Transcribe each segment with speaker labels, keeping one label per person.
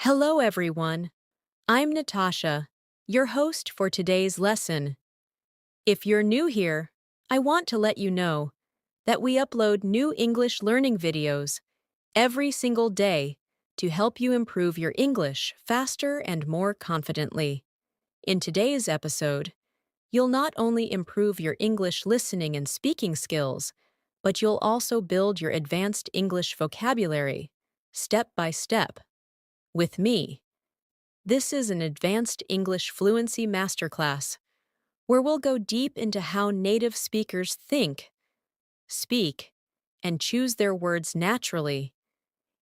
Speaker 1: Hello, everyone. I'm Natasha, your host for today's lesson. If you're new here, I want to let you know that we upload new English learning videos every single day to help you improve your English faster and more confidently. In today's episode, you'll not only improve your English listening and speaking skills, but you'll also build your advanced English vocabulary, step by step, with me. This is an advanced English fluency masterclass where we'll go deep into how native speakers think, speak, and choose their words naturally.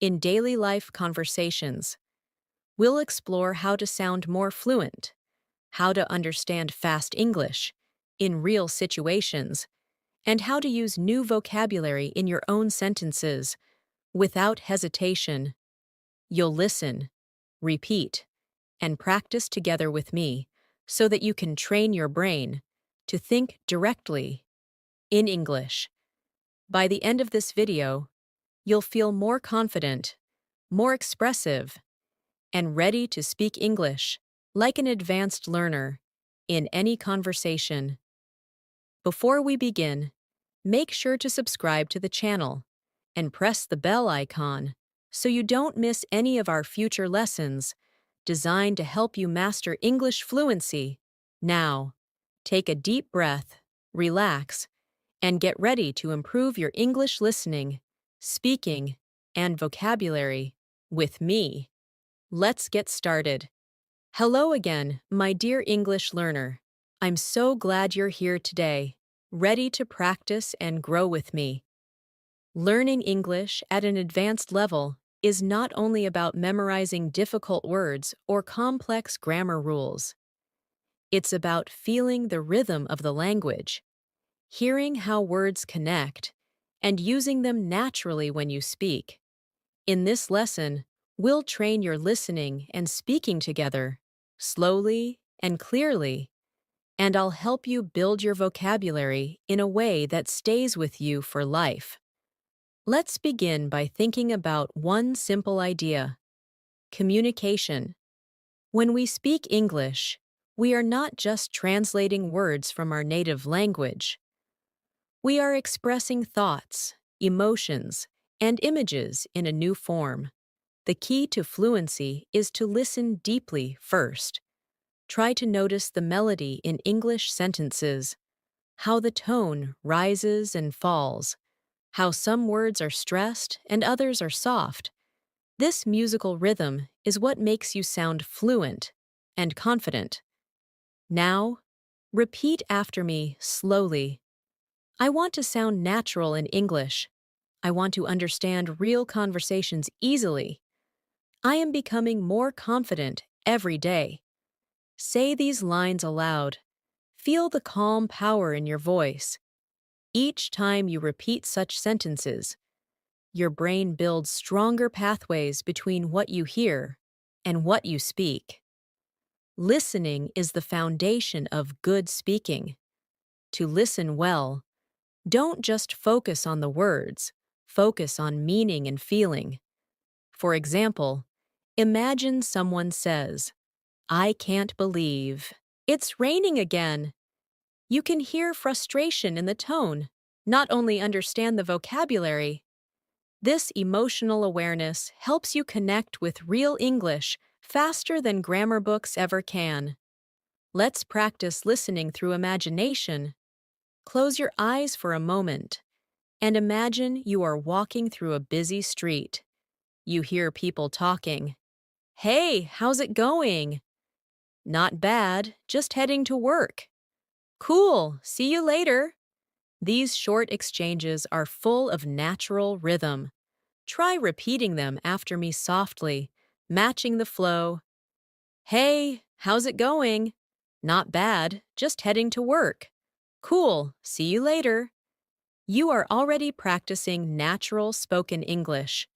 Speaker 1: In daily life conversations, we'll explore how to sound more fluent, how to understand fast English in real situations, and how to use new vocabulary in your own sentences without hesitation. You'll listen, repeat, and practice together with me so that you can train your brain to think directly in English. By the end of this video, you'll feel more confident, more expressive, and ready to speak English like an advanced learner in any conversation. Before we begin, make sure to subscribe to the channel and press the bell icon so you don't miss any of our future lessons designed to help you master English fluency. Now, take a deep breath, relax, and get ready to improve your English listening, speaking, and vocabulary with me. Let's get started. Hello again, my dear English learner. I'm so glad you're here today, ready to practice and grow with me. Learning English at an advanced level is not only about memorizing difficult words or complex grammar rules. It's about feeling the rhythm of the language, hearing how words connect, and using them naturally when you speak. In this lesson, we'll train your listening and speaking together, slowly and clearly, and I'll help you build your vocabulary in a way that stays with you for life. Let's begin by thinking about one simple idea: communication. When we speak English, we are not just translating words from our native language. We are expressing thoughts, emotions, and images in a new form. The key to fluency is to listen deeply first. Try to notice the melody in English sentences, how the tone rises and falls, how some words are stressed and others are soft. This musical rhythm is what makes you sound fluent and confident. Now, repeat after me slowly. I want to sound natural in English. I want to understand real conversations easily. I am becoming more confident every day. Say these lines aloud. Feel the calm power in your voice. Each time you repeat such sentences, your brain builds stronger pathways between what you hear and what you speak. Listening is the foundation of good speaking. To listen well, don't just focus on the words, focus on meaning and feeling. For example, imagine someone says, "I can't believe it's raining again." You can hear frustration in the tone, not only understand the vocabulary. This emotional awareness helps you connect with real English faster than grammar books ever can. Let's practice listening through imagination. Close your eyes for a moment and imagine you are walking through a busy street. You hear people talking. "Hey, how's it going?" "Not bad, just heading to work." "Cool, see you later." These short exchanges are full of natural rhythm. Try repeating them after me softly, matching the flow. "Hey, how's it going?" "Not bad, just heading to work." "Cool, see you later." You are already practicing natural spoken English.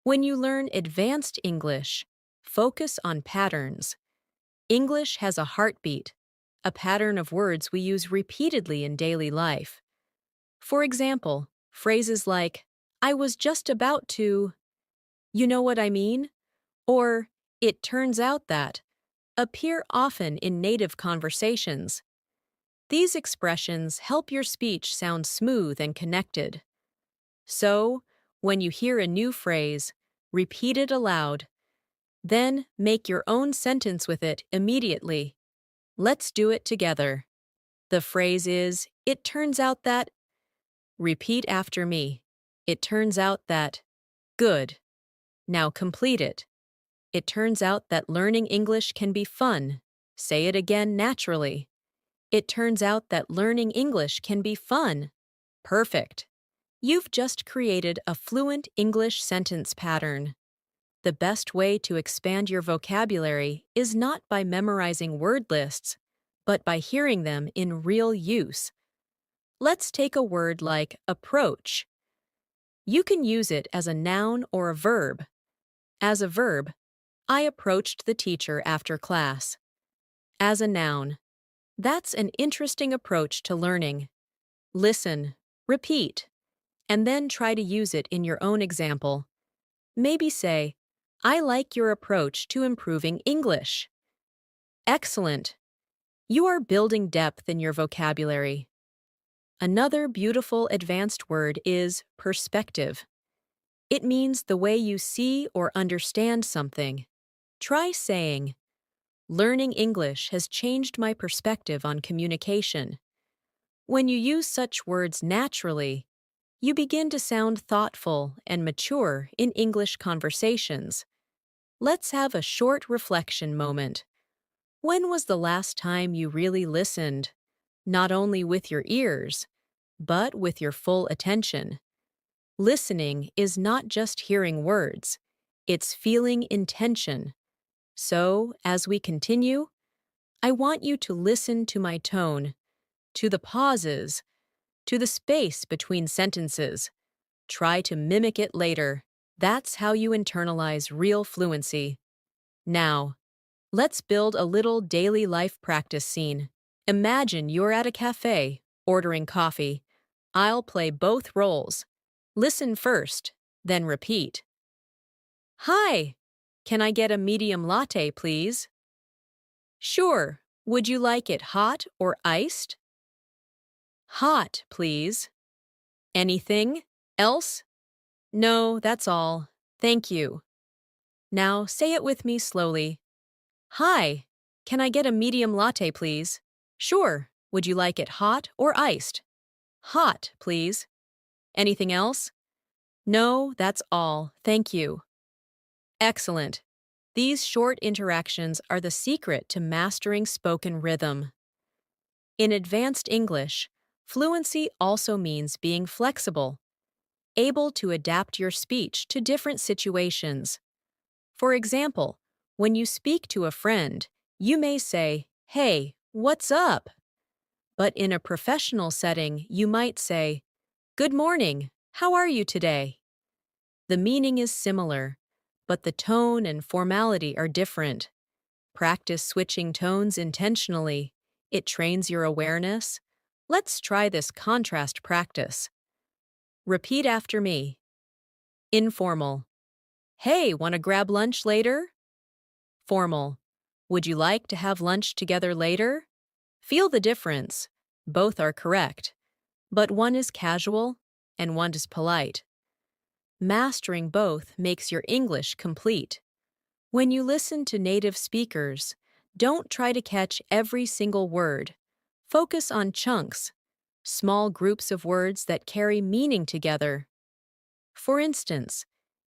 Speaker 1: When you learn advanced English, focus on patterns. English has a heartbeat, a pattern of words we use repeatedly in daily life. For example, phrases like, "I was just about to," "you know what I mean?" or It turns out that appear often in native conversations. These expressions help your speech sound smooth and connected. So, when you hear a new phrase, repeat it aloud. Then make your own sentence with it immediately. Let's do it together. The phrase is, it turns out that. Repeat after me. It turns out that. Good. Now complete it. It turns out that learning English can be fun. Say it again naturally. It turns out that learning English can be fun. Perfect. You've just created a fluent English sentence pattern. The best way to expand your vocabulary is not by memorizing word lists, but by hearing them in real use. Let's take a word like approach. You can use it as a noun or a verb. As a verb, I approached the teacher after class. As a noun, that's an interesting approach to learning. Listen, repeat, and then try to use it in your own example. Maybe say, I like your approach to improving English. Excellent. You are building depth in your vocabulary. Another beautiful advanced word is perspective. It means the way you see or understand something. Try saying, learning English has changed my perspective on communication. When you use such words naturally, you begin to sound thoughtful and mature in English conversations. Let's have a short reflection moment. When was the last time you really listened, not only with your ears, but with your full attention? Listening is not just hearing words, it's feeling intention. So, as we continue, I want you to listen to my tone, to the pauses, to the space between sentences. Try to mimic it later. That's how you internalize real fluency. Now, let's build a little daily life practice scene. Imagine you're at a cafe, ordering coffee. I'll play both roles. Listen first, then repeat. Hi, can I get a medium latte, please? Sure. Would you like it hot or iced? Hot, please. Anything else? No, that's all. Thank you. Now say it with me slowly. Hi, can I get a medium latte, please? Sure. Would you like it hot or iced? Hot, please. Anything else? No, that's all. Thank you. Excellent. These short interactions are the secret to mastering spoken rhythm. In advanced English, fluency also means being flexible, able to adapt your speech to different situations. For example, when you speak to a friend, you may say, "Hey, what's up?" But in a professional setting, you might say, "Good morning, how are you today?" The meaning is similar, but the tone and formality are different. Practice switching tones intentionally. It trains your awareness. Let's try this contrast practice. Repeat after me. Informal. Hey, want to grab lunch later? Formal. Would you like to have lunch together later? Feel the difference. Both are correct, but one is casual and one is polite. Mastering both makes your English complete. When you listen to native speakers, don't try to catch every single word. Focus on chunks, small groups of words that carry meaning together. For instance,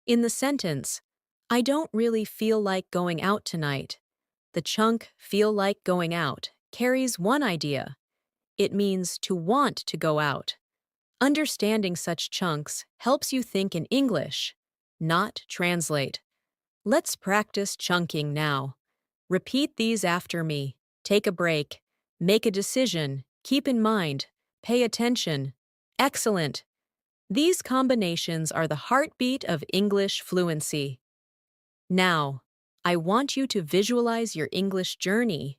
Speaker 1: in the sentence, I don't really feel like going out tonight. The chunk feel like going out carries one idea. It means to want to go out. Understanding such chunks helps you think in English, not translate. Let's practice chunking now. Repeat these after me. Take a break. Make a decision. Keep in mind. Pay attention. Excellent. These combinations are the heartbeat of English fluency. Now, I want you to visualize your English journey.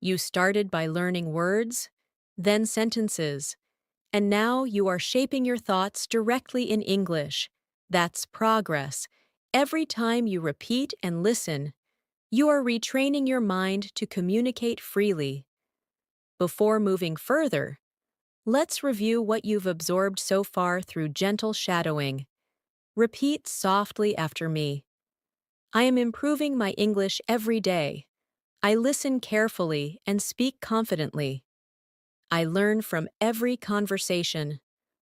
Speaker 1: You started by learning words, then sentences, and now you are shaping your thoughts directly in English. That's progress. Every time you repeat and listen, You are retraining your mind to communicate freely. Before moving further, let's review what you've absorbed so far through gentle shadowing. Repeat softly after me. I am improving my English every day. I listen carefully and speak confidently. I learn from every conversation.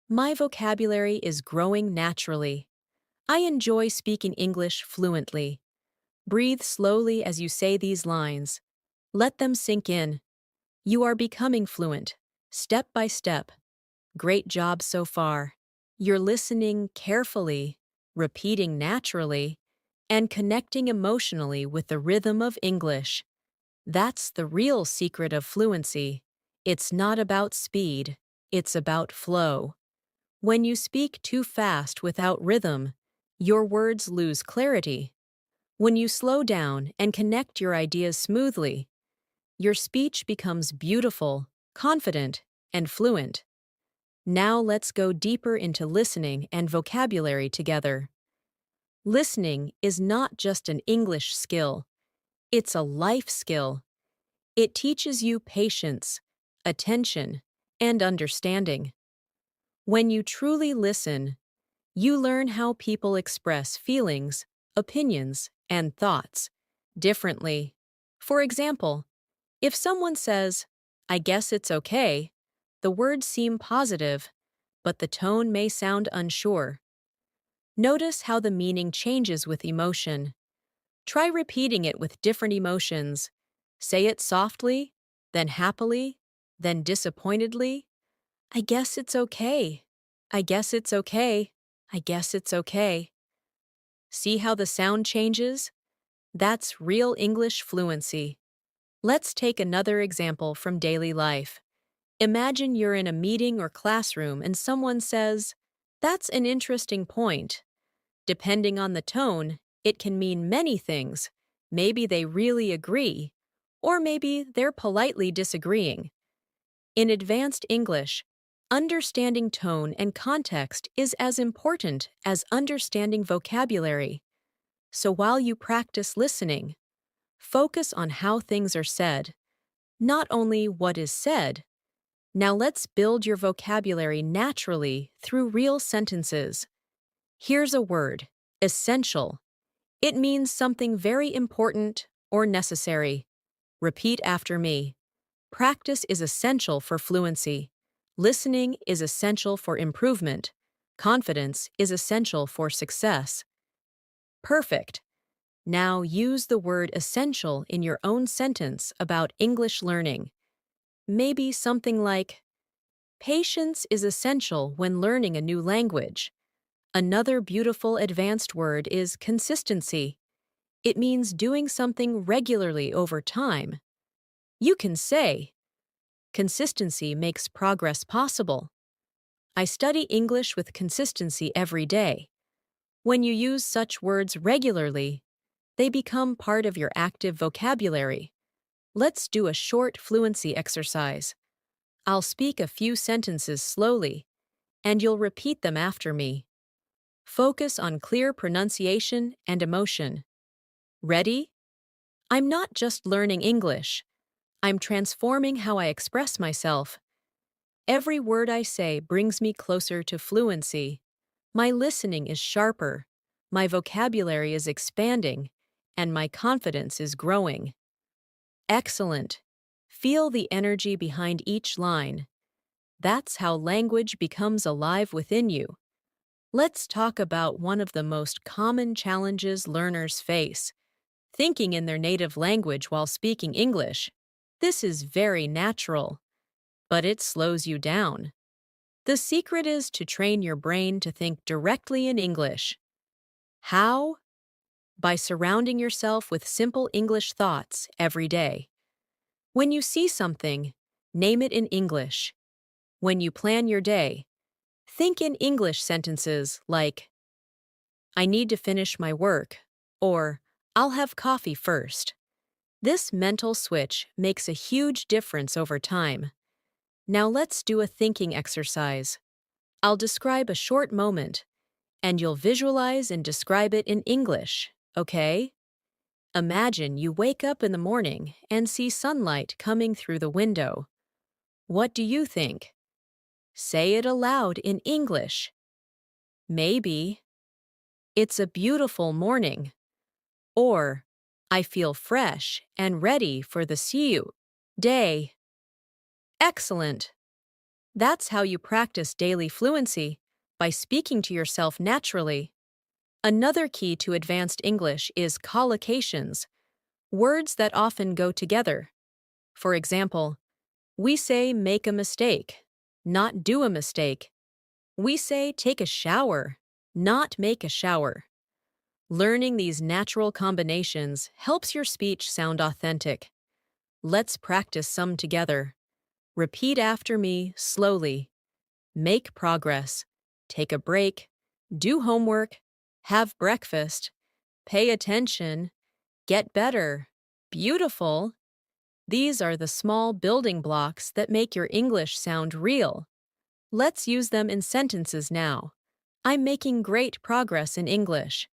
Speaker 1: My vocabulary is growing naturally. I enjoy speaking English fluently. Breathe slowly as you say these lines. Let them sink in. You are becoming fluent, step by step. Great job so far. You're listening carefully, repeating naturally, and connecting emotionally with the rhythm of English. That's the real secret of fluency. It's not about speed, it's about flow. When you speak too fast without rhythm, your words lose clarity. When you slow down and connect your ideas smoothly, your speech becomes beautiful, confident, and fluent. Now let's go deeper into listening and vocabulary together. Listening is not just an English skill, it's a life skill. It teaches you patience, attention, and understanding. When you truly listen, you learn how people express feelings, opinions, and thoughts differently. For example, if someone says, "I guess it's okay," the words seem positive, but the tone may sound unsure. Notice how the meaning changes with emotion. Try repeating it with different emotions. Say it softly, then happily, then disappointedly. I guess it's okay. I guess it's okay. I guess it's okay. See how the sound changes? That's real English fluency. Let's take another example from daily life. Imagine you're in a meeting or classroom and someone says, "That's an interesting point." Depending on the tone, it can mean many things. Maybe they really agree, or maybe they're politely disagreeing. In advanced English, understanding tone and context is as important as understanding vocabulary. So while you practice listening, focus on how things are said, not only what is said. Now let's build your vocabulary naturally through real sentences. Here's a word, essential. It means something very important or necessary. Repeat after me. Practice is essential for fluency. Listening is essential for improvement. Confidence is essential for success. Perfect. Now use the word essential in your own sentence about English learning. Maybe something like, "Patience is essential when learning a new language." Another beautiful advanced word is consistency. It means doing something regularly over time. You can say, "Consistency makes progress possible." I study English with consistency every day. When you use such words regularly, they become part of your active vocabulary. Let's do a short fluency exercise. I'll speak a few sentences slowly, and you'll repeat them after me. Focus on clear pronunciation and emotion. Ready? I'm not just learning English. I'm transforming how I express myself. Every word I say brings me closer to fluency. My listening is sharper, my vocabulary is expanding, and my confidence is growing. Excellent. Feel the energy behind each line. That's how language becomes alive within you. Let's talk about one of the most common challenges learners face: thinking in their native language while speaking English. This is very natural, but it slows you down. The secret is to train your brain to think directly in English. How? By surrounding yourself with simple English thoughts every day. When you see something, name it in English. When you plan your day, think in English sentences like, "I need to finish my work," or "I'll have coffee first." This mental switch makes a huge difference over time. Now let's do a thinking exercise. I'll describe a short moment, and you'll visualize and describe it in English, okay? Imagine you wake up in the morning and see sunlight coming through the window. What do you think? Say it aloud in English. Maybe, "It's a beautiful morning," or "I feel fresh and ready for the new day." Excellent! That's how you practice daily fluency, by speaking to yourself naturally. Another key to advanced English is collocations, words that often go together. For example, we say make a mistake, not do a mistake. We say take a shower, not make a shower. Learning these natural combinations helps your speech sound authentic. Let's practice some together. Repeat after me slowly. Make progress. Take a break. Do homework. Have breakfast. Pay attention. Get better. Beautiful. These are the small building blocks that make your English sound real. Let's use them in sentences now. I'm making great progress in English.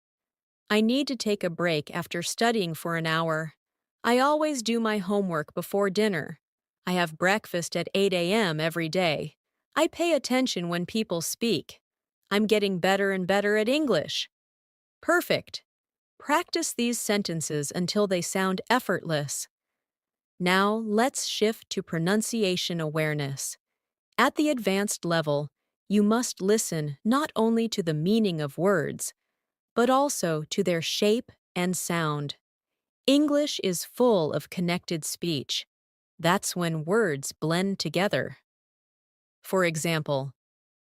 Speaker 1: I need to take a break after studying for an hour. I always do my homework before dinner. I have breakfast at 8 a.m. every day. I pay attention when people speak. I'm getting better and better at English. Perfect. Practice these sentences until they sound effortless. Now, let's shift to pronunciation awareness. At the advanced level, you must listen not only to the meaning of words, but also to their shape and sound. English is full of connected speech. That's when words blend together. For example,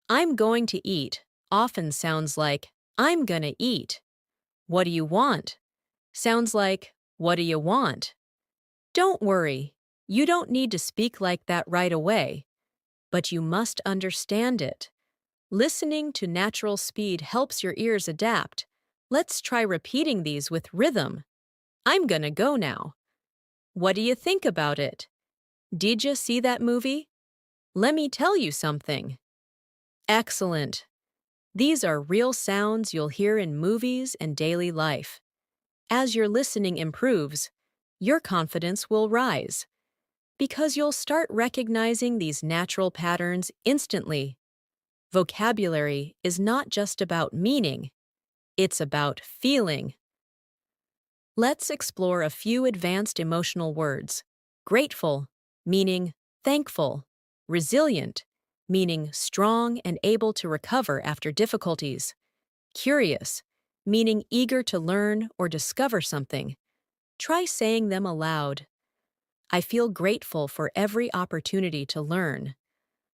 Speaker 1: I'm going to eat often sounds like I'm gonna eat. What do you want? Sounds like what do you want? Don't worry, you don't need to speak like that right away, but you must understand it. Listening to natural speed helps your ears adapt. Let's try repeating these with rhythm. I'm gonna go now. What do you think about it? Did you see that movie? Let me tell you something. Excellent. These are real sounds you'll hear in movies and daily life. As your listening improves, your confidence will rise, because you'll start recognizing these natural patterns instantly. Vocabulary is not just about meaning, it's about feeling. Let's explore a few advanced emotional words. Grateful, meaning thankful. Resilient, meaning strong and able to recover after difficulties. Curious, meaning eager to learn or discover something. Try saying them aloud. I feel grateful for every opportunity to learn.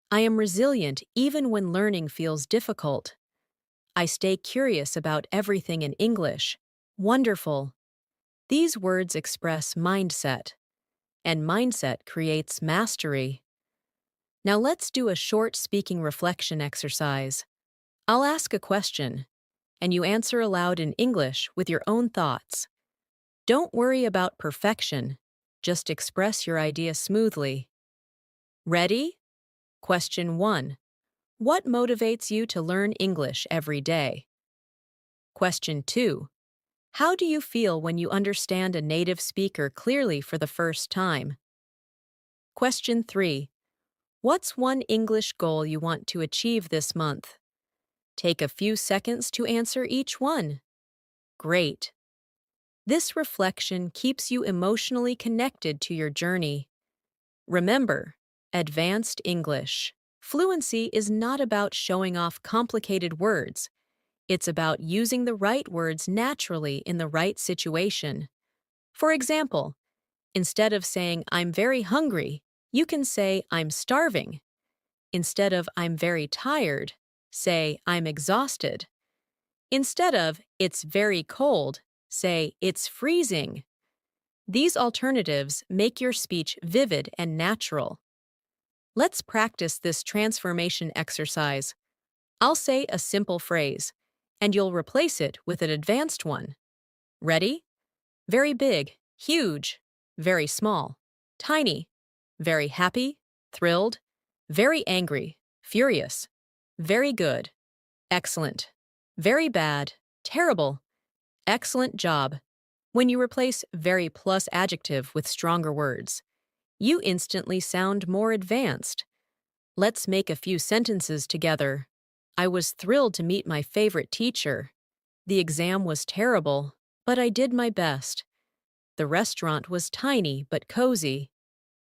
Speaker 1: I am resilient even when learning feels difficult. I stay curious about everything in English. Wonderful. These words express mindset, and mindset creates mastery. Now let's do a short speaking reflection exercise. I'll ask a question, and you answer aloud in English with your own thoughts. Don't worry about perfection, just express your idea smoothly. Ready? Question 1. What motivates you to learn English every day? Question 2. How do you feel when you understand a native speaker clearly for the first time? Question 3. What's one English goal you want to achieve this month? Take a few seconds to answer each one. Great. This reflection keeps you emotionally connected to your journey. Remember, advanced English. Fluency is not about showing off complicated words. It's about using the right words naturally in the right situation. For example, instead of saying I'm very hungry, you can say I'm starving. Instead of I'm very tired, say I'm exhausted. Instead of it's very cold, say it's freezing. These alternatives make your speech vivid and natural. Let's practice this transformation exercise. I'll say a simple phrase, and you'll replace it with an advanced one. Ready? Very big, huge, very small, tiny, very happy, thrilled, very angry, furious, very good, excellent, very bad, terrible, excellent job. When you replace very plus adjective with stronger words, you instantly sound more advanced. Let's make a few sentences together. I was thrilled to meet my favorite teacher. The exam was terrible, but I did my best. The restaurant was tiny but cozy.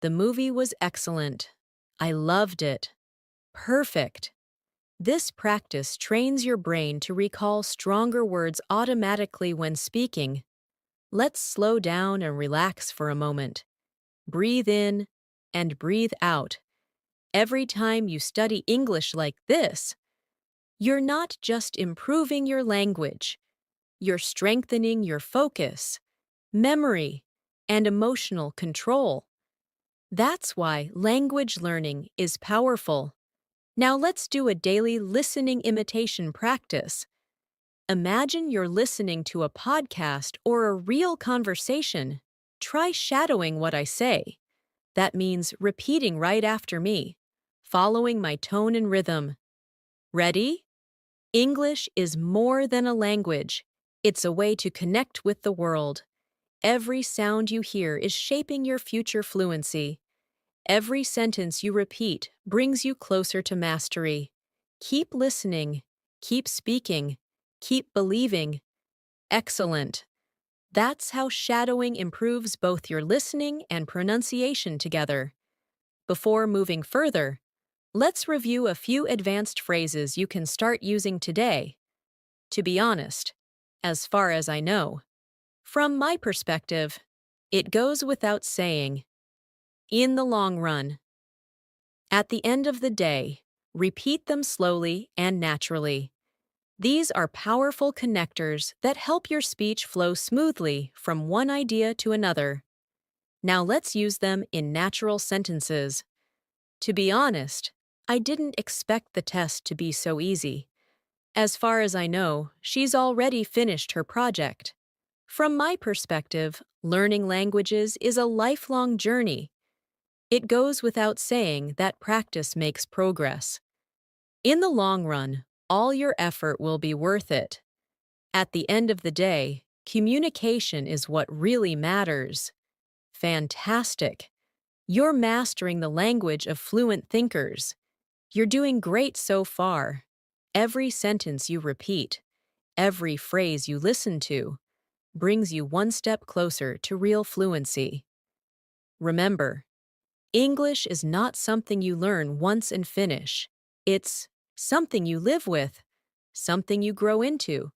Speaker 1: The movie was excellent. I loved it. Perfect. This practice trains your brain to recall stronger words automatically when speaking. Let's slow down and relax for a moment. Breathe in and breathe out. Every time you study English like this, you're not just improving your language, you're strengthening your focus, memory, and emotional control. That's why language learning is powerful. Now let's do a daily listening imitation practice. Imagine you're listening to a podcast or a real conversation. Try shadowing what I say. That means repeating right after me, following my tone and rhythm. Ready? English is more than a language. It's a way to connect with the world. Every sound you hear is shaping your future fluency. Every sentence you repeat brings you closer to mastery. Keep listening, keep speaking, keep believing. Excellent. That's how shadowing improves both your listening and pronunciation together. Before moving further, let's review a few advanced phrases you can start using today. To be honest, as far as I know, from my perspective, it goes without saying. In the long run. At the end of the day, repeat them slowly and naturally. These are powerful connectors that help your speech flow smoothly from one idea to another. Now let's use them in natural sentences. To be honest, I didn't expect the test to be so easy. As far as I know, she's already finished her project. From my perspective, learning languages is a lifelong journey. It goes without saying that practice makes progress. In the long run, all your effort will be worth it. At the end of the day, communication is what really matters. Fantastic. You're mastering the language of fluent thinkers. You're doing great so far. Every sentence you repeat, every phrase you listen to, brings you one step closer to real fluency. Remember, English is not something you learn once and finish. It's something you live with, something you grow into,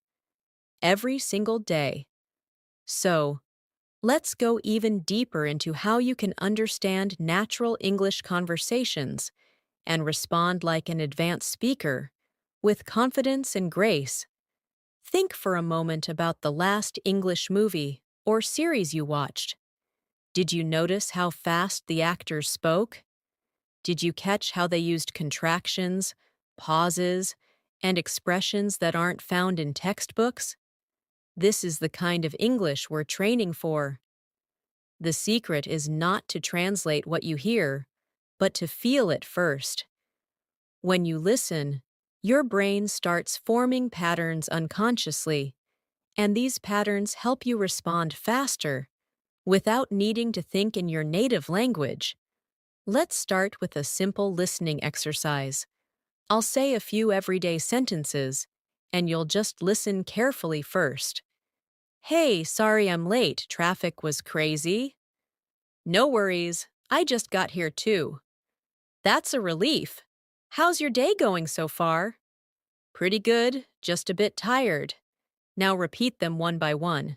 Speaker 1: every single day. So, let's go even deeper into how you can understand natural English conversations and respond like an advanced speaker, with confidence and grace. Think for a moment about the last English movie or series you watched. Did you notice how fast the actors spoke? Did you catch how they used contractions, pauses, and expressions that aren't found in textbooks? This is the kind of English we're training for. The secret is not to translate what you hear, but to feel it first. When you listen, your brain starts forming patterns unconsciously, and these patterns help you respond faster, without needing to think in your native language. Let's start with a simple listening exercise. I'll say a few everyday sentences, and you'll just listen carefully first. Hey, sorry I'm late, traffic was crazy. No worries, I just got here too. That's a relief. How's your day going so far? Pretty good, just a bit tired. Now repeat them one by one.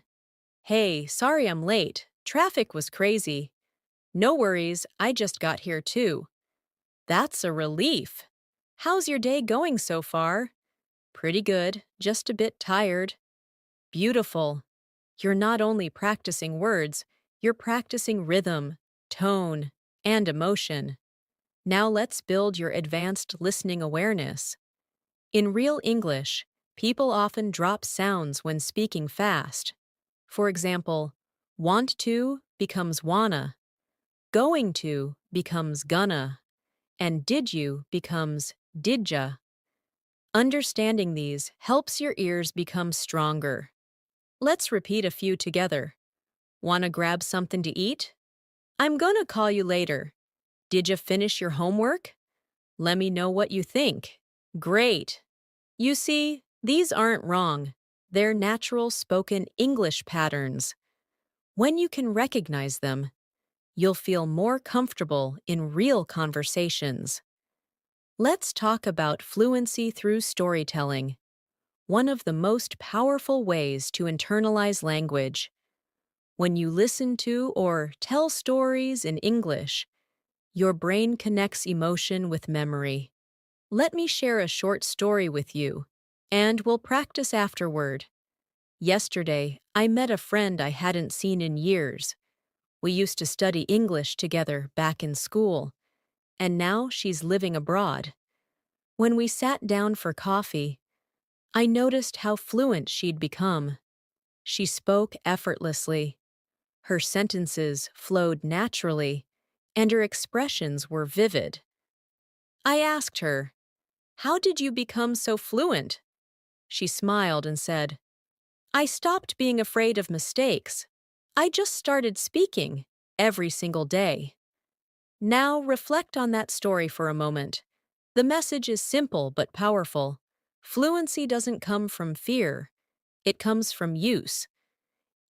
Speaker 1: Hey, sorry I'm late, traffic was crazy. No worries, I just got here too. That's a relief. How's your day going so far? Pretty good, just a bit tired. Beautiful. You're not only practicing words, you're practicing rhythm, tone, and emotion. Now let's build your advanced listening awareness. In real English, people often drop sounds when speaking fast. For example, want to becomes wanna, going to becomes gonna, and did you becomes didja. Understanding these helps your ears become stronger. Let's repeat a few together. Want to grab something to eat? I'm gonna call you later. Did you finish your homework? Let me know what you think. Great. You see, these aren't wrong. They're natural spoken English patterns. When you can recognize them, you'll feel more comfortable in real conversations. Let's talk about fluency through storytelling, one of the most powerful ways to internalize language. When you listen to or tell stories in English, your brain connects emotion with memory. Let me share a short story with you, and we'll practice afterward. Yesterday, I met a friend I hadn't seen in years. We used to study English together back in school, and now she's living abroad. When we sat down for coffee, I noticed how fluent she'd become. She spoke effortlessly. Her sentences flowed naturally, and her expressions were vivid. I asked her, "How did you become so fluent?" She smiled and said, "I stopped being afraid of mistakes. I just started speaking every single day." Now reflect on that story for a moment. The message is simple but powerful. Fluency doesn't come from fear. It comes from use.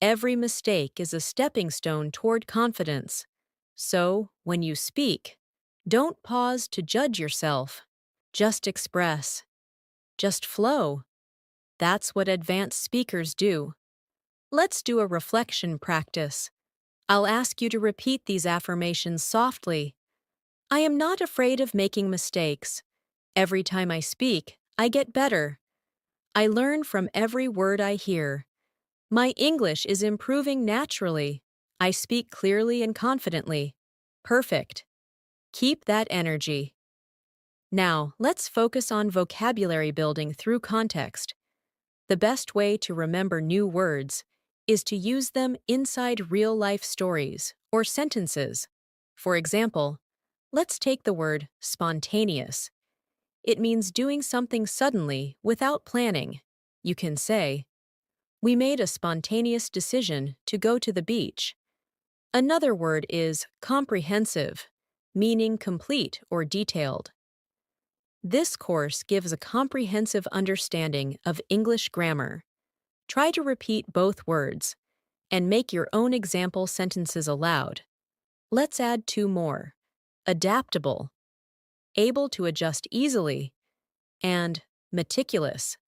Speaker 1: Every mistake is a stepping stone toward confidence. So, when you speak, don't pause to judge yourself. Just express. Just flow. That's what advanced speakers do. Let's do a reflection practice. I'll ask you to repeat these affirmations softly. I am not afraid of making mistakes. Every time I speak, I get better. I learn from every word I hear. My English is improving naturally. I speak clearly and confidently. Perfect. Keep that energy. Now, let's focus on vocabulary building through context. The best way to remember new words is to use them inside real-life stories or sentences. For example, let's take the word spontaneous. It means doing something suddenly without planning. You can say, "We made a spontaneous decision to go to the beach." Another word is comprehensive, meaning complete or detailed. This course gives a comprehensive understanding of English grammar. Try to repeat both words and make your own example sentences aloud. Let's add two more: adaptable, able to adjust easily, and meticulous,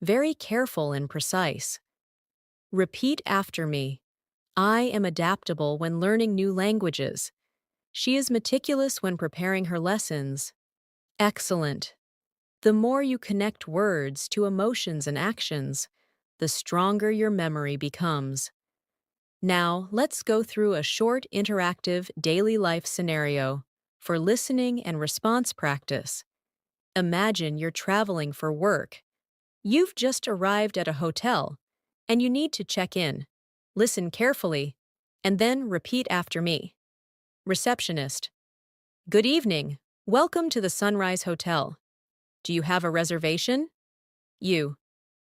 Speaker 1: very careful and precise. Repeat after me. I am adaptable when learning new languages. She is meticulous when preparing her lessons. Excellent. The more you connect words to emotions and actions, the stronger your memory becomes. Now, let's go through a short interactive daily life scenario for listening and response practice. Imagine you're traveling for work. You've just arrived at a hotel, and you need to check in. Listen carefully, and then repeat after me. Receptionist: Good evening. Welcome to the Sunrise Hotel. Do you have a reservation? You: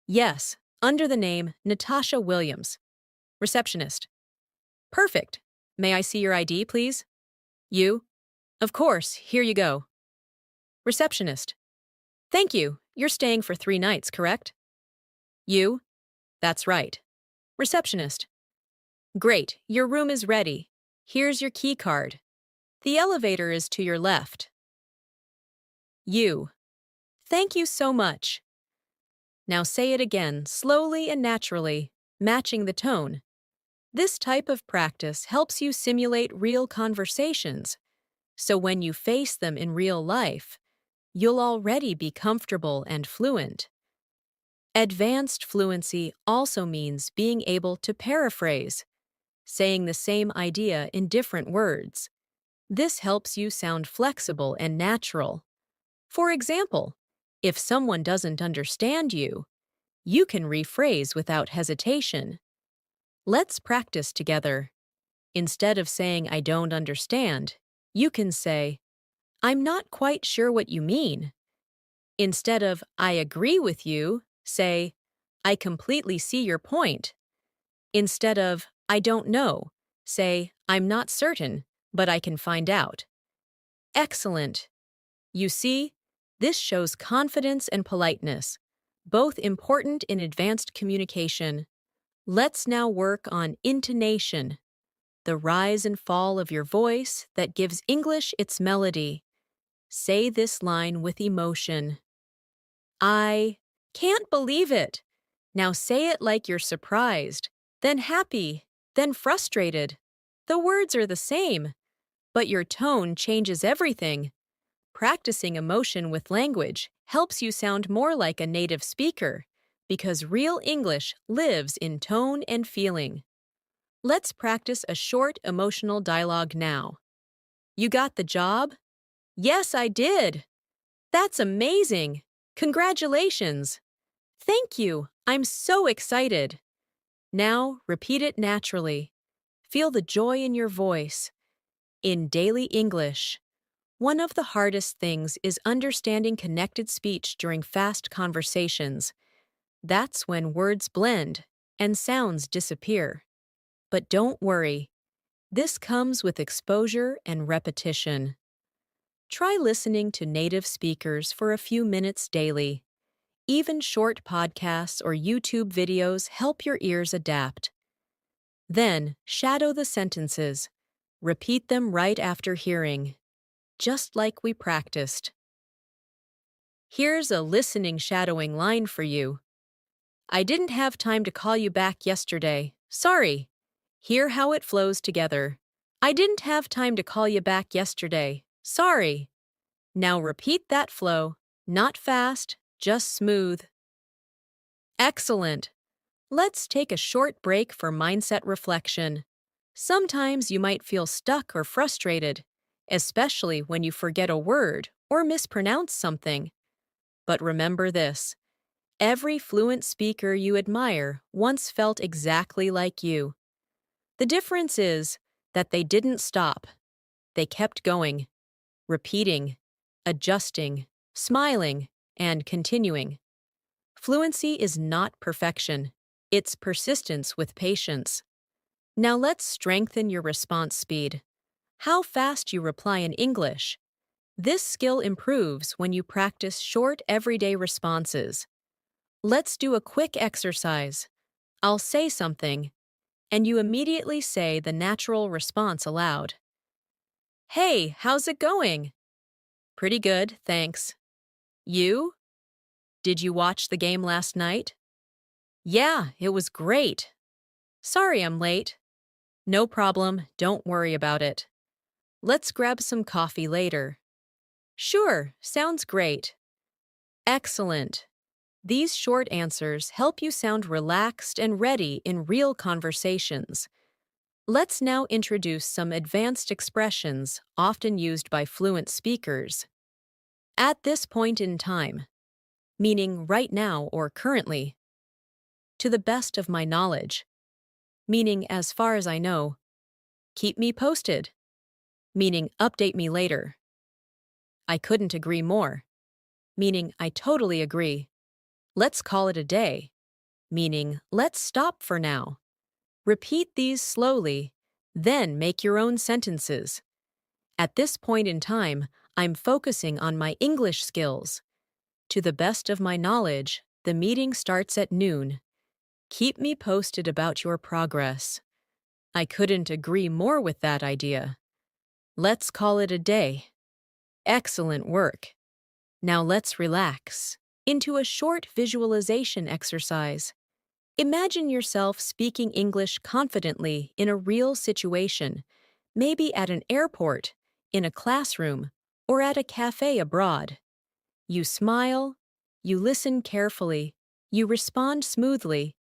Speaker 1: Yes, under the name Natasha Williams. Receptionist: Perfect. May I see your ID, please? You: Of course, here you go. Receptionist: Thank you. You're staying for 3 nights, correct? You: That's right. Receptionist: Great, your room is ready. Here's your key card. The elevator is to your left. You: Thank you so much. Now say it again, slowly and naturally, matching the tone. This type of practice helps you simulate real conversations, so when you face them in real life, you'll already be comfortable and fluent. Advanced fluency also means being able to paraphrase, saying the same idea in different words. This helps you sound flexible and natural. For example, if someone doesn't understand you, you can rephrase without hesitation. Let's practice together. Instead of saying "I don't understand," you can say, "I'm not quite sure what you mean." Instead of "I agree with you," say, "I completely see your point." Instead of I don't know. Say, I'm not certain, but I can find out. Excellent. You see, this shows confidence and politeness, both important in advanced communication. Let's now work on intonation, the rise and fall of your voice that gives English its melody. Say this line with emotion. I can't believe it. Now say it like you're surprised, then happy, then frustrated. The words are the same, but your tone changes everything. Practicing emotion with language helps you sound more like a native speaker, because real English lives in tone and feeling. Let's practice a short emotional dialogue now. You got the job? Yes, I did. That's amazing. Congratulations. Thank you. I'm so excited. Now, repeat it naturally. Feel the joy in your voice. In daily English, one of the hardest things is understanding connected speech during fast conversations. That's when words blend and sounds disappear. But don't worry. This comes with exposure and repetition. Try listening to native speakers for a few minutes daily. Even short podcasts or YouTube videos help your ears adapt. Then, shadow the sentences. Repeat them right after hearing, just like we practiced. Here's a listening shadowing line for you. I didn't have time to call you back yesterday. Sorry. Hear how it flows together. I didn't have time to call you back yesterday. Sorry. Now repeat that flow. Not fast, just smooth. Excellent. Let's take a short break for mindset reflection. Sometimes you might feel stuck or frustrated, especially when you forget a word or mispronounce something. But remember this. Every fluent speaker you admire once felt exactly like you. The difference is that they didn't stop. They kept going, repeating, adjusting, smiling, and continuing. Fluency is not perfection. It's persistence with patience. Now let's strengthen your response speed. How fast you reply in English. This skill improves when you practice short, everyday responses. Let's do a quick exercise. I'll say something, and you immediately say the natural response aloud. Hey, how's it going? Pretty good, thanks. You? Did you watch the game last night? Yeah, it was great. Sorry I'm late. No problem, don't worry about it. Let's grab some coffee later. Sure, sounds great. Excellent. These short answers help you sound relaxed and ready in real conversations. Let's now introduce some advanced expressions often used by fluent speakers. At this point in time, meaning right now or currently. To the best of my knowledge, meaning as far as I know. Keep me posted, meaning update me later. I couldn't agree more, meaning I totally agree. Let's call it a day, meaning let's stop for now. Repeat these slowly, then make your own sentences. At this point in time, I'm focusing on my English skills. To the best of my knowledge, the meeting starts at noon. Keep me posted about your progress. I couldn't agree more with that idea. Let's call it a day. Excellent work. Now let's relax into a short visualization exercise. Imagine yourself speaking English confidently in a real situation, maybe at an airport, in a classroom, or at a cafe abroad. You smile, you listen carefully, you respond smoothly,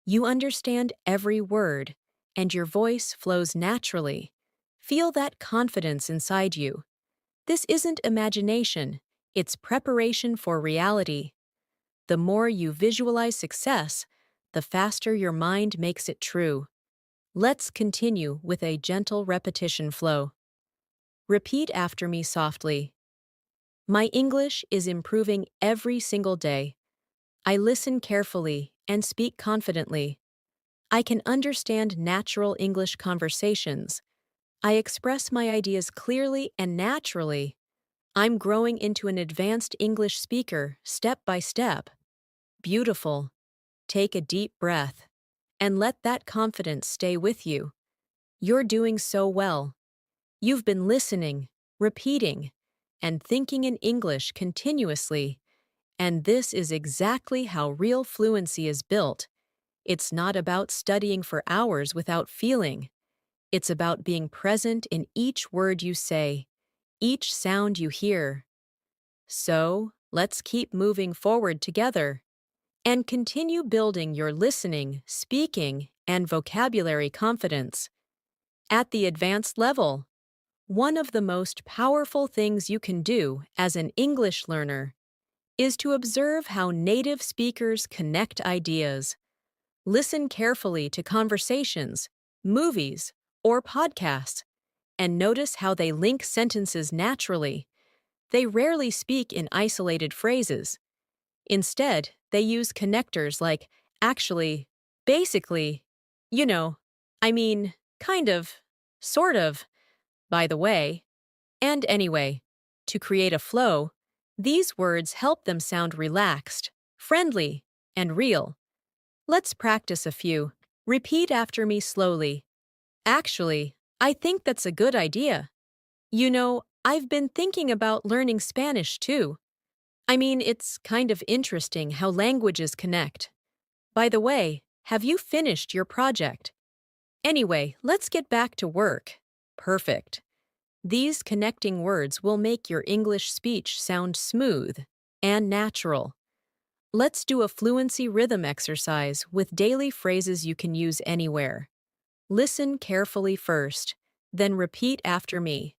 Speaker 1: you understand every word, and your voice flows naturally. Feel that confidence inside you. This isn't imagination, it's preparation for reality. The more you visualize success, the faster your mind makes it true. Let's continue with a gentle repetition flow. Repeat after me softly. My English is improving every single day. I listen carefully and speak confidently. I can understand natural English conversations. I express my ideas clearly and naturally. I'm growing into an advanced English speaker, step by step. Beautiful. Take a deep breath. And let that confidence stay with you. You're doing so well. You've been listening, repeating, and thinking in English continuously. And this is exactly how real fluency is built. It's not about studying for hours without feeling. It's about being present in each word you say, each sound you hear. So, let's keep moving forward together and continue building your listening, speaking, and vocabulary confidence. At the advanced level, one of the most powerful things you can do as an English learner is to observe how native speakers connect ideas. Listen carefully to conversations, movies, or podcasts, and notice how they link sentences naturally. They rarely speak in isolated phrases. Instead, they use connectors like actually, basically, you know, I mean, kind of, sort of, by the way, and anyway. To create a flow, these words help them sound relaxed, friendly, and real. Let's practice a few. Repeat after me slowly. Actually, I think that's a good idea. You know, I've been thinking about learning Spanish too. I mean, it's kind of interesting how languages connect. By the way, have you finished your project? Anyway, let's get back to work. Perfect. These connecting words will make your English speech sound smooth and natural. Let's do a fluency rhythm exercise with daily phrases you can use anywhere. Listen carefully first, then repeat after me.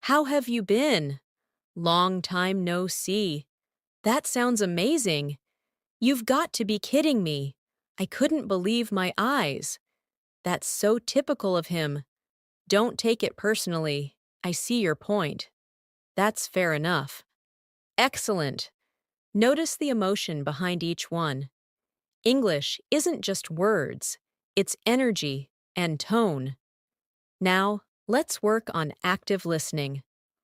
Speaker 1: How have you been? Long time no see. That sounds amazing. You've got to be kidding me. I couldn't believe my eyes. That's so typical of him. Don't take it personally. I see your point. That's fair enough. Excellent. Notice the emotion behind each one. English isn't just words, it's energy and tone. Now, let's work on active listening,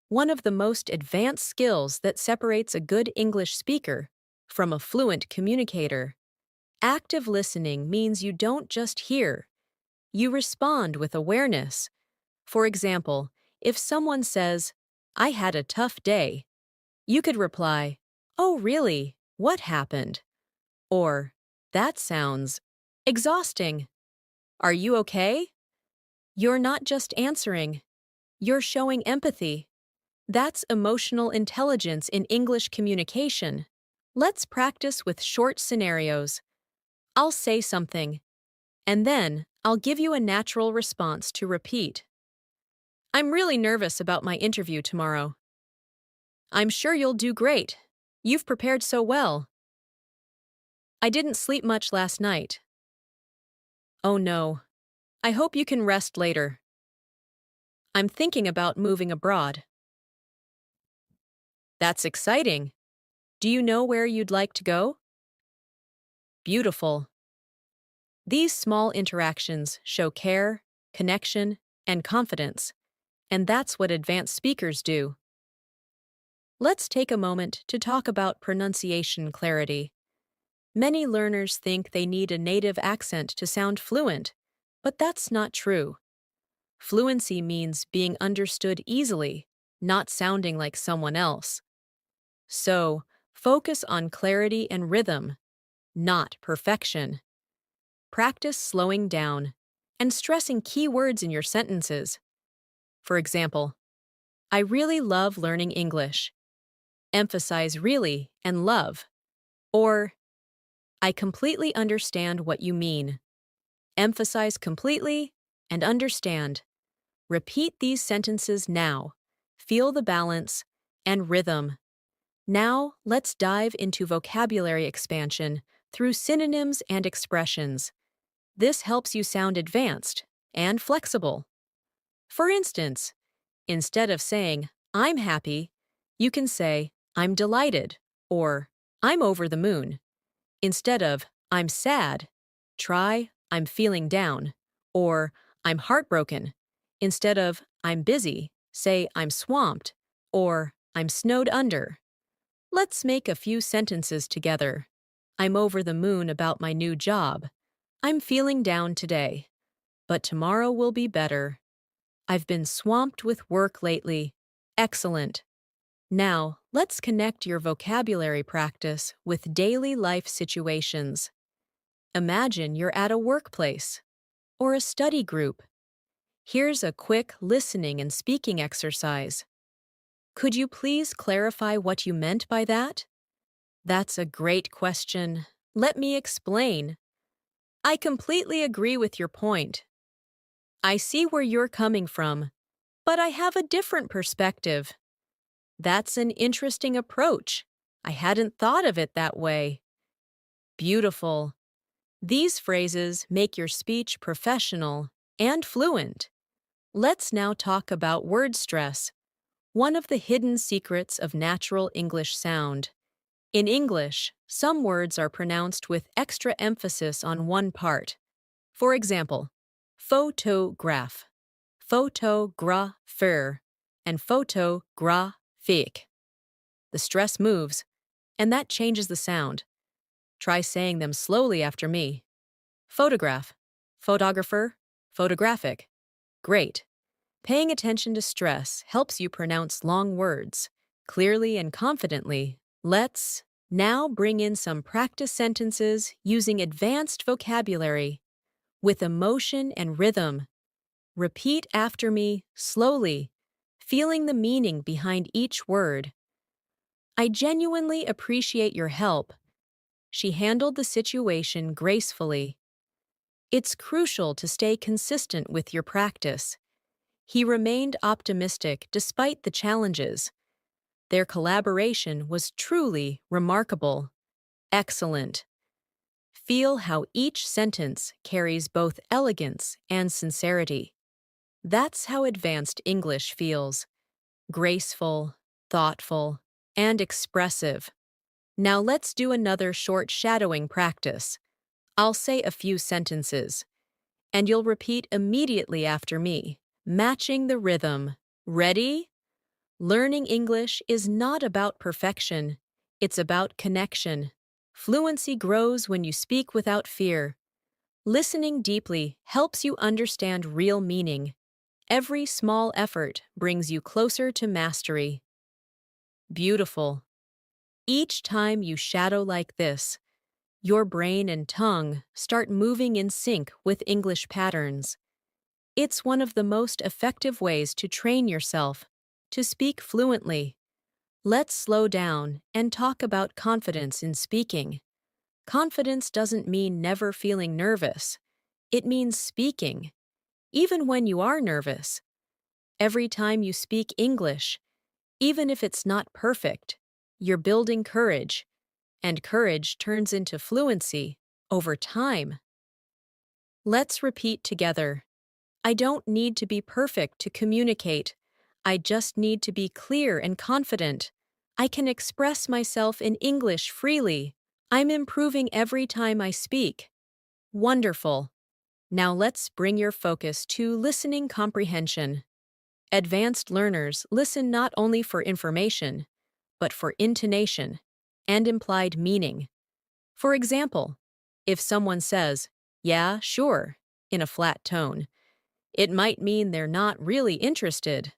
Speaker 1: one of the most advanced skills that separates a good English speaker from a fluent communicator. Active listening means you don't just hear, you respond with awareness. For example, if someone says, "I had a tough day," you could reply, "Oh, really? What happened?" Or, "That sounds exhausting. Are you okay?" You're not just answering, you're showing empathy. That's emotional intelligence in English communication. Let's practice with short scenarios. I'll say something, and then I'll give you a natural response to repeat. I'm really nervous about my interview tomorrow. I'm sure you'll do great. You've prepared so well. I didn't sleep much last night. Oh no. I hope you can rest later. I'm thinking about moving abroad. That's exciting. Do you know where you'd like to go? Beautiful. These small interactions show care, connection, and confidence, and that's what advanced speakers do. Let's take a moment to talk about pronunciation clarity. Many learners think they need a native accent to sound fluent, but that's not true. Fluency means being understood easily, not sounding like someone else. So, focus on clarity and rhythm, not perfection. Practice slowing down and stressing key words in your sentences. For example, I really love learning English. Emphasize really and love. Or, I completely understand what you mean. Emphasize completely and understand. Repeat these sentences now. Feel the balance and rhythm. Now, let's dive into vocabulary expansion through synonyms and expressions. This helps you sound advanced and flexible. For instance, instead of saying, "I'm happy," you can say, "I'm delighted," or "I'm over the moon." Instead of, "I'm sad," try, I'm feeling down, or I'm heartbroken. Instead of I'm busy, say I'm swamped, or I'm snowed under. Let's make a few sentences together. I'm over the moon about my new job. I'm feeling down today, but tomorrow will be better. I've been swamped with work lately. Excellent. Now, let's connect your vocabulary practice with daily life situations. Imagine you're at a workplace or a study group. Here's a quick listening and speaking exercise. Could you please clarify what you meant by that? That's a great question. Let me explain. I completely agree with your point. I see where you're coming from, but I have a different perspective. That's an interesting approach. I hadn't thought of it that way. Beautiful. These phrases make your speech professional and fluent. Let's now talk about word stress, one of the hidden secrets of natural English sound. In English, some words are pronounced with extra emphasis on one part. For example, photograph, photographer, and photographic. The stress moves, and that changes the sound. Try saying them slowly after me. Photograph, photographer, photographic. Great. Paying attention to stress helps you pronounce long words clearly and confidently. Let's now bring in some practice sentences using advanced vocabulary with emotion and rhythm. Repeat after me slowly, feeling the meaning behind each word. I genuinely appreciate your help. She handled the situation gracefully. It's crucial to stay consistent with your practice. He remained optimistic despite the challenges. Their collaboration was truly remarkable. Excellent. Feel how each sentence carries both elegance and sincerity. That's how advanced English feels. Graceful, thoughtful, and expressive. Now let's do another short shadowing practice. I'll say a few sentences, and you'll repeat immediately after me, matching the rhythm. Ready? Learning English is not about perfection. It's about connection. Fluency grows when you speak without fear. Listening deeply helps you understand real meaning. Every small effort brings you closer to mastery. Beautiful. Each time you shadow like this, your brain and tongue start moving in sync with English patterns. It's one of the most effective ways to train yourself to speak fluently. Let's slow down and talk about confidence in speaking. Confidence doesn't mean never feeling nervous. It means speaking, even when you are nervous. Every time you speak English, even if it's not perfect, you're building courage, and courage turns into fluency over time. Let's repeat together. I don't need to be perfect to communicate. I just need to be clear and confident. I can express myself in English freely. I'm improving every time I speak. Wonderful. Now let's bring your focus to listening comprehension. Advanced learners listen not only for information, but for intonation and implied meaning. For example, if someone says, "Yeah, sure," in a flat tone, it might mean they're not really interested.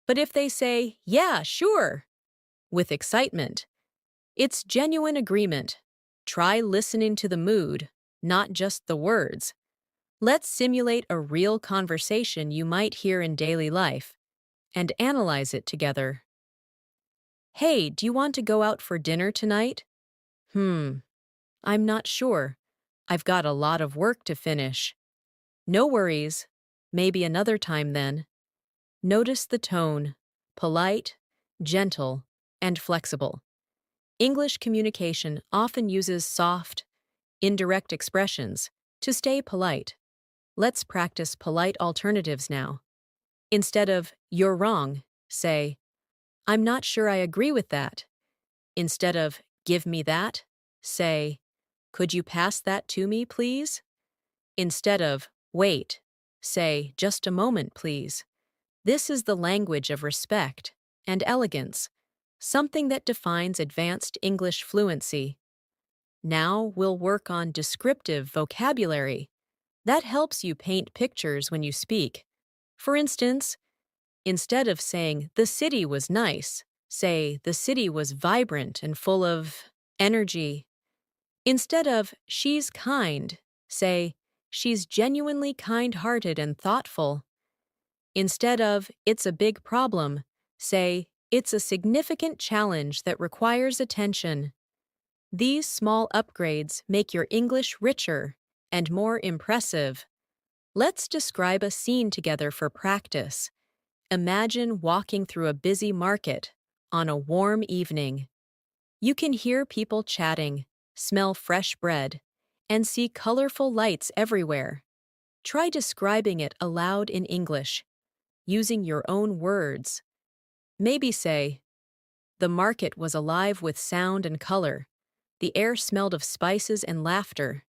Speaker 1: But if they say, "Yeah, sure," with excitement, it's genuine agreement. Try listening to the mood, not just the words. Let's simulate a real conversation you might hear in daily life and analyze it together. Hey, do you want to go out for dinner tonight? I'm not sure. I've got a lot of work to finish. No worries. Maybe another time then. Notice the tone. Polite, gentle, and flexible. English communication often uses soft, indirect expressions to stay polite. Let's practice polite alternatives now. Instead of, "You're wrong," say, "I'm not sure I agree with that." Instead of, "Give me that," say, "Could you pass that to me, please?" Instead of, wait, say, just a moment, please. This is the language of respect and elegance, something that defines advanced English fluency. Now we'll work on descriptive vocabulary. That helps you paint pictures when you speak. For instance, instead of saying, the city was nice, say, the city was vibrant and full of energy. Instead of, she's kind, say, she's genuinely kind-hearted and thoughtful. Instead of, it's a big problem, say, it's a significant challenge that requires attention. These small upgrades make your English richer and more impressive. Let's describe a scene together for practice. Imagine walking through a busy market on a warm evening. You can hear people chatting, smell fresh bread, and see colorful lights everywhere. Try describing it aloud in English, using your own words. Maybe say, the market was alive with sound and color. The air smelled of spices and laughter.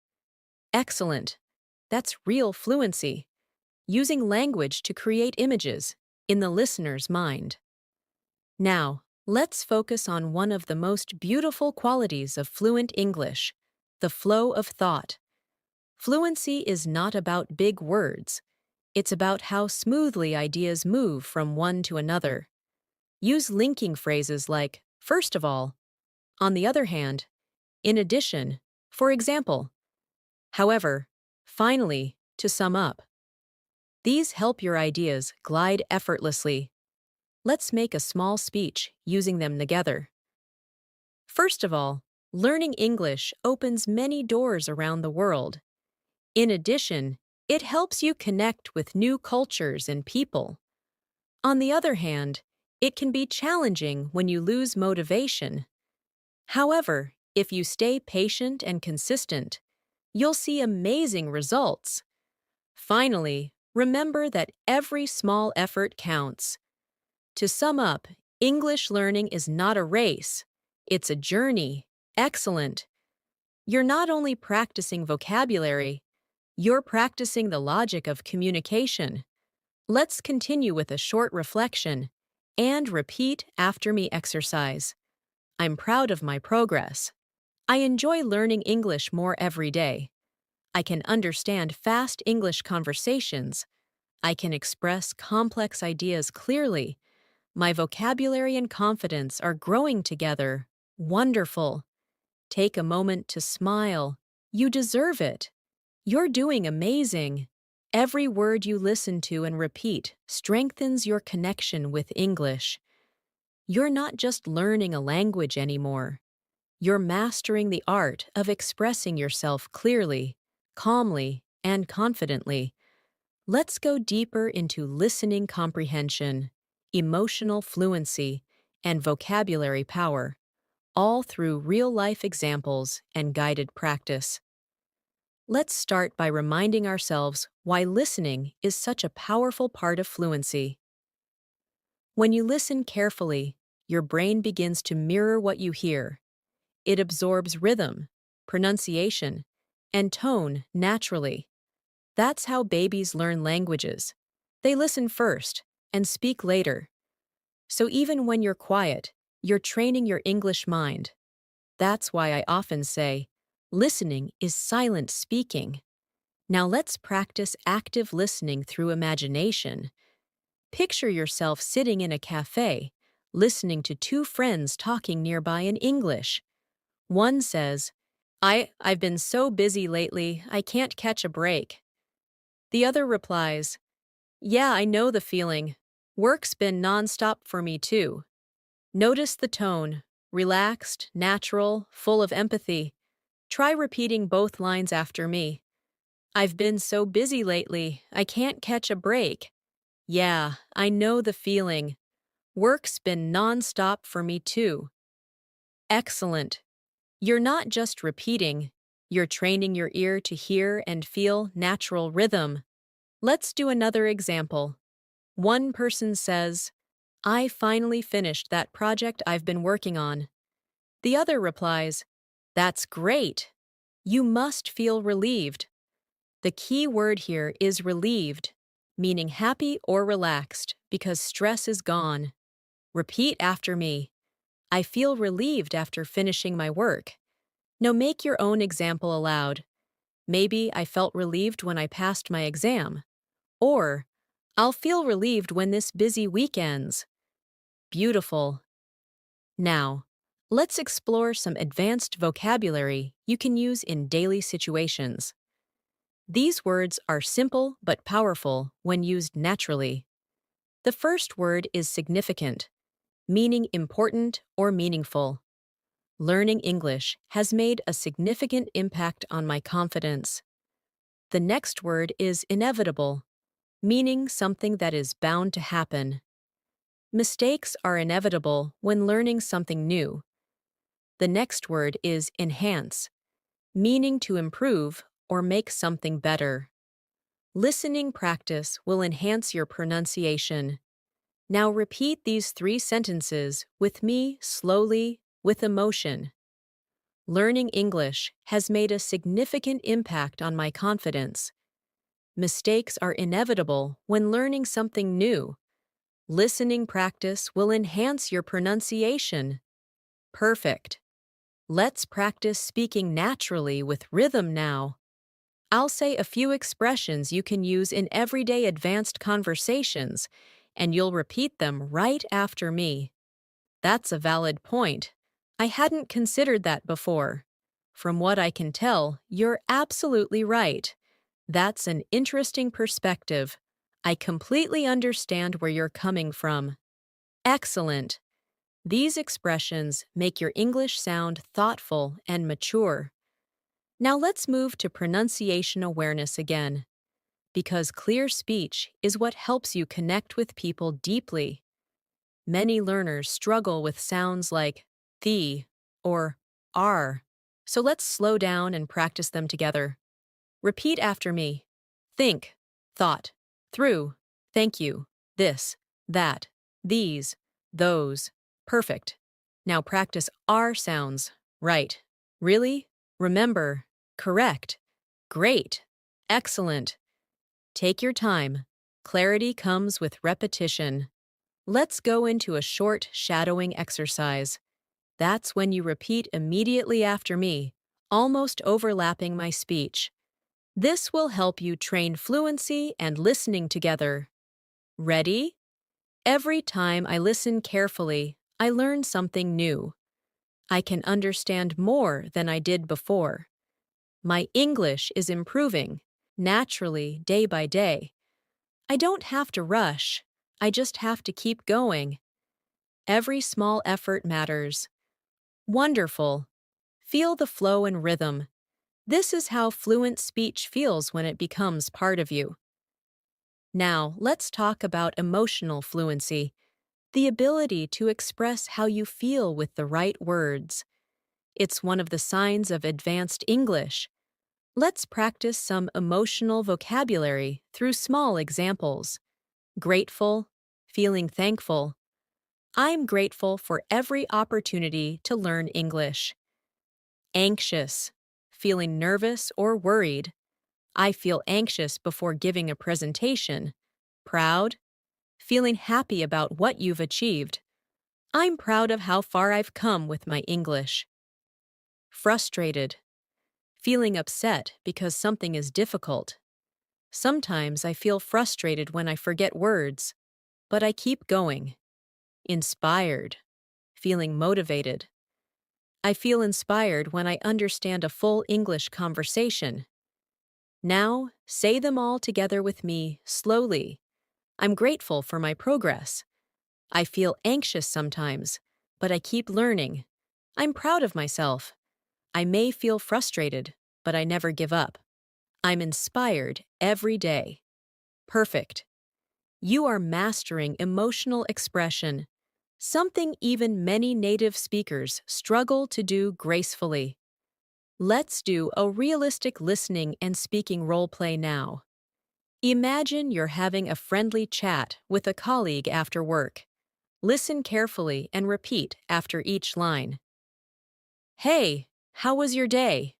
Speaker 1: Excellent. That's real fluency, using language to create images in the listener's mind. Now, let's focus on one of the most beautiful qualities of fluent English, the flow of thought. Fluency is not about big words. It's about how smoothly ideas move from one to another. Use linking phrases like, first of all, on the other hand, in addition, for example, however, finally, to sum up. These help your ideas glide effortlessly. Let's make a small speech using them together. First of all, learning English opens many doors around the world. In addition, it helps you connect with new cultures and people. On the other hand, it can be challenging when you lose motivation. However, if you stay patient and consistent, you'll see amazing results. Finally, remember that every small effort counts. To sum up, English learning is not a race. It's a journey. Excellent. You're not only practicing vocabulary, you're practicing the logic of communication. Let's continue with a short reflection and repeat after me exercise. I'm proud of my progress. I enjoy learning English more every day. I can understand fast English conversations. I can express complex ideas clearly. My vocabulary and confidence are growing together. Wonderful. Take a moment to smile. You deserve it. You're doing amazing. Every word you listen to and repeat strengthens your connection with English. You're not just learning a language anymore. You're mastering the art of expressing yourself clearly, calmly, and confidently. Let's go deeper into listening comprehension, emotional fluency, and vocabulary power, all through real-life examples and guided practice. Let's start by reminding ourselves why listening is such a powerful part of fluency. When you listen carefully, your brain begins to mirror what you hear. It absorbs rhythm, pronunciation, and tone naturally. That's how babies learn languages. They listen first and speak later. So even when you're quiet, you're training your English mind. That's why I often say, listening is silent speaking. Now let's practice active listening through imagination. Picture yourself sitting in a cafe, listening to two friends talking nearby in English. One says, I've been so busy lately, I can't catch a break. The other replies, yeah, I know the feeling. Work's been nonstop for me too. Notice the tone, relaxed, natural, full of empathy. Try repeating both lines after me. I've been so busy lately, I can't catch a break. Yeah, I know the feeling. Work's been nonstop for me too. Excellent. You're not just repeating, you're training your ear to hear and feel natural rhythm. Let's do another example. One person says, I finally finished that project I've been working on. The other replies, that's great. You must feel relieved. The key word here is relieved, meaning happy or relaxed because stress is gone. Repeat after me. I feel relieved after finishing my work. Now make your own example aloud. Maybe I felt relieved when I passed my exam. Or, I'll feel relieved when this busy week ends. Beautiful. Now, let's explore some advanced vocabulary you can use in daily situations. These words are simple but powerful when used naturally. The first word is significant, meaning important or meaningful. Learning English has made a significant impact on my confidence. The next word is inevitable, meaning something that is bound to happen. Mistakes are inevitable when learning something new. The next word is enhance, meaning to improve or make something better. Listening practice will enhance your pronunciation. Now repeat these 3 sentences with me slowly, with emotion. Learning English has made a significant impact on my confidence. Mistakes are inevitable when learning something new. Listening practice will enhance your pronunciation. Perfect. Let's practice speaking naturally with rhythm now. I'll say a few expressions you can use in everyday advanced conversations, and you'll repeat them right after me. That's a valid point. I hadn't considered that before. From what I can tell, you're absolutely right. That's an interesting perspective. I completely understand where you're coming from. Excellent. These expressions make your English sound thoughtful and mature. Now let's move to pronunciation awareness again, because clear speech is what helps you connect with people deeply. Many learners struggle with sounds like the or are, so let's slow down and practice them together. Repeat after me. Think, thought, through, thank you, this, that, these, those. Perfect. Now practice R sounds. Right. Really? Remember. Correct. Great. Excellent. Take your time. Clarity comes with repetition. Let's go into a short shadowing exercise. That's when you repeat immediately after me, almost overlapping my speech. This will help you train fluency and listening together. Ready? Every time I listen carefully, I learn something new. I can understand more than I did before. My English is improving, naturally, day by day. I don't have to rush. I just have to keep going. Every small effort matters. Wonderful. Feel the flow and rhythm. This is how fluent speech feels when it becomes part of you. Now, let's talk about emotional fluency, the ability to express how you feel with the right words. It's one of the signs of advanced English. Let's practice some emotional vocabulary through small examples. Grateful, feeling thankful. I'm grateful for every opportunity to learn English. Anxious, feeling nervous or worried. I feel anxious before giving a presentation. Proud, feeling happy about what you've achieved. I'm proud of how far I've come with my English. Frustrated, feeling upset because something is difficult. Sometimes I feel frustrated when I forget words, but I keep going. Inspired, feeling motivated. I feel inspired when I understand a full English conversation. Now, say them all together with me, slowly. I'm grateful for my progress. I feel anxious sometimes, but I keep learning. I'm proud of myself. I may feel frustrated, but I never give up. I'm inspired every day. Perfect. You are mastering emotional expression, something even many native speakers struggle to do gracefully. Let's do a realistic listening and speaking role play now. Imagine you're having a friendly chat with a colleague after work. Listen carefully and repeat after each line. Hey, how was your day?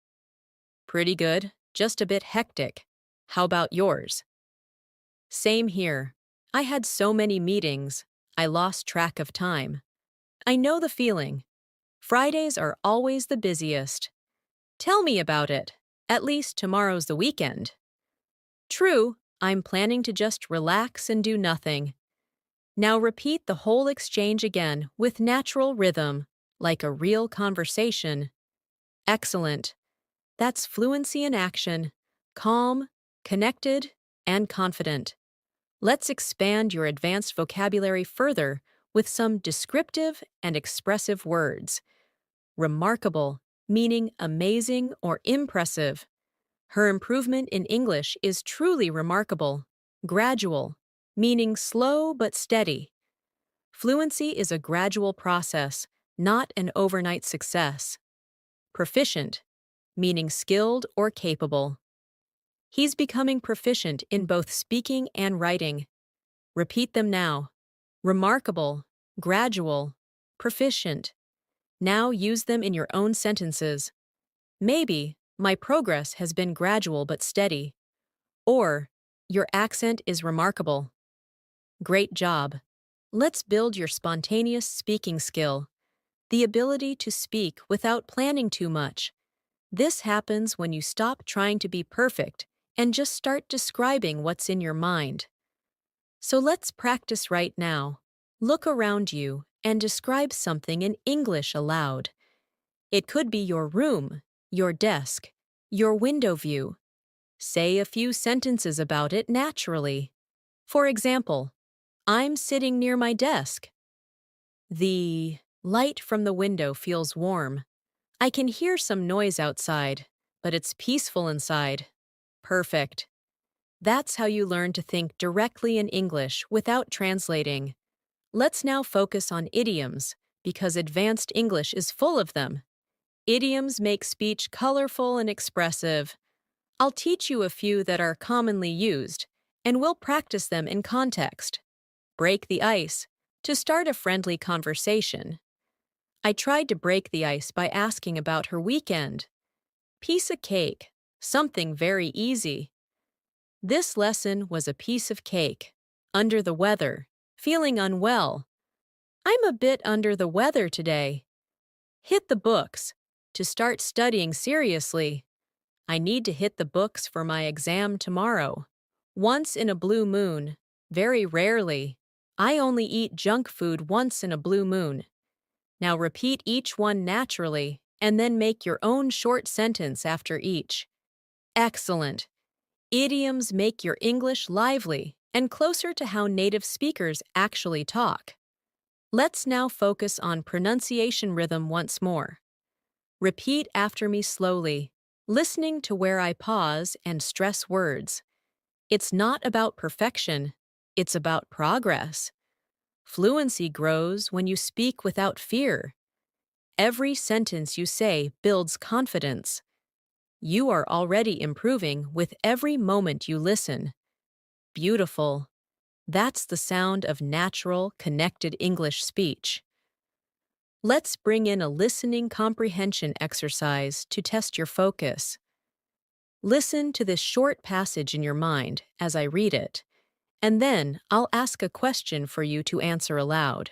Speaker 1: Pretty good, just a bit hectic. How about yours? Same here. I had so many meetings, I lost track of time. I know the feeling. Fridays are always the busiest. Tell me about it. At least tomorrow's the weekend. True, I'm planning to just relax and do nothing. Now repeat the whole exchange again with natural rhythm, like a real conversation. Excellent. That's fluency in action. Calm, connected, and confident. Let's expand your advanced vocabulary further with some descriptive and expressive words. Remarkable, meaning amazing or impressive. Her improvement in English is truly remarkable. Gradual, meaning slow but steady. Fluency is a gradual process, not an overnight success. Proficient, meaning skilled or capable. He's becoming proficient in both speaking and writing. Repeat them now. Remarkable, gradual, proficient. Now use them in your own sentences. Maybe, my progress has been gradual but steady. Or, your accent is remarkable. Great job. Let's build your spontaneous speaking skill, the ability to speak without planning too much. This happens when you stop trying to be perfect and just start describing what's in your mind. So let's practice right now. Look around you and describe something in English aloud. It could be your room, your desk, your window view. Say a few sentences about it naturally. For example, I'm sitting near my desk. The light from the window feels warm. I can hear some noise outside, but it's peaceful inside. Perfect. That's how you learn to think directly in English without translating. Let's now focus on idioms, because advanced English is full of them. Idioms make speech colorful and expressive. I'll teach you a few that are commonly used, and we'll practice them in context. Break the ice, to start a friendly conversation. I tried to break the ice by asking about her weekend. Piece of cake, something very easy. This lesson was a piece of cake. Under the weather, feeling unwell. I'm a bit under the weather today. Hit the books, to start studying seriously. I need to hit the books for my exam tomorrow. Once in a blue moon, very rarely. I only eat junk food once in a blue moon. Now repeat each one naturally, and then make your own short sentence after each. Excellent. Idioms make your English lively and closer to how native speakers actually talk. Let's now focus on pronunciation rhythm once more. Repeat after me slowly, listening to where I pause and stress words. It's not about perfection, it's about progress. Fluency grows when you speak without fear. Every sentence you say builds confidence. You are already improving with every moment you listen. Beautiful. That's the sound of natural, connected English speech. Let's bring in a listening comprehension exercise to test your focus. Listen to this short passage in your mind as I read it, and then I'll ask a question for you to answer aloud.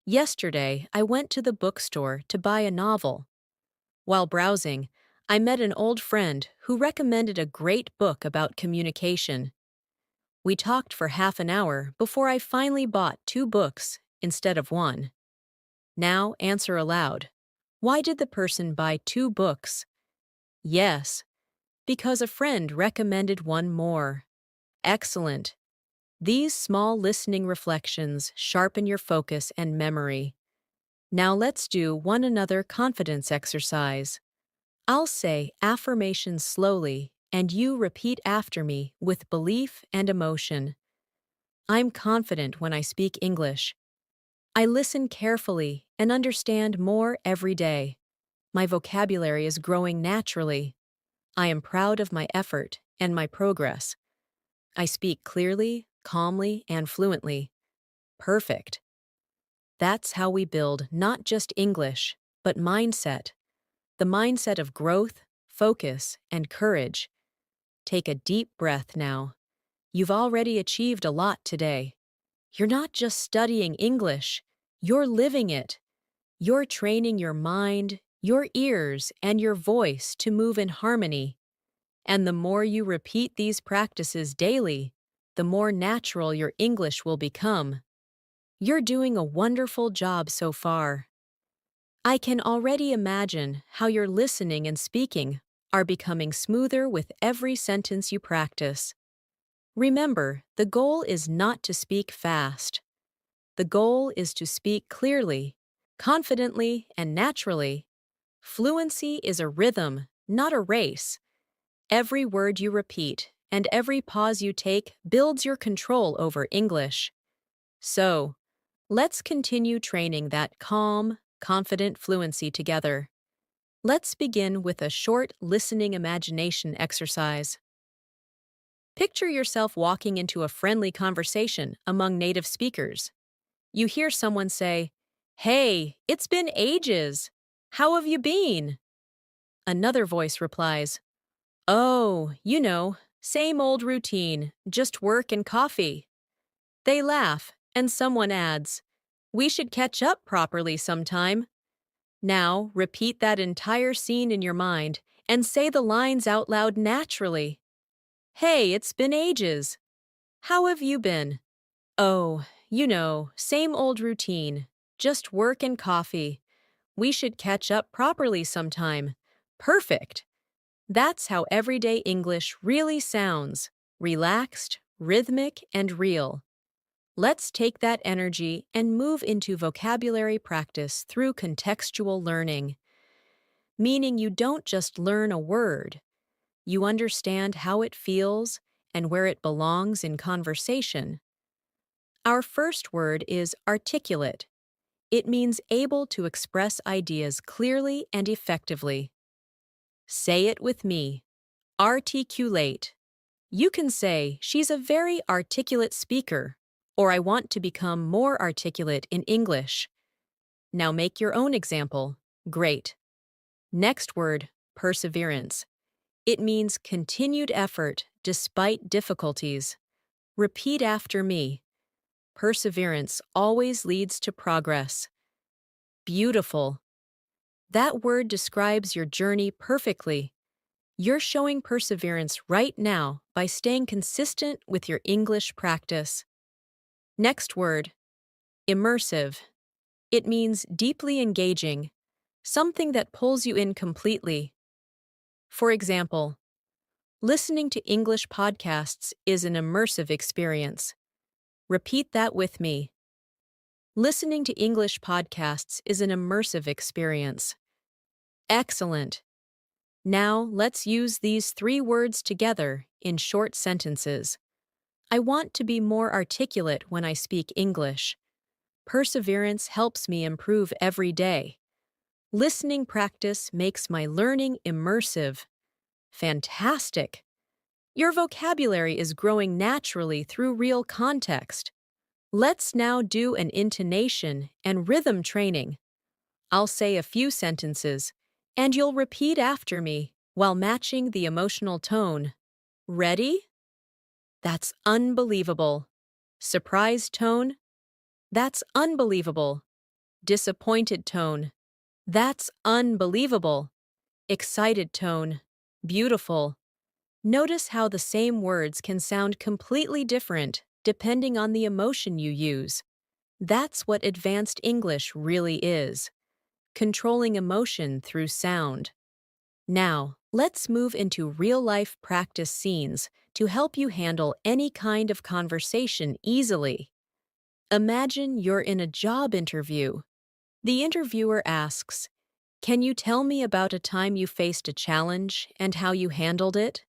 Speaker 1: Yesterday, I went to the bookstore to buy a novel. While browsing, I met an old friend who recommended a great book about communication. We talked for half an hour before I finally bought 2 books instead of 1. Now answer aloud. Why did the person buy 2 books? Yes, because a friend recommended one more. Excellent. These small listening reflections sharpen your focus and memory. Now let's do one another confidence exercise. I'll say affirmations slowly, and you repeat after me with belief and emotion. I'm confident when I speak English. I listen carefully and understand more every day. My vocabulary is growing naturally. I am proud of my effort and my progress. I speak clearly, calmly, and fluently. Perfect. That's how we build not just English, but mindset. The mindset of growth, focus, and courage. Take a deep breath now. You've already achieved a lot today. You're not just studying English, you're living it. You're training your mind, your ears, and your voice to move in harmony. And the more you repeat these practices daily, the more natural your English will become. You're doing a wonderful job so far. I can already imagine how your listening and speaking are becoming smoother with every sentence you practice. Remember, the goal is not to speak fast. The goal is to speak clearly, confidently, and naturally. Fluency is a rhythm, not a race. Every word you repeat and every pause you take builds your control over English. So, let's continue training that calm, confident fluency together. Let's begin with a short listening imagination exercise. Picture yourself walking into a friendly conversation among native speakers. You hear someone say, "Hey, it's been ages. How have you been?" Another voice replies, "Oh, same old routine, just work and coffee." They laugh, and someone adds, "We should catch up properly sometime." Now, repeat that entire scene in your mind and say the lines out loud naturally. "Hey, it's been ages. How have you been?" "Oh, same old routine, just work and coffee. We should catch up properly sometime." Perfect! That's how everyday English really sounds: relaxed, rhythmic, and real. Let's take that energy and move into vocabulary practice through contextual learning, meaning you don't just learn a word, you understand how it feels and where it belongs in conversation. Our first word is articulate. It means able to express ideas clearly and effectively. Say it with me. Articulate. You can say, "She's a very articulate speaker," or "I want to become more articulate in English." Now make your own example. Great. Next word, perseverance. It means continued effort despite difficulties. Repeat after me. Perseverance always leads to progress. Beautiful. That word describes your journey perfectly. You're showing perseverance right now by staying consistent with your English practice. Next word, immersive. It means deeply engaging, something that pulls you in completely. For example, listening to English podcasts is an immersive experience. Repeat that with me. Listening to English podcasts is an immersive experience. Excellent. Now let's use these three words together in short sentences. I want to be more articulate when I speak English. Perseverance helps me improve every day. Listening practice makes my learning immersive. Fantastic! Your vocabulary is growing naturally through real context. Let's now do an intonation and rhythm training. I'll say a few sentences, and you'll repeat after me while matching the emotional tone. Ready? That's unbelievable. Surprised tone? That's unbelievable. Disappointed tone? That's unbelievable. Excited tone? Beautiful. Notice how the same words can sound completely different depending on the emotion you use. That's what advanced English really is: controlling emotion through sound. Now, let's move into real-life practice scenes to help you handle any kind of conversation easily. Imagine you're in a job interview. The interviewer asks, "Can you tell me about a time you faced a challenge and how you handled it?"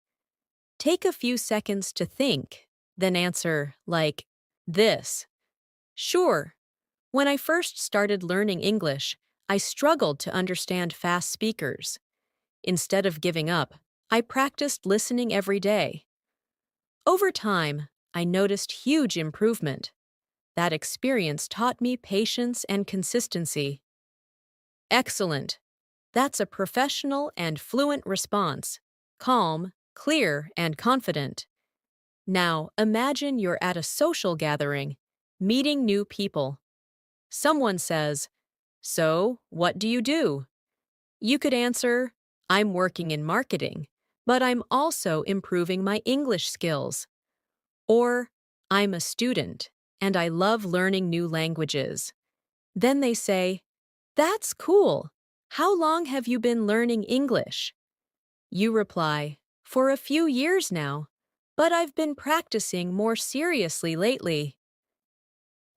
Speaker 1: Take a few seconds to think, then answer like this. "Sure. When I first started learning English, I struggled to understand fast speakers. Instead of giving up, I practiced listening every day. Over time, I noticed huge improvement. That experience taught me patience and consistency." Excellent. That's a professional and fluent response. Calm, clear, and confident. Now, imagine you're at a social gathering, meeting new people. Someone says, "So, what do you do?" You could answer, "I'm working in marketing, but I'm also improving my English skills." Or, "I'm a student, and I love learning new languages." Then they say, "That's cool. How long have you been learning English?" You reply, "For a few years now, but I've been practicing more seriously lately."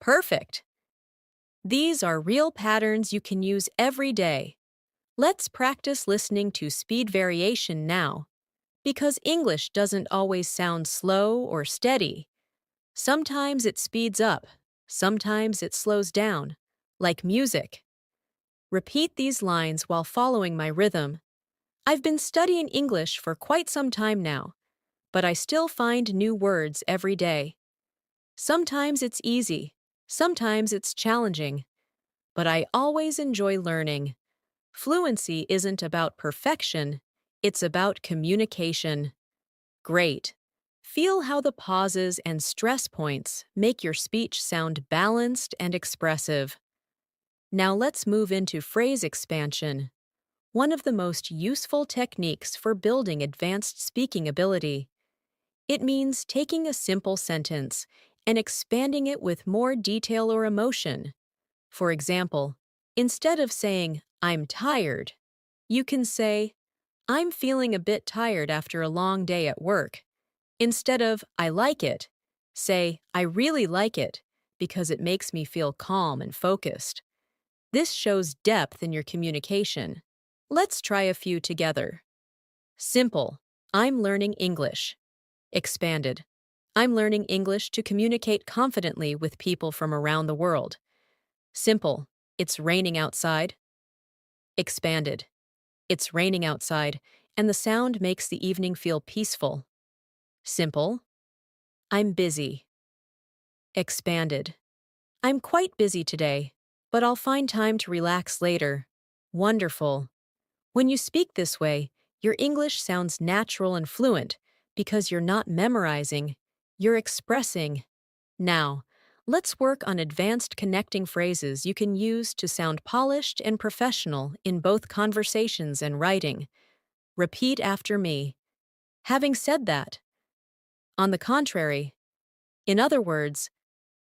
Speaker 1: Perfect. These are real patterns you can use every day. Let's practice listening to speed variation now, because English doesn't always sound slow or steady. Sometimes it speeds up, sometimes it slows down, like music. Repeat these lines while following my rhythm. I've been studying English for quite some time now, but I still find new words every day. Sometimes it's easy, sometimes it's challenging, but I always enjoy learning. Fluency isn't about perfection, it's about communication. Great. Feel how the pauses and stress points make your speech sound balanced and expressive. Now let's move into phrase expansion, one of the most useful techniques for building advanced speaking ability. It means taking a simple sentence and expanding it with more detail or emotion. For example, instead of saying, "I'm tired," you can say, "I'm feeling a bit tired after a long day at work." Instead of, "I like it," say, "I really like it," because it makes me feel calm and focused. This shows depth in your communication. Let's try a few together. Simple. I'm learning English. Expanded. I'm learning English to communicate confidently with people from around the world. Simple. It's raining outside. Expanded. It's raining outside, and the sound makes the evening feel peaceful. Simple. I'm busy. Expanded. I'm quite busy today, but I'll find time to relax later. Wonderful. When you speak this way, your English sounds natural and fluent because you're not memorizing, you're expressing. Now, let's work on advanced connecting phrases you can use to sound polished and professional in both conversations and writing. Repeat after me. Having said that, on the contrary, in other words,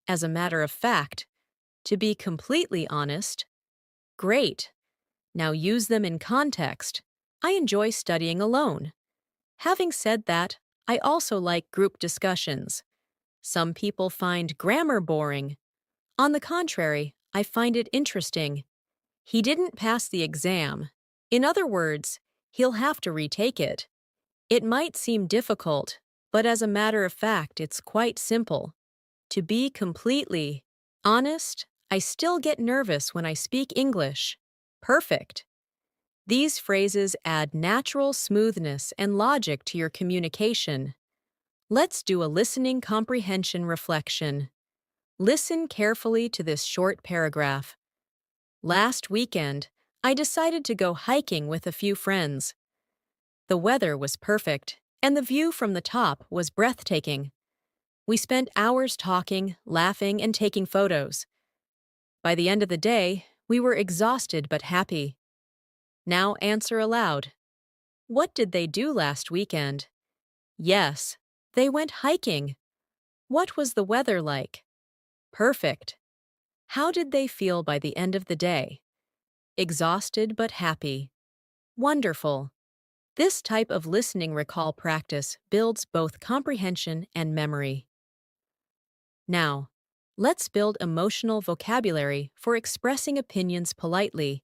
Speaker 1: as a matter of fact, to be completely honest, great. Now use them in context. I enjoy studying alone. Having said that, I also like group discussions. Some people find grammar boring. On the contrary, I find it interesting. He didn't pass the exam. In other words, he'll have to retake it. It might seem difficult, but as a matter of fact, it's quite simple. To be completely honest, I still get nervous when I speak English. Perfect. These phrases add natural smoothness and logic to your communication. Let's do a listening comprehension reflection. Listen carefully to this short paragraph. Last weekend, I decided to go hiking with a few friends. The weather was perfect, and the view from the top was breathtaking. We spent hours talking, laughing, and taking photos. By the end of the day, we were exhausted but happy. Now answer aloud. What did they do last weekend? Yes, they went hiking. What was the weather like? Perfect. How did they feel by the end of the day? Exhausted but happy. Wonderful. This type of listening recall practice builds both comprehension and memory. Now, let's build emotional vocabulary for expressing opinions politely,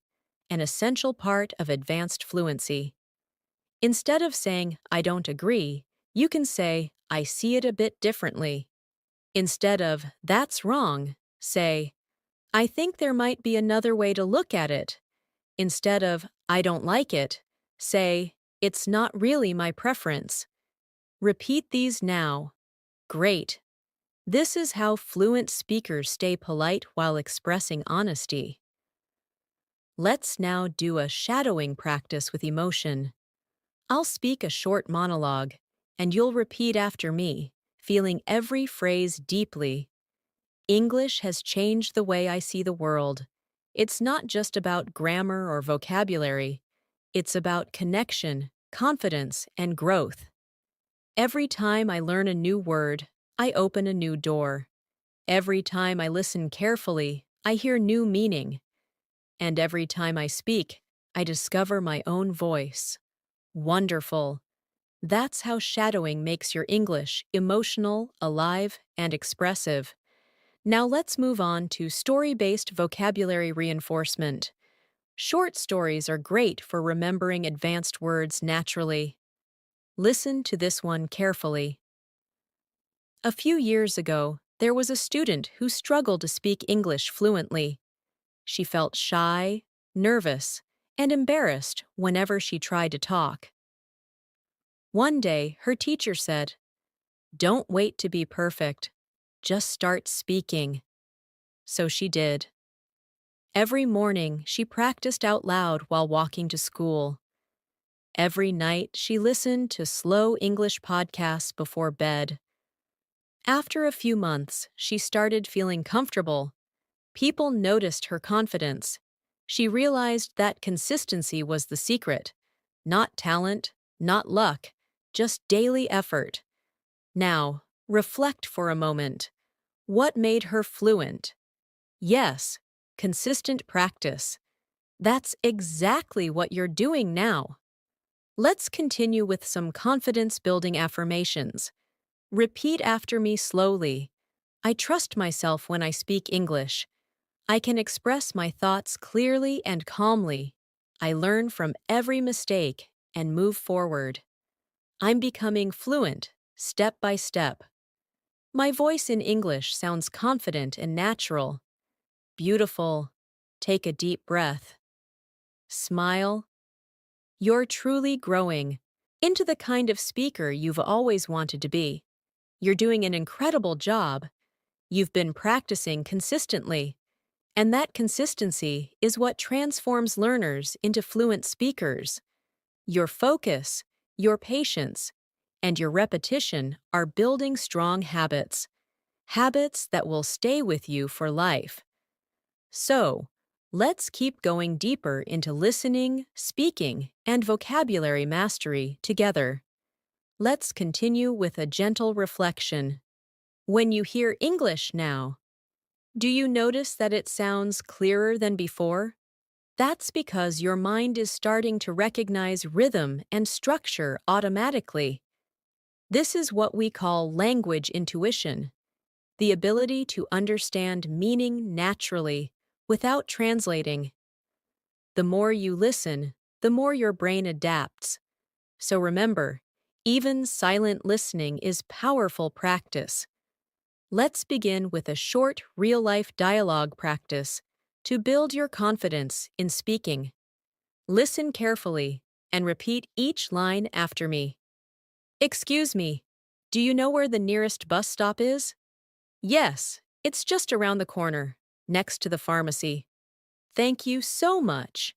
Speaker 1: an essential part of advanced fluency. Instead of saying, "I don't agree," you can say, "I see it a bit differently." Instead of, "That's wrong," say, "I think there might be another way to look at it." Instead of, "I don't like it," say, "It's not really my preference." Repeat these now. Great. This is how fluent speakers stay polite while expressing honesty. Let's now do a shadowing practice with emotion. I'll speak a short monologue. and you'll repeat after me, feeling every phrase deeply. English has changed the way I see the world. It's not just about grammar or vocabulary. It's about connection, confidence, and growth. Every time I learn a new word, I open a new door. Every time I listen carefully, I hear new meaning. And every time I speak, I discover my own voice. Wonderful. That's how shadowing makes your English emotional, alive, and expressive. Now let's move on to story-based vocabulary reinforcement. Short stories are great for remembering advanced words naturally. Listen to this one carefully. A few years ago, there was a student who struggled to speak English fluently. She felt shy, nervous, and embarrassed whenever she tried to talk. One day, her teacher said, "Don't wait to be perfect. Just start speaking." So she did. Every morning, she practiced out loud while walking to school. Every night, she listened to slow English podcasts before bed. After a few months, she started feeling comfortable. People noticed her confidence. She realized that consistency was the secret. Not talent, not luck, just daily effort. Now, reflect for a moment. What made her fluent? Yes, consistent practice. That's exactly what you're doing now. Let's continue with some confidence-building affirmations. Repeat after me slowly. I trust myself when I speak English. I can express my thoughts clearly and calmly. I learn from every mistake and move forward. I'm becoming fluent, step by step. My voice in English sounds confident and natural. Beautiful. Take a deep breath. Smile. You're truly growing into the kind of speaker you've always wanted to be. You're doing an incredible job. You've been practicing consistently. And that consistency is what transforms learners into fluent speakers. Your focus, your patience, and your repetition are building strong habits, habits that will stay with you for life. So, let's keep going deeper into listening, speaking, and vocabulary mastery together. Let's continue with a gentle reflection. When you hear English now, do you notice that it sounds clearer than before? That's because your mind is starting to recognize rhythm and structure automatically. This is what we call language intuition, the ability to understand meaning naturally, without translating. The more you listen, the more your brain adapts. So remember, even silent listening is powerful practice. Let's begin with a short real-life dialogue practice to build your confidence in speaking. Listen carefully and repeat each line after me. Excuse me, do you know where the nearest bus stop is? Yes, it's just around the corner, next to the pharmacy. Thank you so much.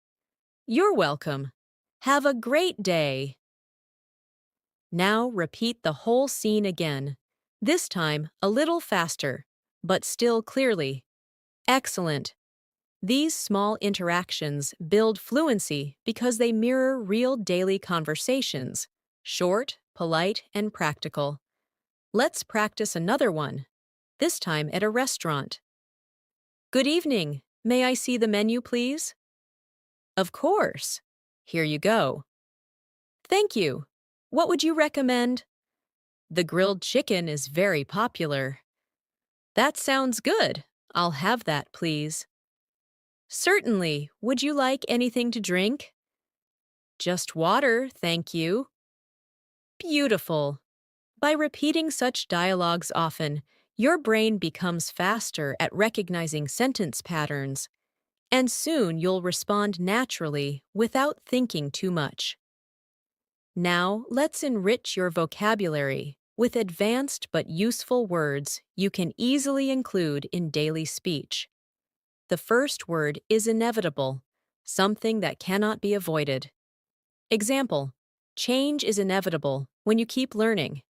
Speaker 1: You're welcome. Have a great day. Now repeat the whole scene again, this time a little faster, but still clearly. Excellent. These small interactions build fluency because they mirror real daily conversations, short, polite, and practical. Let's practice another one, this time at a restaurant. Good evening. May I see the menu, please? Of course. Here you go. Thank you. What would you recommend? The grilled chicken is very popular. That sounds good. I'll have that, please. Certainly. Would you like anything to drink? Just water, thank you. Beautiful. By repeating such dialogues often, your brain becomes faster at recognizing sentence patterns, and soon you'll respond naturally without thinking too much. Now, let's enrich your vocabulary with advanced but useful words you can easily include in daily speech. The first word is inevitable, something that cannot be avoided. Example: Change is inevitable when you keep learning.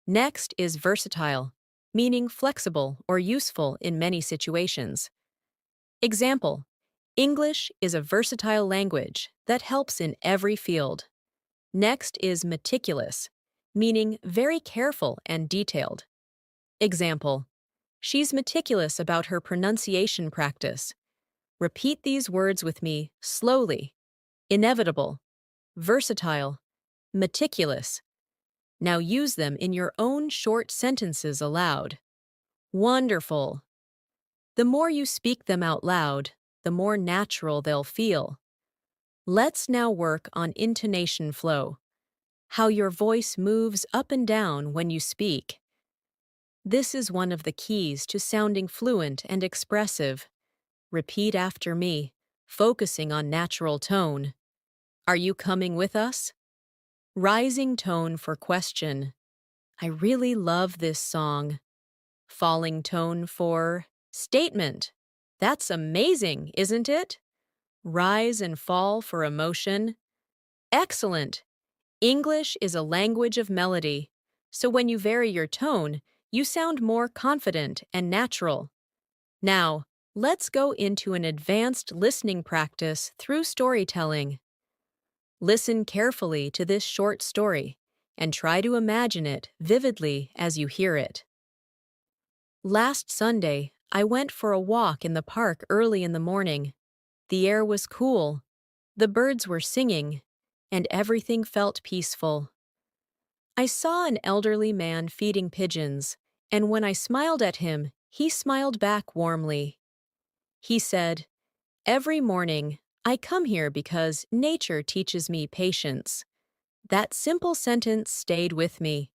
Speaker 1: Next is versatile, meaning flexible or useful in many situations. Example: English is a versatile language that helps in every field. Next is meticulous, meaning very careful and detailed. Example: She's meticulous about her pronunciation practice. Repeat these words with me slowly. Inevitable, versatile, meticulous. Now use them in your own short sentences aloud. Wonderful. The more you speak them out loud, the more natural they'll feel. Let's now work on intonation flow, how your voice moves up and down when you speak. This is one of the keys to sounding fluent and expressive. Repeat after me, focusing on natural tone. Are you coming with us? Rising tone for question. I really love this song. Falling tone for statement. That's amazing, isn't it? Rise and fall for emotion. Excellent. English is a language of melody, so when you vary your tone, you sound more confident and natural. Now, let's go into an advanced listening practice through storytelling. Listen carefully to this short story and try to imagine it vividly as you hear it. Last Sunday, I went for a walk in the park early in the morning. The air was cool, the birds were singing, and everything felt peaceful. I saw an elderly man feeding pigeons, and when I smiled at him, he smiled back warmly. He said, "Every morning, I come here because nature teaches me patience." That simple sentence stayed with me.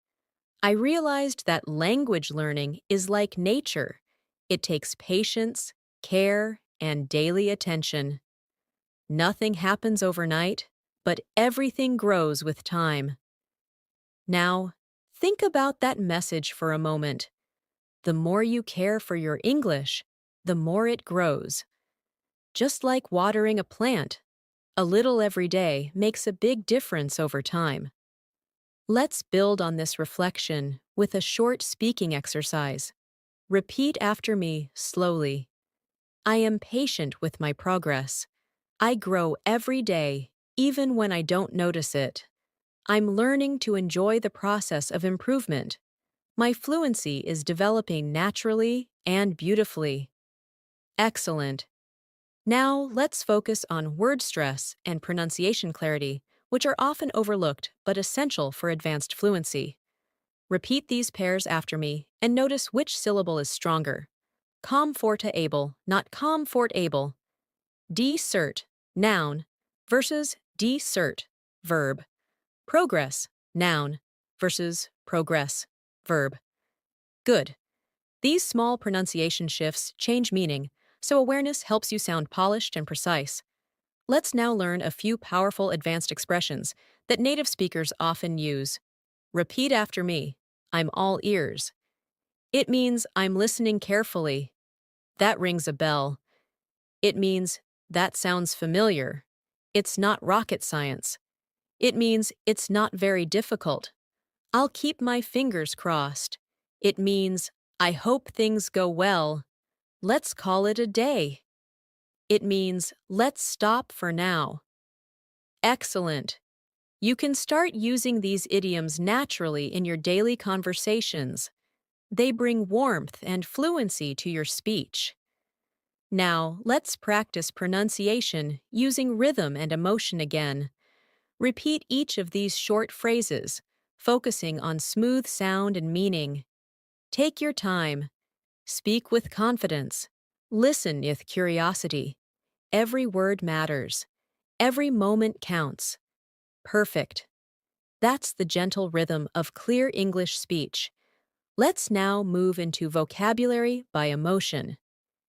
Speaker 1: I realized that language learning is like nature. It takes patience, care, and daily attention. Nothing happens overnight, but everything grows with time. Now, think about that message for a moment. The more you care for your English, the more it grows. Just like watering a plant, a little every day makes a big difference over time. Let's build on this reflection with a short speaking exercise. Repeat after me slowly. I am patient with my progress. I grow every day, even when I don't notice it. I'm learning to enjoy the process of improvement. My fluency is developing naturally and beautifully. Excellent. Now let's focus on word stress and pronunciation clarity, which are often overlooked but essential for advanced fluency. Repeat these pairs after me and notice which syllable is stronger. Comfortable, not comfortable. Decert, noun, versus decert, verb. Progress, noun, versus progress, verb. Good. These small pronunciation shifts change meaning, so awareness helps you sound polished and precise. Let's now learn a few powerful advanced expressions that native speakers often use. Repeat after me. I'm all ears. It means I'm listening carefully. That rings a bell. It means that sounds familiar. It's not rocket science. It means it's not very difficult. I'll keep my fingers crossed. It means I hope things go well. Let's call it a day. It means let's stop for now. Excellent. You can start using these idioms naturally in your daily conversations. They bring warmth and fluency to your speech. Now, let's practice pronunciation using rhythm and emotion again. Repeat each of these short phrases, focusing on smooth sound and meaning. Take your time. Speak with confidence. Listen with curiosity. Every word matters. Every moment counts. Perfect. That's the gentle rhythm of clear English speech. Let's now move into vocabulary by emotion.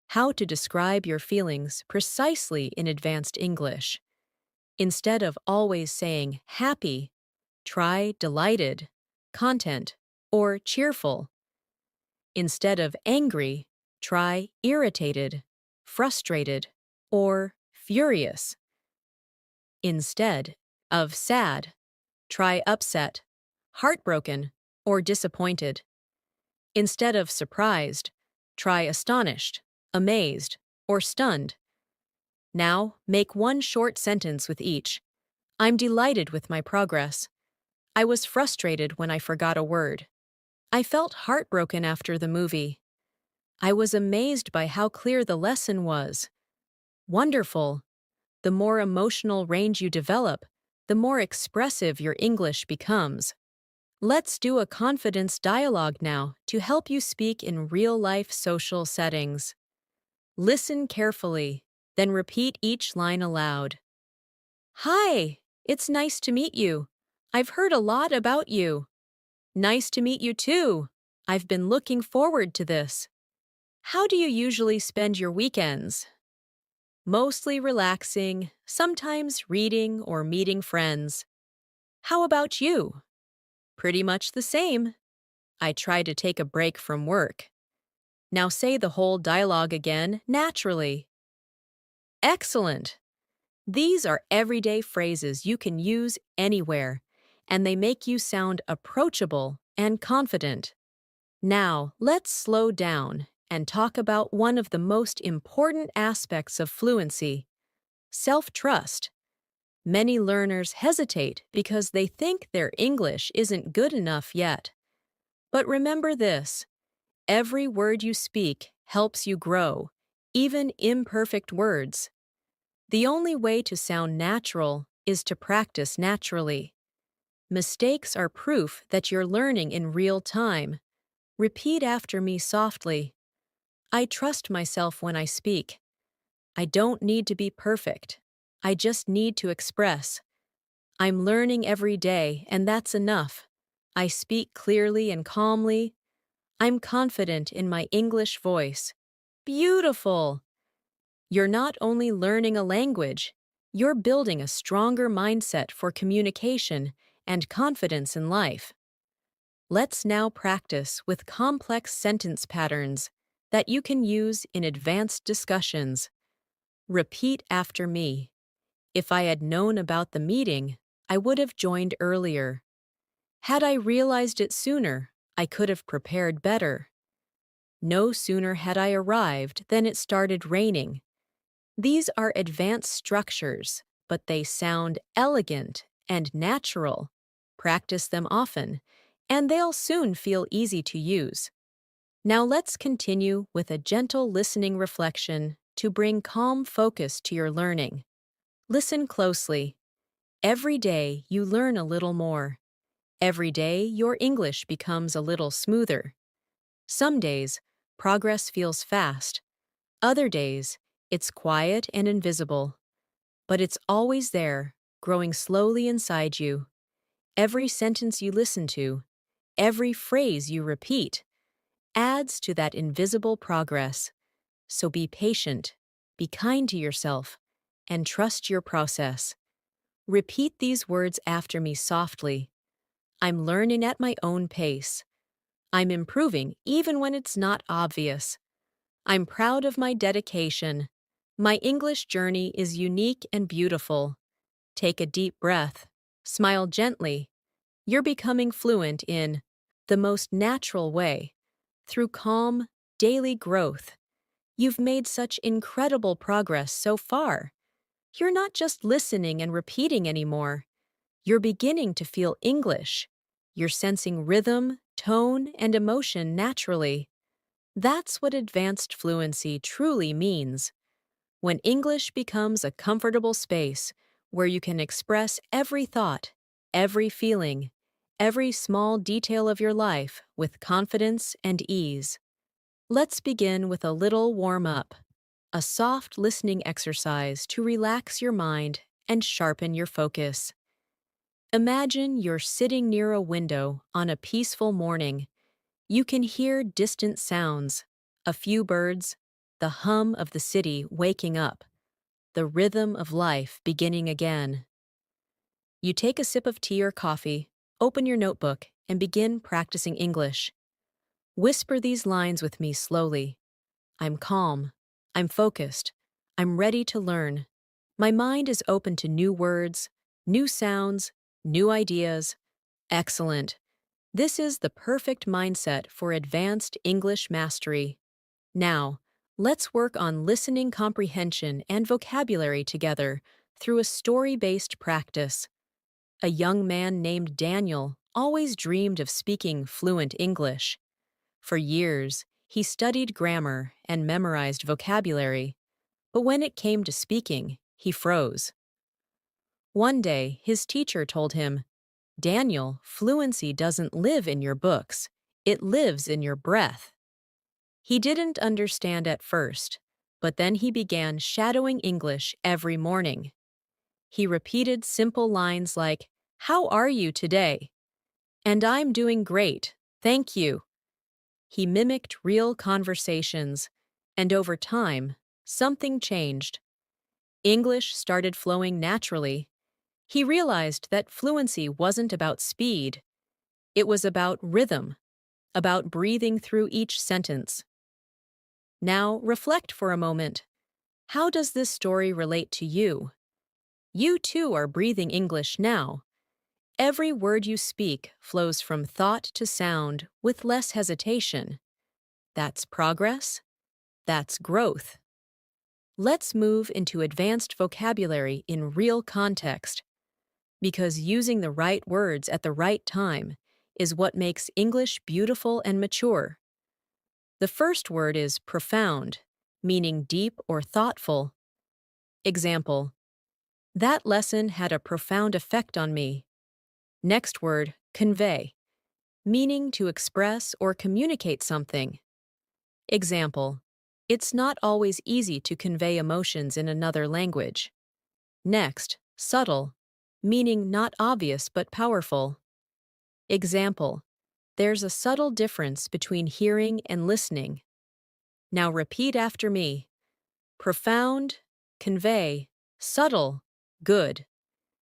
Speaker 1: How to describe your feelings precisely in advanced English. Instead of always saying happy, try delighted, content, or cheerful. Instead of angry, try irritated, frustrated, or furious. Instead of sad, Try upset, heartbroken, or disappointed. Instead of surprised, try astonished, amazed, or stunned. Now, make one short sentence with each. I'm delighted with my progress. I was frustrated when I forgot a word. I felt heartbroken after the movie. I was amazed by how clear the lesson was. Wonderful. The more emotional range you develop, the more expressive your English becomes. Let's do a confidence dialogue now to help you speak in real-life social settings. Listen carefully, then repeat each line aloud. Hi, it's nice to meet you. I've heard a lot about you. Nice to meet you too. I've been looking forward to this. How do you usually spend your weekends? Mostly relaxing, sometimes reading or meeting friends. How about you? Pretty much the same. I try to take a break from work. Now say the whole dialogue again, naturally. Excellent! These are everyday phrases you can use anywhere, and they make you sound approachable and confident. Now, let's slow down and talk about one of the most important aspects of fluency: self-trust. Many learners hesitate because they think their English isn't good enough yet. But remember this: every word you speak helps you grow, even imperfect words. The only way to sound natural is to practice naturally. Mistakes are proof that you're learning in real time. Repeat after me softly. I trust myself when I speak. I don't need to be perfect. I just need to express. I'm learning every day, and that's enough. I speak clearly and calmly. I'm confident in my English voice. Beautiful! You're not only learning a language, you're building a stronger mindset for communication and confidence in life. Let's now practice with complex sentence patterns that you can use in advanced discussions. Repeat after me. If I had known about the meeting, I would have joined earlier. Had I realized it sooner, I could have prepared better. No sooner had I arrived than it started raining. These are advanced structures, but they sound elegant and natural. Practice them often, and they'll soon feel easy to use. Now let's continue with a gentle listening reflection to bring calm focus to your learning. Listen closely. Every day you learn a little more. Every day your English becomes a little smoother. Some days, progress feels fast. Other days, it's quiet and invisible. But it's always there, growing slowly inside you. Every sentence you listen to, every phrase you repeat, adds to that invisible progress. So be patient, be kind to yourself, and trust your process. Repeat these words after me softly. I'm learning at my own pace. I'm improving even when it's not obvious. I'm proud of my dedication. My English journey is unique and beautiful. Take a deep breath. Smile gently. You're becoming fluent in the most natural way, through calm, daily growth. You've made such incredible progress so far. You're not just listening and repeating anymore. You're beginning to feel English. You're sensing rhythm, tone, and emotion naturally. That's what advanced fluency truly means. When English becomes a comfortable space where you can express every thought, every feeling, every small detail of your life with confidence and ease. Let's begin with a little warm-up, a soft listening exercise to relax your mind and sharpen your focus. Imagine you're sitting near a window on a peaceful morning. You can hear distant sounds, a few birds, the hum of the city waking up, the rhythm of life beginning again. You take a sip of tea or coffee, open your notebook, and begin practicing English. Whisper these lines with me slowly. I'm calm. I'm focused. I'm ready to learn. My mind is open to new words, new sounds, New ideas. Excellent. This is the perfect mindset for advanced English mastery. Now, let's work on listening comprehension and vocabulary together through a story-based practice. A young man named Daniel always dreamed of speaking fluent English. For years, he studied grammar and memorized vocabulary, but when it came to speaking, he froze. One day, his teacher told him, "Daniel, fluency doesn't live in your books, it lives in your breath." He didn't understand at first, but then he began shadowing English every morning. He repeated simple lines like, "How are you today?" "And I'm doing great, thank you." He mimicked real conversations, and over time, something changed. English started flowing naturally. He realized that fluency wasn't about speed, it was about rhythm, about breathing through each sentence. Now, reflect for a moment. How does this story relate to you? You too are breathing English now. Every word you speak flows from thought to sound with less hesitation. That's progress. That's growth. Let's move into advanced vocabulary in real context, because using the right words at the right time is what makes English beautiful and mature. The first word is profound, meaning deep or thoughtful. Example: that lesson had a profound effect on me. Next word, convey, meaning to express or communicate something. Example: it's not always easy to convey emotions in another language. Next, subtle, meaning not obvious but powerful. Example: there's a subtle difference between hearing and listening. Now repeat after me. Profound, convey, subtle, good.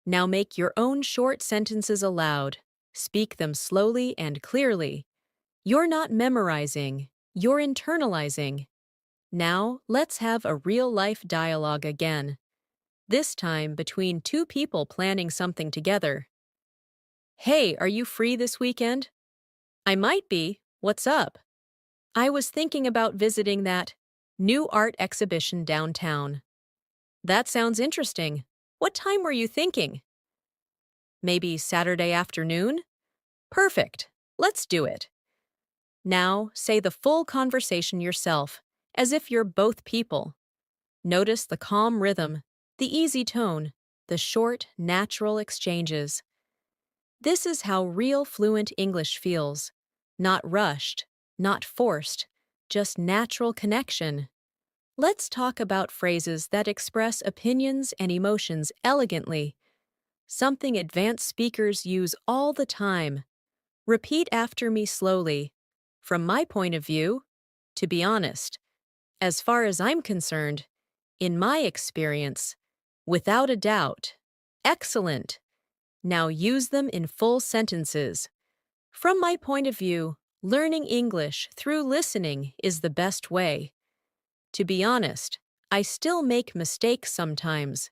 Speaker 1: Now make your own short sentences aloud. Speak them slowly and clearly. You're not memorizing, you're internalizing. Now, let's have a real-life dialogue again. This time between two people planning something together. "Hey, are you free this weekend?" "I might be. What's up?" "I was thinking about visiting that new art exhibition downtown." "That sounds interesting. What time were you thinking?" "Maybe Saturday afternoon?" "Perfect. Let's do it." Now, say the full conversation yourself, as if you're both people. Notice the calm rhythm, the easy tone, the short, natural exchanges. This is how real fluent English feels. Not rushed, not forced, just natural connection. Let's talk about phrases that express opinions and emotions elegantly. Something advanced speakers use all the time. Repeat after me slowly. From my point of view, to be honest, as far as I'm concerned, in my experience, without a doubt, excellent. Now use them in full sentences. From my point of view, learning English through listening is the best way. To be honest, I still make mistakes sometimes.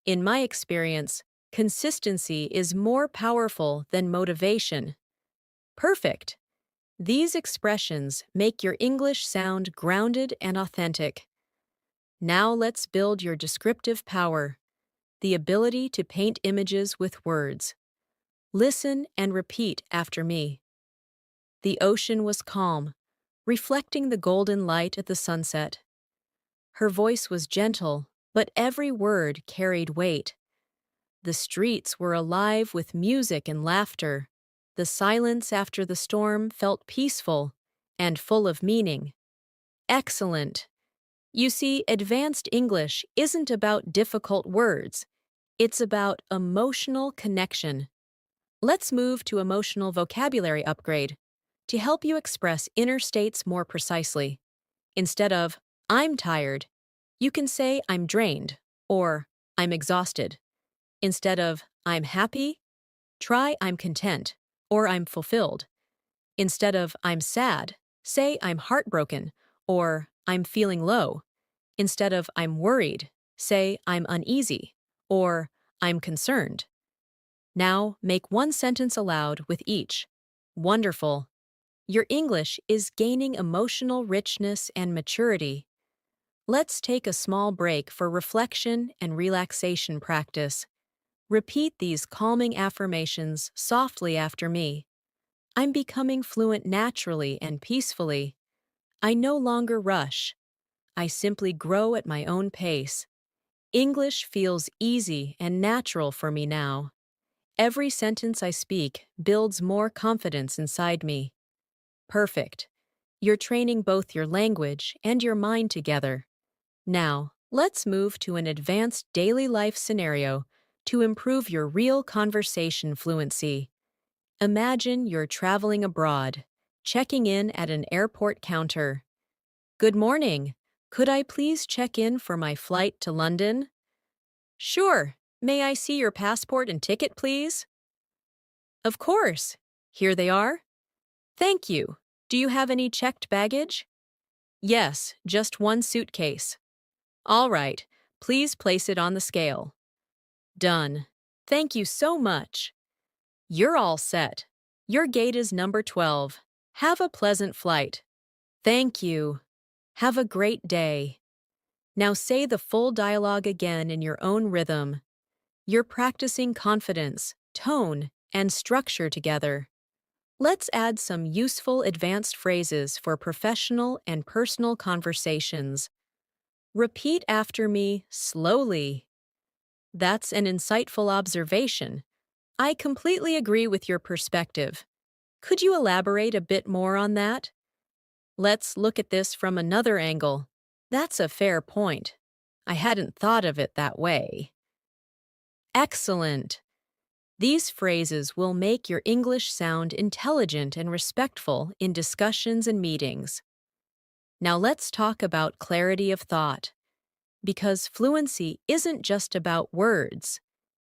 Speaker 1: In my experience, consistency is more powerful than motivation. Perfect. These expressions make your English sound grounded and authentic. Now let's build your descriptive power, the ability to paint images with words. Listen and repeat after me. The ocean was calm, reflecting the golden light at the sunset. Her voice was gentle, but every word carried weight. The streets were alive with music and laughter. The silence after the storm felt peaceful and full of meaning. Excellent. You see, advanced English isn't about difficult words. It's about emotional connection. Let's move to emotional vocabulary upgrade to help you express inner states more precisely. Instead of, "I'm tired," you can say, "I'm drained," or "I'm exhausted." Instead of, "I'm happy," try, "I'm content," or "I'm fulfilled." Instead of, "I'm sad," say, "I'm heartbroken," or "I'm feeling low." Instead of, "I'm worried," say, "I'm uneasy," or "I'm concerned." Now, make one sentence aloud with each. Wonderful. Your English is gaining emotional richness and maturity. Let's take a small break for reflection and relaxation practice. Repeat these calming affirmations softly after me. I'm becoming fluent naturally and peacefully. I no longer rush. I simply grow at my own pace. English feels easy and natural for me now. Every sentence I speak builds more confidence inside me. Perfect. You're training both your language and your mind together. Now, let's move to an advanced daily life scenario to improve your real conversation fluency. Imagine you're traveling abroad, checking in at an airport counter. Good morning. Could I please check in for my flight to London? Sure. May I see your passport and ticket, please? Of course. Here they are. Thank you. Do you have any checked baggage? Yes, just one suitcase. All right. Please place it on the scale. Done. Thank you so much. You're all set. Your gate is number 12. Have a pleasant flight. Thank you. Have a great day. Now say the full dialogue again in your own rhythm. You're practicing confidence, tone, and structure together. Let's add some useful advanced phrases for professional and personal conversations. Repeat after me slowly. That's an insightful observation. I completely agree with your perspective. Could you elaborate a bit more on that? Let's look at this from another angle. That's a fair point. I hadn't thought of it that way. Excellent. These phrases will make your English sound intelligent and respectful in discussions and meetings. Now let's talk about clarity of thought. Because fluency isn't just about words,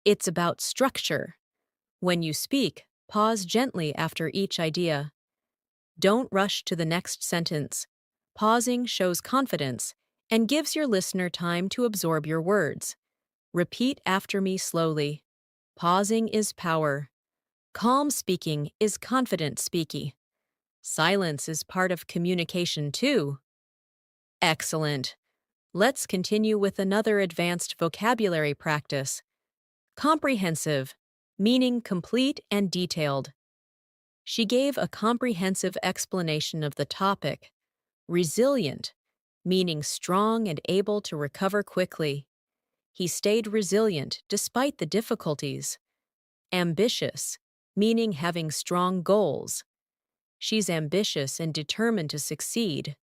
Speaker 1: it's about structure. When you speak, pause gently after each idea. Don't rush to the next sentence. Pausing shows confidence and gives your listener time to absorb your words. Repeat after me slowly. Pausing is power. Calm speaking is confident speaking. Silence is part of communication too. Excellent. Let's continue with another advanced vocabulary practice. Comprehensive, meaning complete and detailed. She gave a comprehensive explanation of the topic. Resilient, meaning strong and able to recover quickly. He stayed resilient despite the difficulties. Ambitious, meaning having strong goals. She's ambitious and determined to succeed.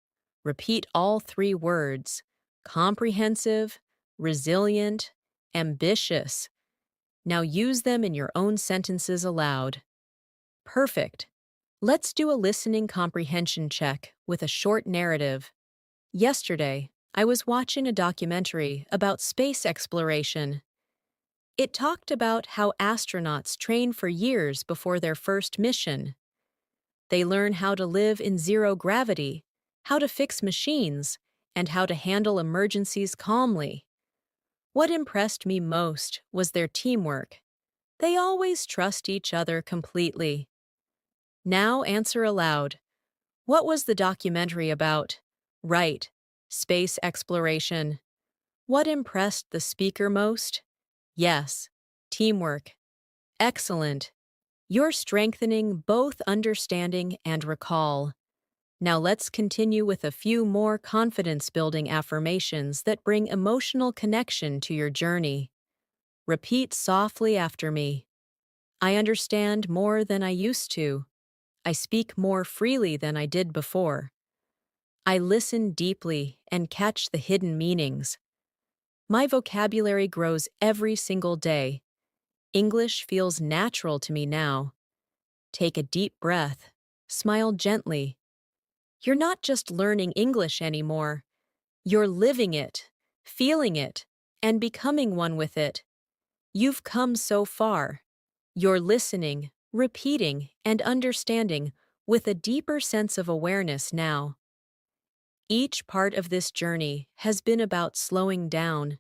Speaker 1: Repeat all three words. Comprehensive, resilient, ambitious. Now use them in your own sentences aloud. Perfect. Let's do a listening comprehension check with a short narrative. Yesterday, I was watching a documentary about space exploration. It talked about how astronauts train for years before their first mission. They learn how to live in zero gravity, how to fix machines, and how to handle emergencies calmly. What impressed me most was their teamwork. They always trust each other completely. Now answer aloud. What was the documentary about? Right. Space exploration. What impressed the speaker most? Yes. Teamwork. Excellent. You're strengthening both understanding and recall. Now let's continue with a few more confidence-building affirmations that bring emotional connection to your journey. Repeat softly after me. I understand more than I used to. I speak more freely than I did before. I listen deeply and catch the hidden meanings. My vocabulary grows every single day. English feels natural to me now. Take a deep breath. Smile gently. You're not just learning English anymore. You're living it, feeling it, and becoming one with it. You've come so far. You're listening, repeating, and understanding with a deeper sense of awareness now. Each part of this journey has been about slowing down,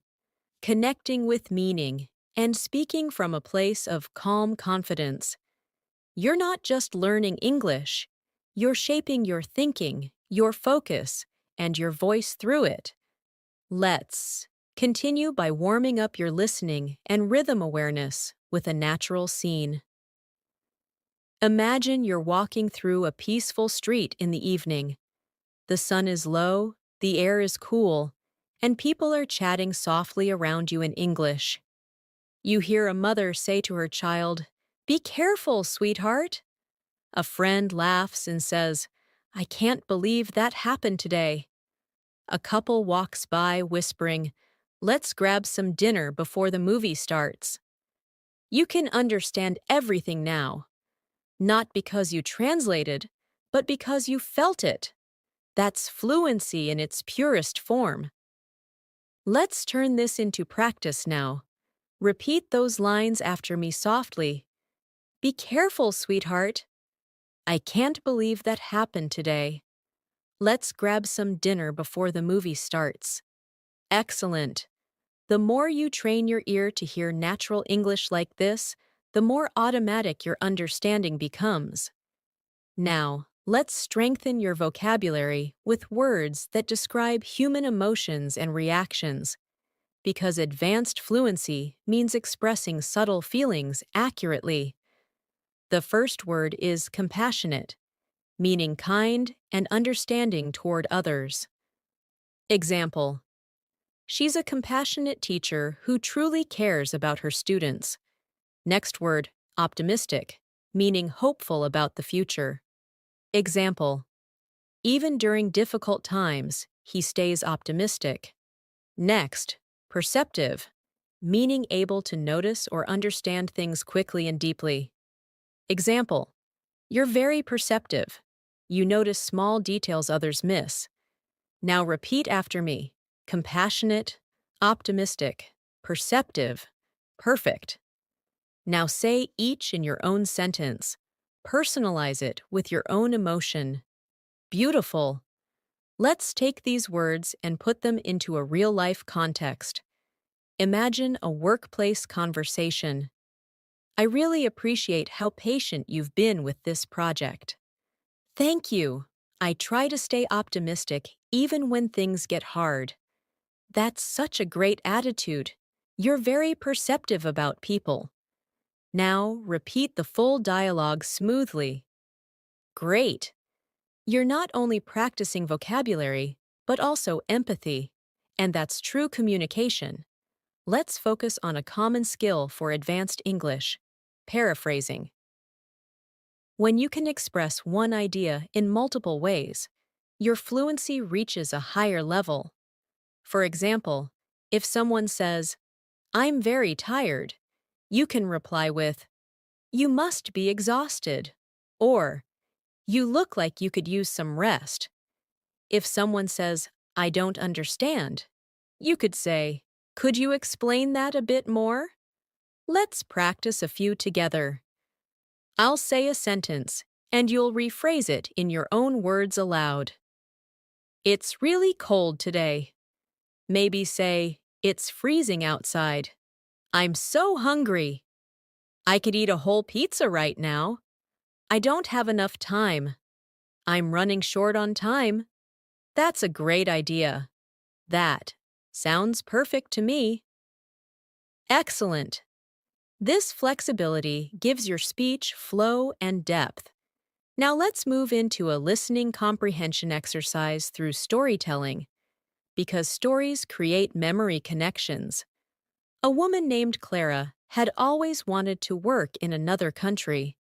Speaker 1: connecting with meaning, and speaking from a place of calm confidence. You're not just learning English, you're shaping your thinking, your focus, and your voice through it. Let's continue by warming up your listening and rhythm awareness with a natural scene. Imagine you're walking through a peaceful street in the evening. The sun is low, the air is cool, and people are chatting softly around you in English. You hear a mother say to her child, "Be careful, sweetheart." A friend laughs and says, "I can't believe that happened today." A couple walks by whispering, "Let's grab some dinner before the movie starts." You can understand everything now, not because you translated, but because you felt it. That's fluency in its purest form. Let's turn this into practice now. Repeat those lines after me softly. Be careful, sweetheart. I can't believe that happened today. Let's grab some dinner before the movie starts. Excellent. The more you train your ear to hear natural English like this, the more automatic your understanding becomes. Now, let's strengthen your vocabulary with words that describe human emotions and reactions, because advanced fluency means expressing subtle feelings accurately. The first word is compassionate, meaning kind and understanding toward others. Example: she's a compassionate teacher who truly cares about her students. Next word, optimistic, meaning hopeful about the future. Example: even during difficult times, he stays optimistic. Next, perceptive, meaning able to notice or understand things quickly and deeply. Example: you're very perceptive. You notice small details others miss. Now repeat after me: compassionate, optimistic, perceptive, perfect. Now say each in your own sentence. Personalize it with your own emotion. Beautiful. Let's take these words and put them into a real-life context. Imagine a workplace conversation. I really appreciate how patient you've been with this project. Thank you. I try to stay optimistic even when things get hard. That's such a great attitude. You're very perceptive about people. Now repeat the full dialogue smoothly. Great. You're not only practicing vocabulary, but also empathy. And that's true communication. Let's focus on a common skill for advanced English: paraphrasing. When you can express one idea in multiple ways, your fluency reaches a higher level. For example, if someone says, "I'm very tired," you can reply with, "You must be exhausted," or "You look like you could use some rest." If someone says, "I don't understand," you could say, "Could you explain that a bit more?" Let's practice a few together. I'll say a sentence, and you'll rephrase it in your own words aloud. It's really cold today. Maybe say, "It's freezing outside. I'm so hungry. I could eat a whole pizza right now. I don't have enough time. I'm running short on time." That's a great idea. That sounds perfect to me. Excellent. This flexibility gives your speech flow and depth. Now let's move into a listening comprehension exercise through storytelling, because stories create memory connections. A woman named Clara had always wanted to work in another country.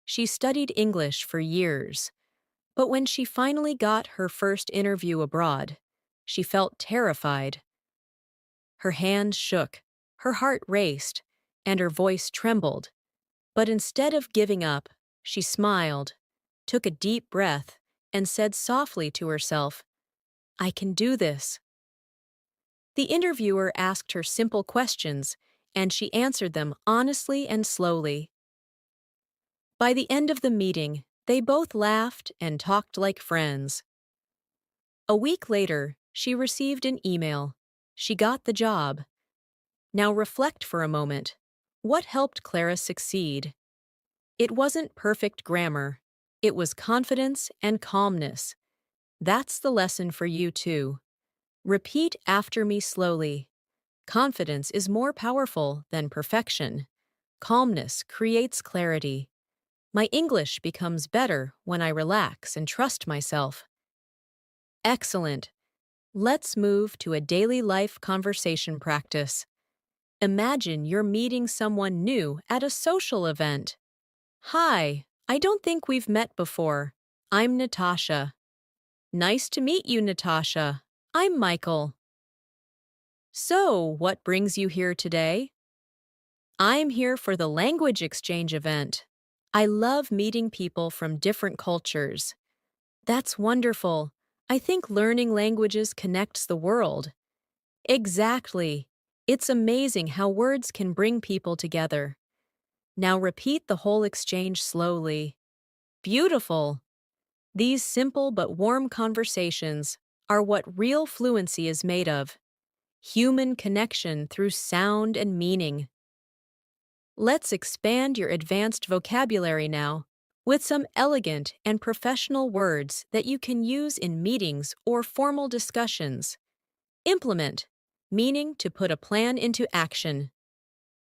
Speaker 1: She studied English for years, but when she finally got her first interview abroad, she felt terrified. Her hands shook, her heart raced, and her voice trembled. But instead of giving up, she smiled, took a deep breath, and said softly to herself, "I can do this." The interviewer asked her simple questions, and she answered them honestly and slowly. By the end of the meeting, they both laughed and talked like friends. A week later, she received an email. She got the job. Now reflect for a moment. What helped Clara succeed? It wasn't perfect grammar. It was confidence and calmness. That's the lesson for you too. Repeat after me slowly. Confidence is more powerful than perfection. Calmness creates clarity. My English becomes better when I relax and trust myself. Excellent. Let's move to a daily life conversation practice. Imagine you're meeting someone new at a social event. Hi, I don't think we've met before. I'm Natasha. Nice to meet you, Natasha. I'm Michael. So, what brings you here today? I'm here for the language exchange event. I love meeting people from different cultures. That's wonderful. I think learning languages connects the world. Exactly. It's amazing how words can bring people together. Now repeat the whole exchange slowly. Beautiful. These simple but warm conversations are what real fluency is made of. Human connection through sound and meaning. Let's expand your advanced vocabulary now with some elegant and professional words that you can use in meetings or formal discussions. Implement, meaning to put a plan into action.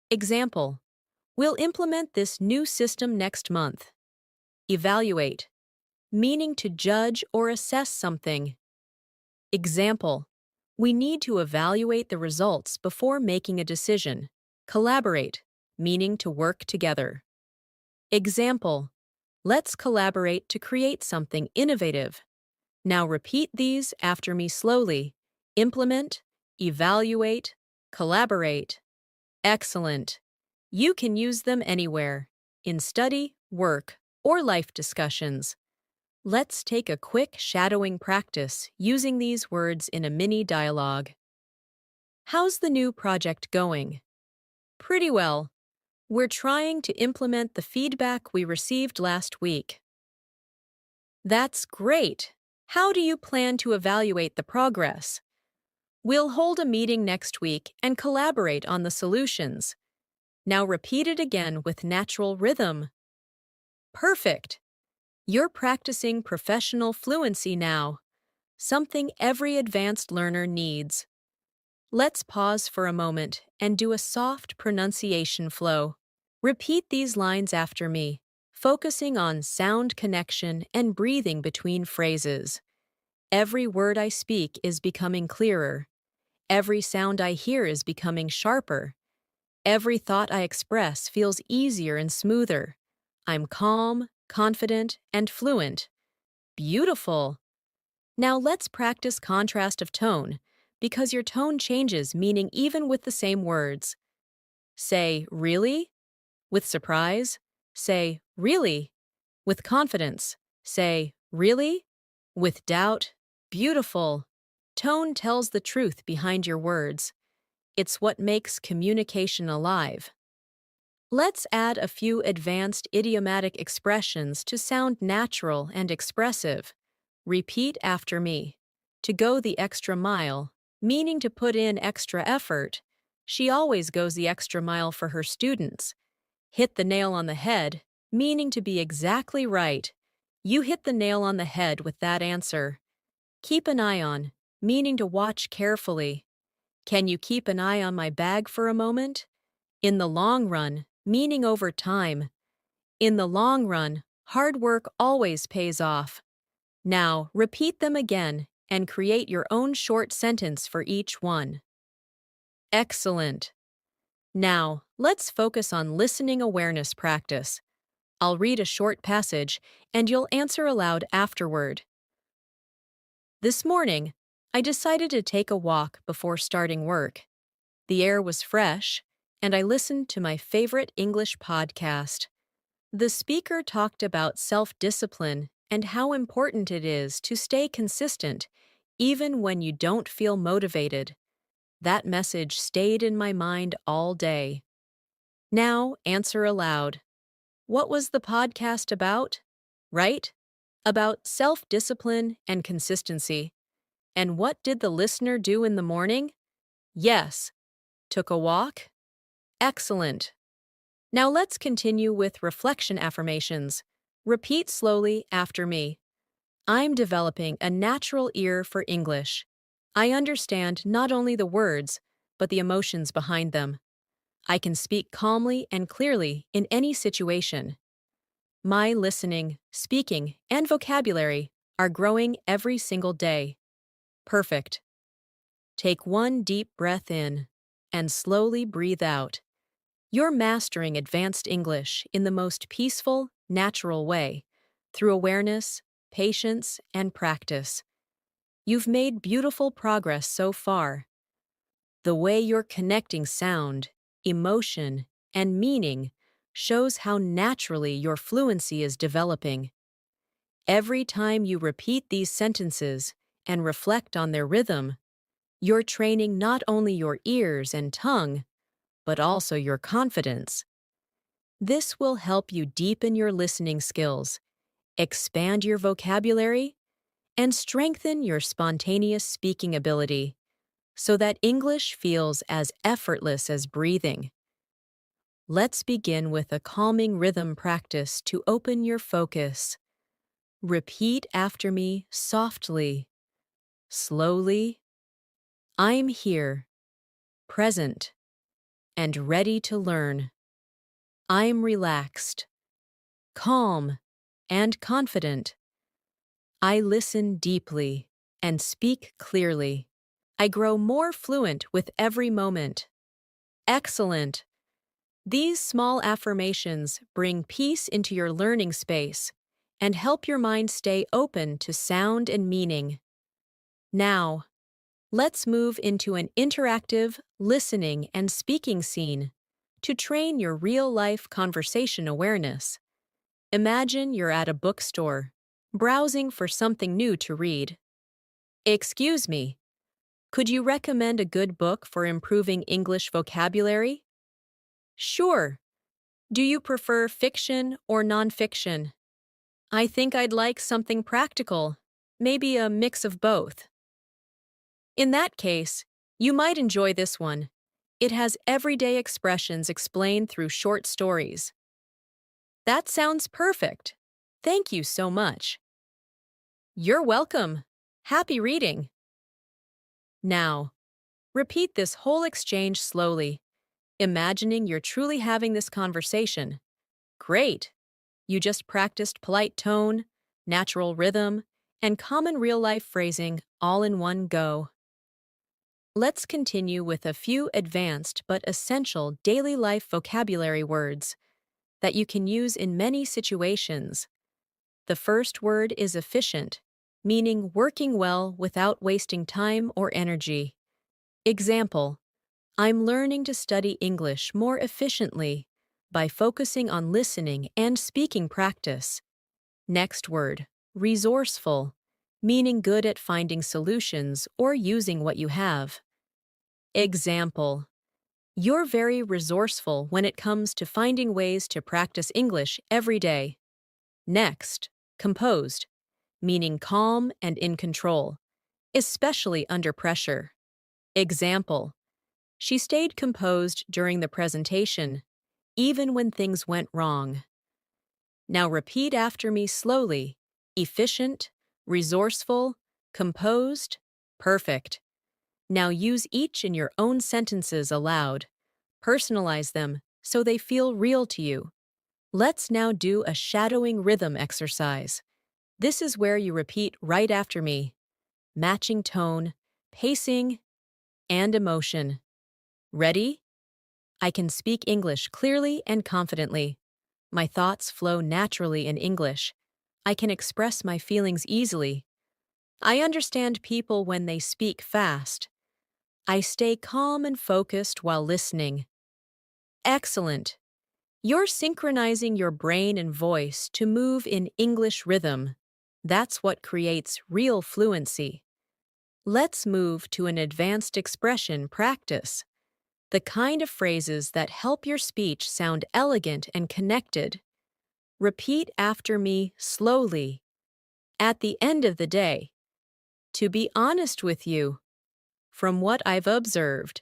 Speaker 1: Example, we'll implement this new system next month. Evaluate, meaning to judge or assess something. Example, we need to evaluate the results before making a decision. Collaborate, meaning to work together. Example, let's collaborate to create something innovative. Now repeat these after me slowly. Implement, evaluate, collaborate. Excellent. You can use them anywhere, in study, work, or life discussions. Let's take a quick shadowing practice using these words in a mini dialogue. How's the new project going? Pretty well. We're trying to implement the feedback we received last week. That's great. How do you plan to evaluate the progress? We'll hold a meeting next week and collaborate on the solutions. Now repeat it again with natural rhythm. Perfect. You're practicing professional fluency now, something every advanced learner needs. Let's pause for a moment and do a soft pronunciation flow. Repeat these lines after me, focusing on sound connection and breathing between phrases. Every word I speak is becoming clearer. Every sound I hear is becoming sharper. Every thought I express feels easier and smoother. I'm calm, confident, and fluent. Beautiful. Now let's practice contrast of tone, because your tone changes meaning even with the same words. Say, really? With surprise. Say, really? With confidence. Say, really? With doubt. Beautiful. Tone tells the truth behind your words. It's what makes communication alive. Let's add a few advanced idiomatic expressions to sound natural and expressive. Repeat after me. To go the extra mile, meaning to put in extra effort. She always goes the extra mile for her students. Hit the nail on the head, meaning to be exactly right. You hit the nail on the head with that answer. Keep an eye on, meaning to watch carefully. Can you keep an eye on my bag for a moment? In the long run, meaning over time. In the long run, hard work always pays off. Now, repeat them again and create your own short sentence for each one. Excellent. Now, let's focus on listening awareness practice. I'll read a short passage and you'll answer aloud afterward. This morning, I decided to take a walk before starting work. The air was fresh, and I listened to my favorite English podcast. The speaker talked about self-discipline and how important it is to stay consistent, even when you don't feel motivated. That message stayed in my mind all day. Now, answer aloud. What was the podcast about? Right? About self-discipline and consistency. And what did the listener do in the morning? Yes, Took a walk? Excellent. Now let's continue with reflection affirmations. Repeat slowly after me. I'm developing a natural ear for English. I understand not only the words, but the emotions behind them. I can speak calmly and clearly in any situation. My listening, speaking, and vocabulary are growing every single day. Perfect. Take one deep breath in and slowly breathe out. You're mastering advanced English in the most peaceful, natural way, through awareness, patience, and practice. You've made beautiful progress so far. The way you're connecting sound, emotion, and meaning shows how naturally your fluency is developing. Every time you repeat these sentences and reflect on their rhythm, you're training not only your ears and tongue, but also your confidence. This will help you deepen your listening skills, expand your vocabulary, and strengthen your spontaneous speaking ability so that English feels as effortless as breathing. Let's begin with a calming rhythm practice to open your focus. Repeat after me softly, slowly. I'm here, present, and ready to learn. I'm relaxed, calm, and confident. I listen deeply and speak clearly. I grow more fluent with every moment. Excellent! These small affirmations bring peace into your learning space and help your mind stay open to sound and meaning. Now, let's move into an interactive listening and speaking scene to train your real-life conversation awareness. Imagine you're at a bookstore, browsing for something new to read. Excuse me, could you recommend a good book for improving English vocabulary? Sure. Do you prefer fiction or nonfiction? I think I'd like something practical, maybe a mix of both. In that case, you might enjoy this one. It has everyday expressions explained through short stories. That sounds perfect. Thank you so much. You're welcome. Happy reading. Now, repeat this whole exchange slowly, imagining you're truly having this conversation. Great! You just practiced polite tone, natural rhythm, and common real-life phrasing all in one go. Let's continue with a few advanced but essential daily life vocabulary words that you can use in many situations. The first word is efficient, meaning working well without wasting time or energy. Example: I'm learning to study English more efficiently by focusing on listening and speaking practice. Next word, resourceful, meaning good at finding solutions or using what you have. Example: you're very resourceful when it comes to finding ways to practice English every day. Next, composed, meaning calm and in control, especially under pressure. Example: she stayed composed during the presentation, even when things went wrong. Now repeat after me slowly. Efficient, resourceful, composed, perfect. Now use each in your own sentences aloud. Personalize them so they feel real to you. Let's now do a shadowing rhythm exercise. This is where you repeat right after me, matching tone, pacing, and emotion. Ready? I can speak English clearly and confidently. My thoughts flow naturally in English. I can express my feelings easily. I understand people when they speak fast. I stay calm and focused while listening. Excellent! You're synchronizing your brain and voice to move in English rhythm. That's what creates real fluency. Let's move to an advanced expression practice, the kind of phrases that help your speech sound elegant and connected. Repeat after me slowly. At the end of the day, to be honest with you, from what I've observed,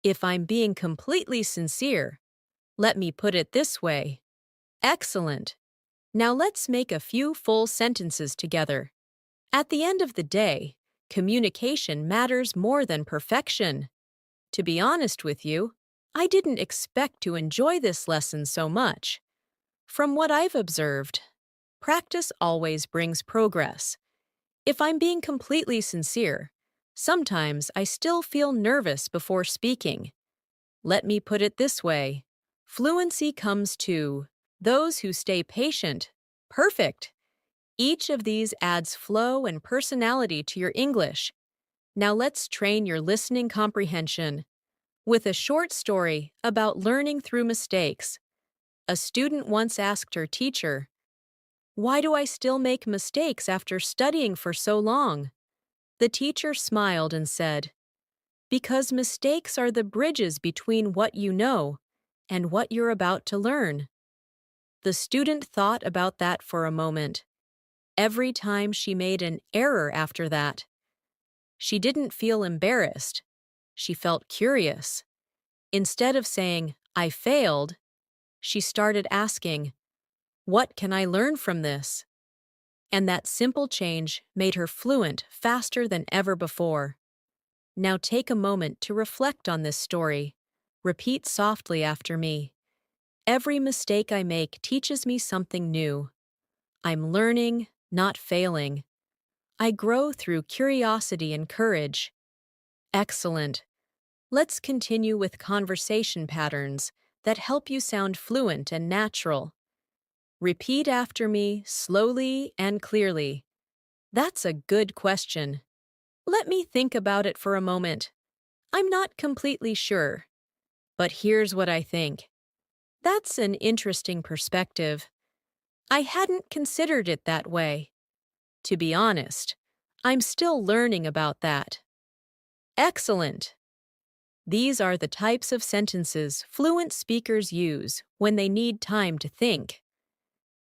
Speaker 1: If I'm being completely sincere, let me put it this way. Excellent. Now let's make a few full sentences together. At the end of the day, communication matters more than perfection. To be honest with you, I didn't expect to enjoy this lesson so much. From what I've observed, practice always brings progress. If I'm being completely sincere, sometimes I still feel nervous before speaking. Let me put it this way. Fluency comes to those who stay patient. Perfect. Each of these adds flow and personality to your English. Now let's train your listening comprehension. With a short story about learning through mistakes, a student once asked her teacher, "Why do I still make mistakes after studying for so long?" The teacher smiled and said, "Because mistakes are the bridges between what you know and what you're about to learn." The student thought about that for a moment. Every time she made an error after that, she didn't feel embarrassed. She felt curious. Instead of saying, "I failed," she started asking, "What can I learn from this?" And that simple change made her fluent faster than ever before. Now take a moment to reflect on this story. Repeat softly after me. Every mistake I make teaches me something new. I'm learning, not failing. I grow through curiosity and courage. Excellent. Let's continue with conversation patterns that help you sound fluent and natural. Repeat after me slowly and clearly. That's a good question. Let me think about it for a moment. I'm not completely sure, but here's what I think. That's an interesting perspective. I hadn't considered it that way. To be honest, I'm still learning about that. Excellent. These are the types of sentences fluent speakers use when they need time to think.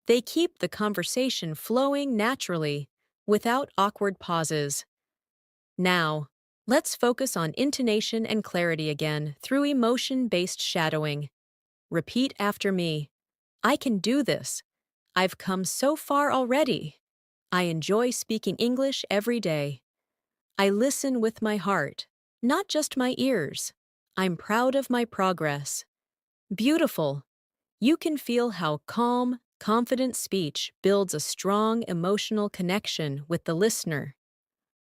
Speaker 1: They keep the conversation flowing naturally, without awkward pauses. Now, let's focus on intonation and clarity again through emotion-based shadowing. Repeat after me. I can do this. I've come so far already. I enjoy speaking English every day. I listen with my heart, not just my ears. I'm proud of my progress. Beautiful. You can feel how calm, confident speech builds a strong emotional connection with the listener.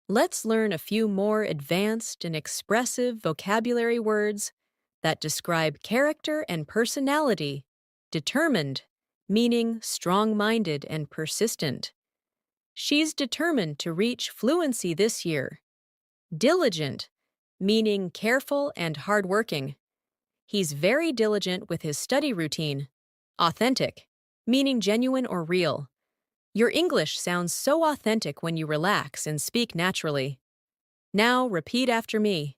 Speaker 1: Let's learn a few more advanced and expressive vocabulary words that describe character and personality. Determined, meaning strong-minded and persistent. She's determined to reach fluency this year. Diligent, meaning careful and hardworking. He's very diligent with his study routine. Authentic, meaning genuine or real. Your English sounds so authentic when you relax and speak naturally. Now repeat after me.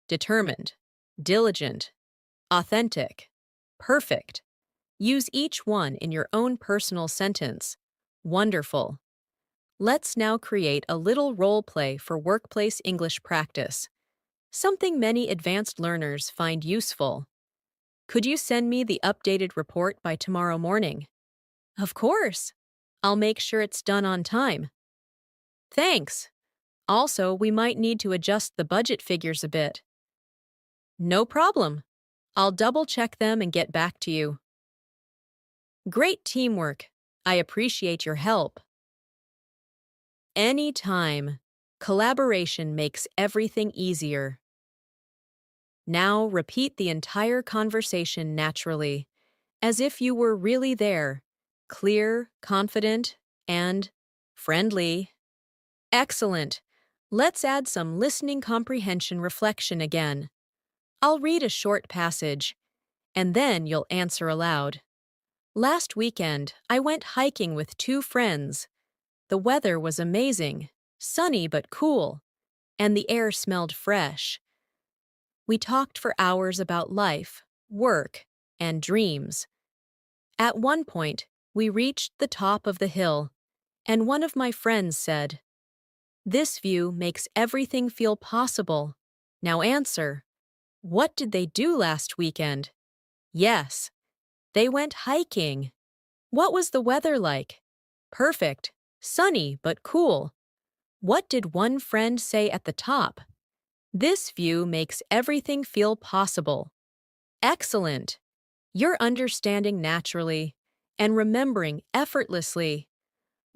Speaker 1: Determined, diligent, authentic, perfect. Use each one in your own personal sentence. Wonderful. Let's now create a little role play for workplace English practice, something many advanced learners find useful. Could you send me the updated report by tomorrow morning? Of course. I'll make sure it's done on time. Thanks. Also, we might need to adjust the budget figures a bit. No problem. I'll double-check them and get back to you. Great teamwork. I appreciate your help. Anytime. Collaboration makes everything easier. Now repeat the entire conversation naturally, as if you were really there, clear, confident, and friendly. Excellent. Let's add some listening comprehension reflection again. I'll read a short passage, and then you'll answer aloud. Last weekend, I went hiking with two friends. The weather was amazing, sunny but cool, and the air smelled fresh. We talked for hours about life, work, and dreams. At one point, we reached the top of the hill, and one of my friends said, "This view makes everything feel possible. Now answer, What did they do last weekend? Yes, they went hiking. What was the weather like? Perfect. Sunny but cool. What did one friend say at the top? This view makes everything feel possible. Excellent. You're understanding naturally and remembering effortlessly.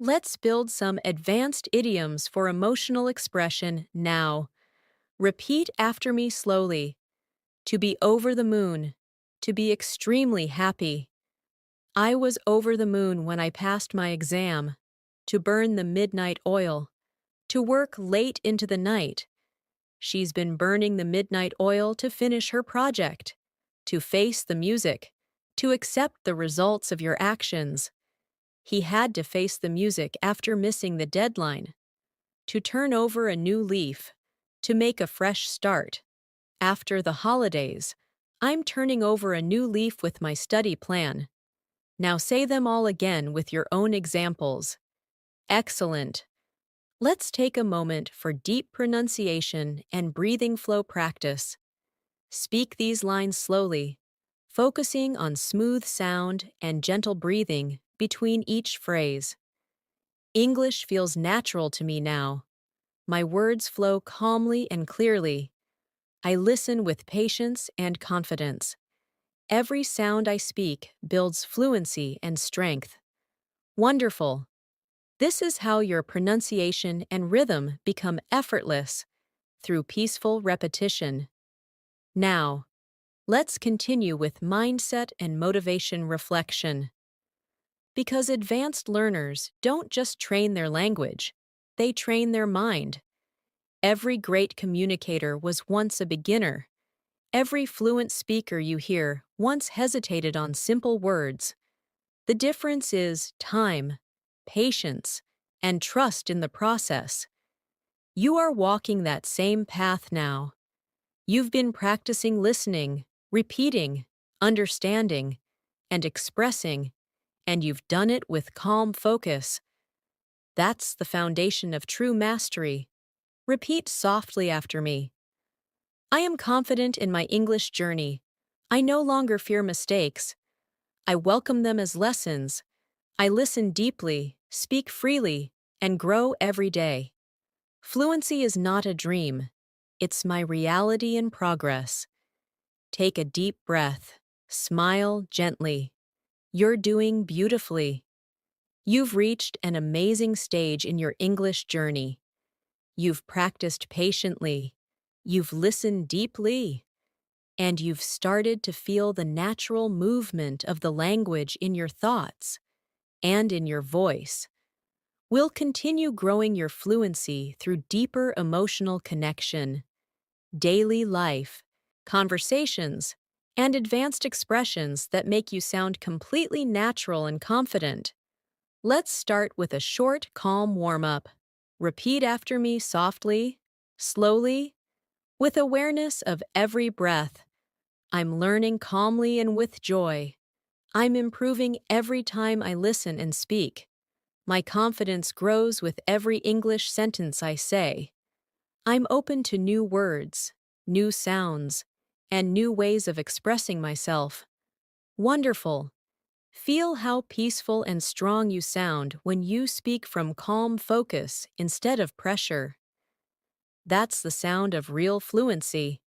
Speaker 1: Let's build some advanced idioms for emotional expression now. Repeat after me slowly. To be over the moon. To be extremely happy. I was over the moon when I passed my exam. To burn the midnight oil. To work late into the night. She's been burning the midnight oil to finish her project. To face the music. To accept the results of your actions. He had to face the music after missing the deadline. To turn over a new leaf. To make a fresh start. After the holidays, I'm turning over a new leaf with my study plan. Now say them all again with your own examples. Excellent. Let's take a moment for deep pronunciation and breathing flow practice. Speak these lines slowly, focusing on smooth sound and gentle breathing between each phrase. English feels natural to me now. My words flow calmly and clearly. I listen with patience and confidence. Every sound I speak builds fluency and strength. Wonderful. This is how your pronunciation and rhythm become effortless through peaceful repetition. Now, let's continue with mindset and motivation reflection. Because advanced learners don't just train their language, they train their mind. Every great communicator was once a beginner. Every fluent speaker you hear once hesitated on simple words. The difference is time, patience, and trust in the process. You are walking that same path now. You've been practicing listening, repeating, understanding, and expressing, and you've done it with calm focus. That's the foundation of true mastery. Repeat softly after me. I am confident in my English journey. I no longer fear mistakes. I welcome them as lessons. I listen deeply, speak freely, and grow every day. Fluency is not a dream. It's my reality in progress. Take a deep breath. Smile gently. You're doing beautifully. You've reached an amazing stage in your English journey. You've practiced patiently. You've listened deeply. And you've started to feel the natural movement of the language in your thoughts and in your voice. We'll continue growing your fluency through deeper emotional connection, daily life, conversations, and advanced expressions that make you sound completely natural and confident. Let's start with a short, calm warm-up. Repeat after me softly, slowly, with awareness of every breath. I'm learning calmly and with joy. I'm improving every time I listen and speak. My confidence grows with every English sentence I say. I'm open to new words, new sounds, and new ways of expressing myself. Wonderful. Feel how peaceful and strong you sound when you speak from calm focus instead of pressure. That's the sound of real fluency.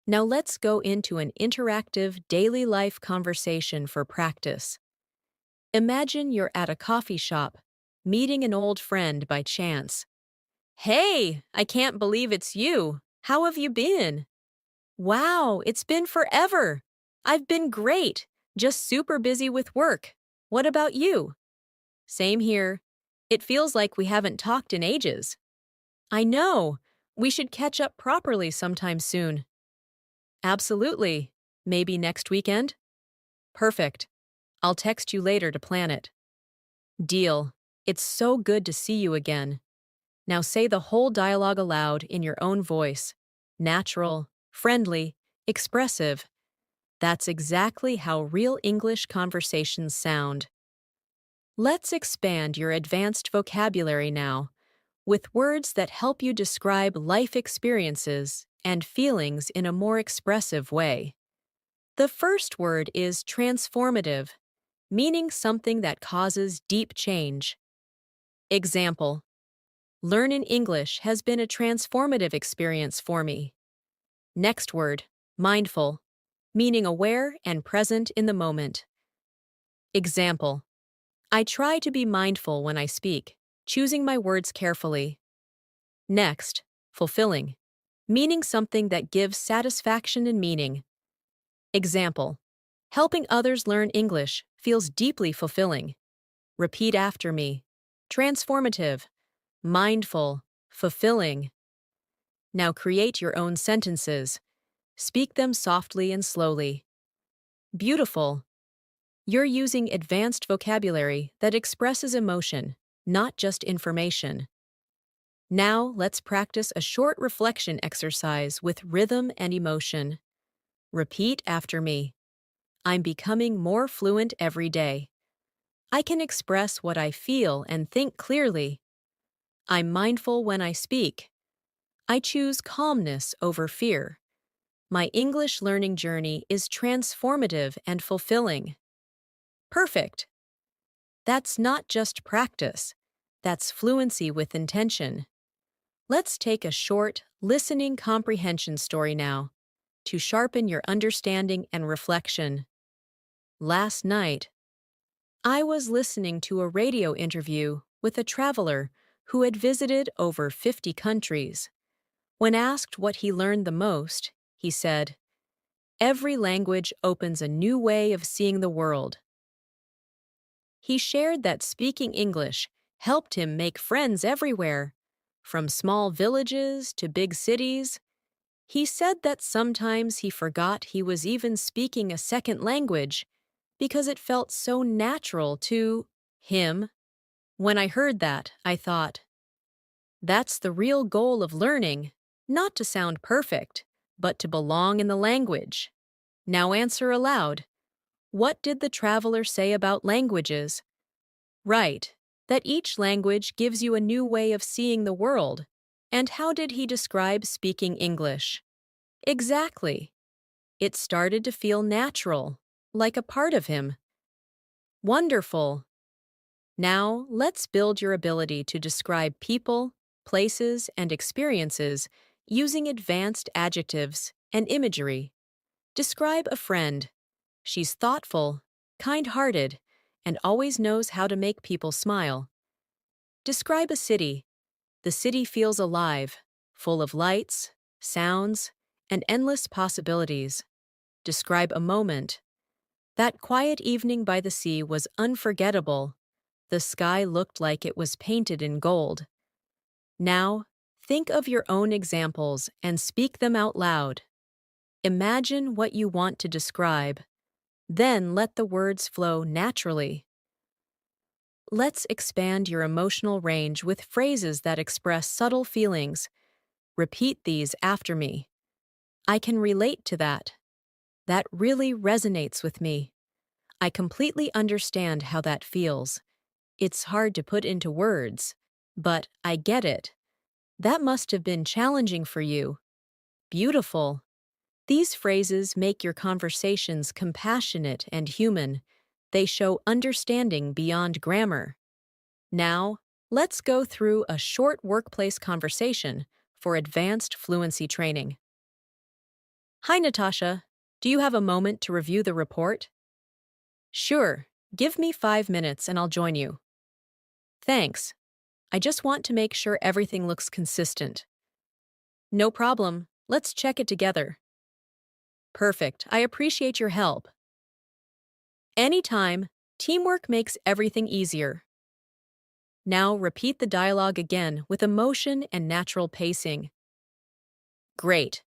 Speaker 1: Now let's go into an interactive daily life conversation for practice. Imagine you're at a coffee shop, meeting an old friend by chance. Hey, I can't believe it's you. How have you been? Wow, it's been forever. I've been great, just super busy with work. What about you? Same here. It feels like we haven't talked in ages. I know. We should catch up properly sometime soon. Absolutely. Maybe next weekend? Perfect. I'll text you later to plan it. Deal. It's so good to see you again. Now say the whole dialogue aloud in your own voice. Natural, friendly, expressive. That's exactly how real English conversations sound. Let's expand your advanced vocabulary now with words that help you describe life experiences and feelings in a more expressive way. The first word is transformative, meaning something that causes deep change. Example: learning English has been a transformative experience for me. Next word, mindful, meaning aware and present in the moment. Example: I try to be mindful when I speak, choosing my words carefully. Next, fulfilling, meaning something that gives satisfaction and meaning. Example: helping others learn English feels deeply fulfilling. Repeat after me. Transformative, mindful, fulfilling. Now create your own sentences. Speak them softly and slowly. Beautiful. You're using advanced vocabulary that expresses emotion, not just information. Now let's practice a short reflection exercise with rhythm and emotion. Repeat after me. I'm becoming more fluent every day. I can express what I feel and think clearly. I'm mindful when I speak. I choose calmness over fear. My English learning journey is transformative and fulfilling. Perfect. That's not just practice. That's fluency with intention. Let's take a short, listening comprehension story now to sharpen your understanding and reflection. Last night, I was listening to a radio interview with a traveler who had visited over 50 countries. When asked what he learned the most, he said, "Every language opens a new way of seeing the world." He shared that speaking English helped him make friends everywhere, from small villages to big cities. He said that sometimes he forgot he was even speaking a second language because it felt so natural to him. When I heard that, I thought, that's the real goal of learning, not to sound perfect, but to belong in the language. Now answer aloud. What did the traveler say about languages? Right, that each language gives you a new way of seeing the world. And how did he describe speaking English? Exactly. It started to feel natural, like a part of him. Wonderful. Now, let's build your ability to describe people, places, and experiences using advanced adjectives and imagery. Describe a friend. She's thoughtful, kind-hearted, and always knows how to make people smile. Describe a city. The city feels alive, full of lights, sounds, and endless possibilities. Describe a moment. That quiet evening by the sea was unforgettable. The sky looked like it was painted in gold. Now, think of your own examples and speak them out loud. Imagine what you want to describe. Then let the words flow naturally. Let's expand your emotional range with phrases that express subtle feelings. Repeat these after me. I can relate to that. That really resonates with me. I completely understand how that feels. It's hard to put into words, but I get it. That must have been challenging for you. Beautiful. These phrases make your conversations compassionate and human. They show understanding beyond grammar. Now, let's go through a short workplace conversation for advanced fluency training. Hi, Natasha. Do you have a moment to review the report? Sure. Give me 5 minutes and I'll join you. Thanks. I just want to make sure everything looks consistent. No problem. Let's check it together. Perfect. I appreciate your help. Anytime, teamwork makes everything easier. Now repeat the dialogue again with emotion and natural pacing. Great.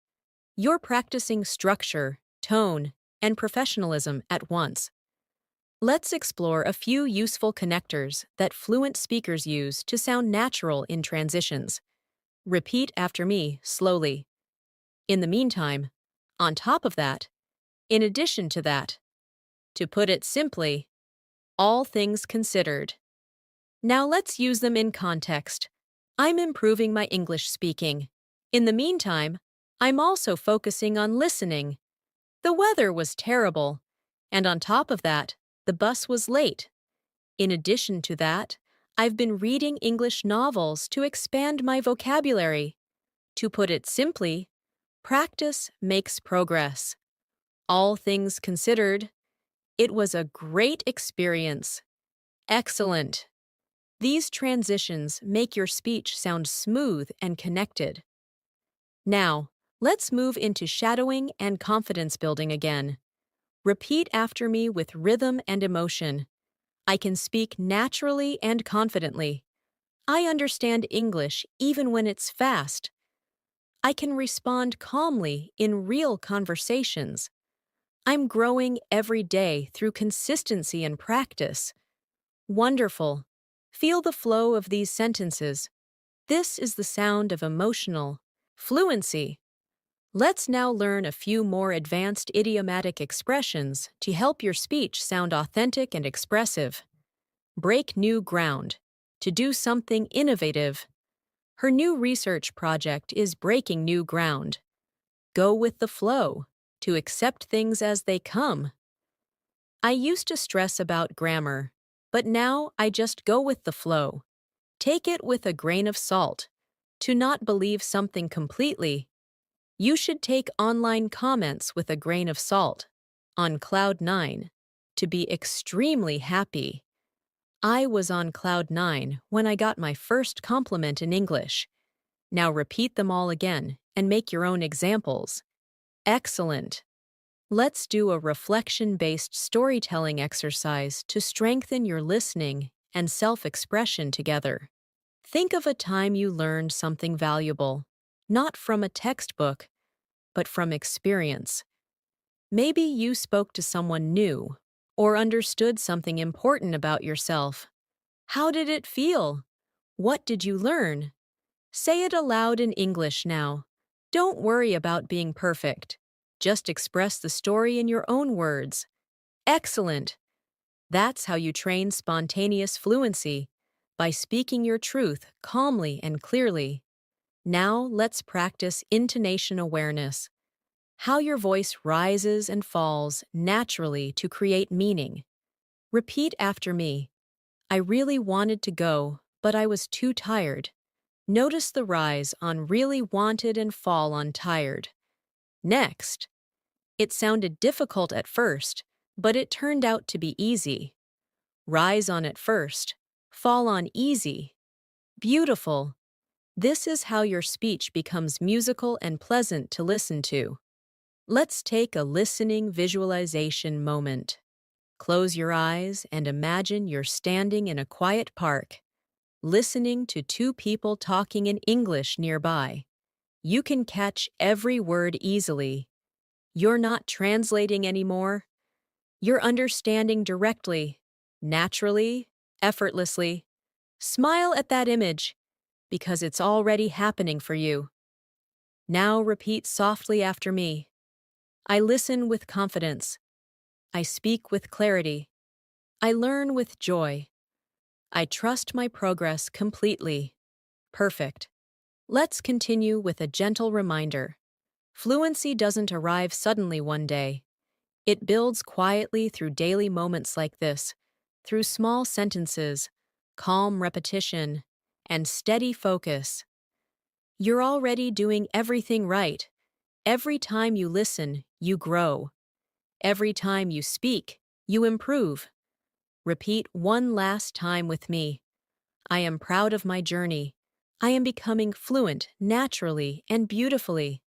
Speaker 1: You're practicing structure, tone, and professionalism at once. Let's explore a few useful connectors that fluent speakers use to sound natural in transitions. Repeat after me slowly. In the meantime, on top of that, in addition to that, to put it simply, all things considered. Now let's use them in context. I'm improving my English speaking. In the meantime, I'm also focusing on listening. The weather was terrible, and on top of that, the bus was late. In addition to that, I've been reading English novels to expand my vocabulary. To put it simply, practice makes progress. All things considered, it was a great experience. Excellent. These transitions make your speech sound smooth and connected. Now, let's move into shadowing and confidence building again. Repeat after me with rhythm and emotion. I can speak naturally and confidently. I understand English even when it's fast. I can respond calmly in real conversations. I'm growing every day through consistency and practice. Wonderful. Feel the flow of these sentences. This is the sound of emotional fluency. Let's now learn a few more advanced idiomatic expressions to help your speech sound authentic and expressive. Break new ground. To do something innovative. Her new research project is breaking new ground. Go with the flow. To accept things as they come. I used to stress about grammar, but now I just go with the flow. Take it with a grain of salt. To not believe something completely. You should take online comments with a grain of salt. On cloud 9. To be extremely happy. I was on cloud 9 when I got my first compliment in English. Now repeat them all again and make your own examples. Excellent. Let's do a reflection-based storytelling exercise to strengthen your listening and self-expression together. Think of a time you learned something valuable, not from a textbook, but from experience. Maybe you spoke to someone new or understood something important about yourself. How did it feel? What did you learn? Say it aloud in English now. Don't worry about being perfect. Just express the story in your own words. Excellent! That's how you train spontaneous fluency, by speaking your truth calmly and clearly. Now let's practice intonation awareness. How your voice rises and falls naturally to create meaning. Repeat after me. I really wanted to go, but I was too tired. Notice the rise on really wanted and fall on tired. Next. It sounded difficult at first, but it turned out to be easy. Rise on at first, fall on easy. Beautiful. This is how your speech becomes musical and pleasant to listen to. Let's take a listening visualization moment. Close your eyes and imagine you're standing in a quiet park, listening to two people talking in English nearby. You can catch every word easily. You're not translating anymore. You're understanding directly, naturally, effortlessly. Smile at that image, because it's already happening for you. Now repeat softly after me. I listen with confidence. I speak with clarity. I learn with joy. I trust my progress completely. Perfect. Let's continue with a gentle reminder. Fluency doesn't arrive suddenly one day. It builds quietly through daily moments like this, through small sentences, calm repetition, and steady focus. You're already doing everything right. Every time you listen, you grow. Every time you speak, you improve. Repeat one last time with me. I am proud of my journey. I am becoming fluent naturally and beautifully.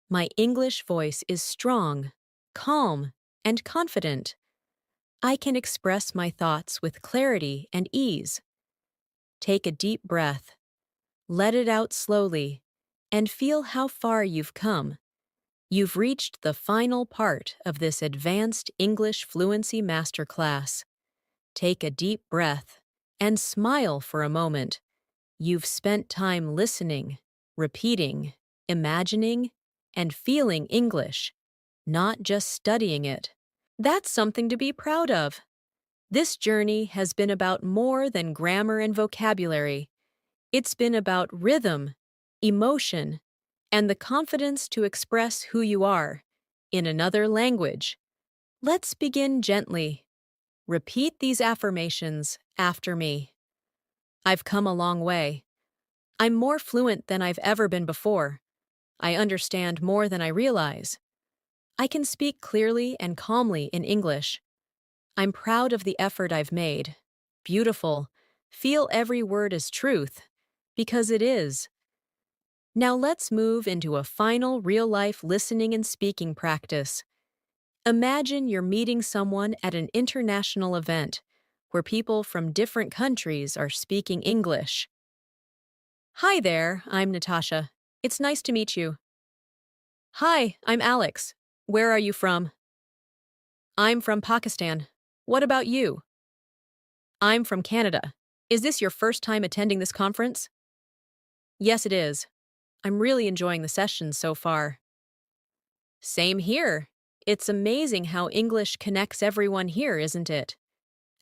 Speaker 1: My English voice is strong, calm, and confident. I can express my thoughts with clarity and ease. Take a deep breath. Let it out slowly, and feel how far you've come. You've reached the final part of this advanced English fluency masterclass. Take a deep breath and smile for a moment. You've spent time listening, repeating, imagining, and feeling English, not just studying it. That's something to be proud of. This journey has been about more than grammar and vocabulary. It's been about rhythm, emotion, and the confidence to express who you are in another language. Let's begin gently. Repeat these affirmations after me. I've come a long way. I'm more fluent than I've ever been before. I understand more than I realize. I can speak clearly and calmly in English. I'm proud of the effort I've made. Beautiful. Feel every word as truth, because it is. Now let's move into a final real-life listening and speaking practice. Imagine you're meeting someone at an international event where people from different countries are speaking English. Hi there, I'm Natasha. It's nice to meet you. Hi, I'm Alex. Where are you from? I'm from Pakistan. What about you? I'm from Canada. Is this your first time attending this conference? Yes, it is. I'm really enjoying the sessions so far. Same here. It's amazing how English connects everyone here, isn't it?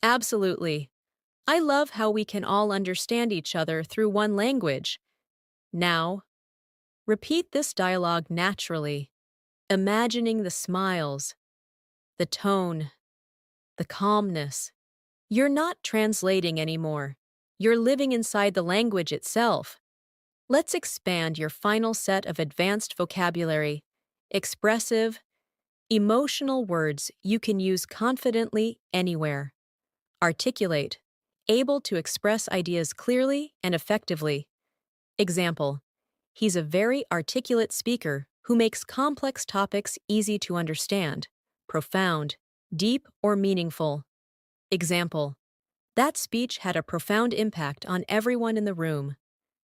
Speaker 1: Absolutely. I love how we can all understand each other through one language. Now, repeat this dialogue naturally, imagining the smiles, the tone, the calmness. You're not translating anymore. You're living inside the language itself. Let's expand your final set of advanced vocabulary, expressive, emotional words you can use confidently anywhere. Articulate, able to express ideas clearly and effectively. Example, he's a very articulate speaker who makes complex topics easy to understand, profound, deep, or meaningful. Example, that speech had a profound impact on everyone in the room.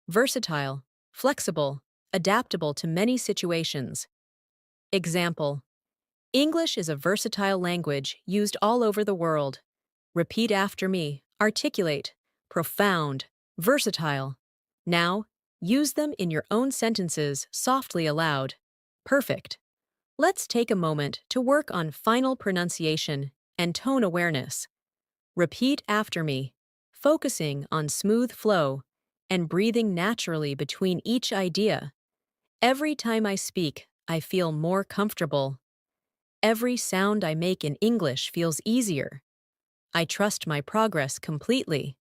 Speaker 1: Versatile, flexible, adaptable to many situations. Example, English is a versatile language used all over the world. Repeat after me. Articulate, profound, versatile. Now, use them in your own sentences softly aloud. Perfect. Let's take a moment to work on final pronunciation and tone awareness. Repeat after me, focusing on smooth flow and breathing naturally between each idea. Every time I speak, I feel more comfortable. Every sound I make in English feels easier. I trust my progress completely.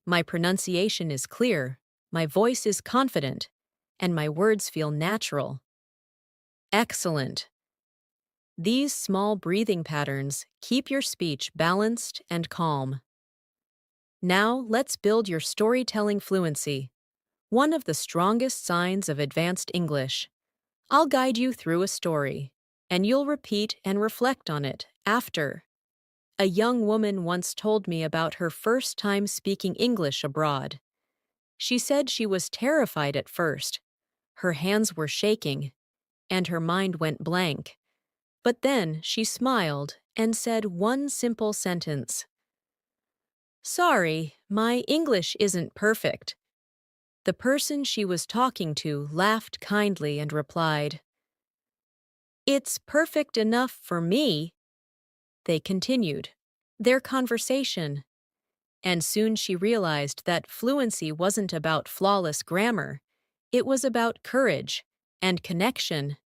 Speaker 1: My pronunciation is clear, my voice is confident, and my words feel natural. Excellent. These small breathing patterns keep your speech balanced and calm. Now let's build your storytelling fluency, one of the strongest signs of advanced English. I'll guide you through a story, and you'll repeat and reflect on it after. A young woman once told me about her first time speaking English abroad. She said she was terrified at first. Her hands were shaking, and her mind went blank. But then she smiled and said one simple sentence. Sorry, my English isn't perfect. The person she was talking to laughed kindly and replied, It's perfect enough for me. They continued their conversation, and soon she realized that fluency wasn't about flawless grammar. It was about courage and connection.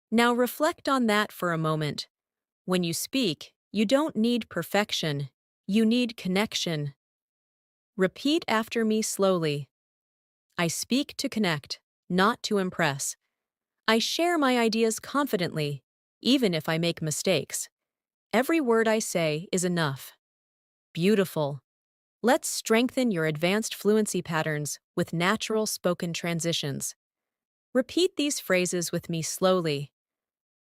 Speaker 1: Now reflect on that for a moment. When you speak, you don't need perfection. You need connection. Repeat after me slowly. I speak to connect, not to impress. I share my ideas confidently, even if I make mistakes. Every word I say is enough. Beautiful. Let's strengthen your advanced fluency patterns with natural spoken transitions. Repeat these phrases with me slowly.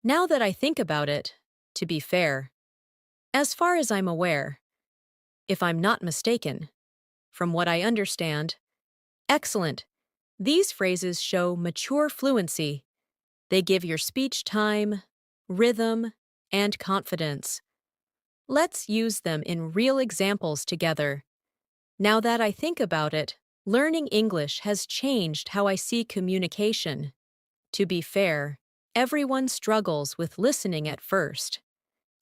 Speaker 1: Now that I think about it, to be fair, as far as I'm aware, if I'm not mistaken, from what I understand, excellent. These phrases show mature fluency. They give your speech time, rhythm, and confidence. Let's use them in real examples together. Now that I think about it, learning English has changed how I see communication. To be fair, everyone struggles with listening at first.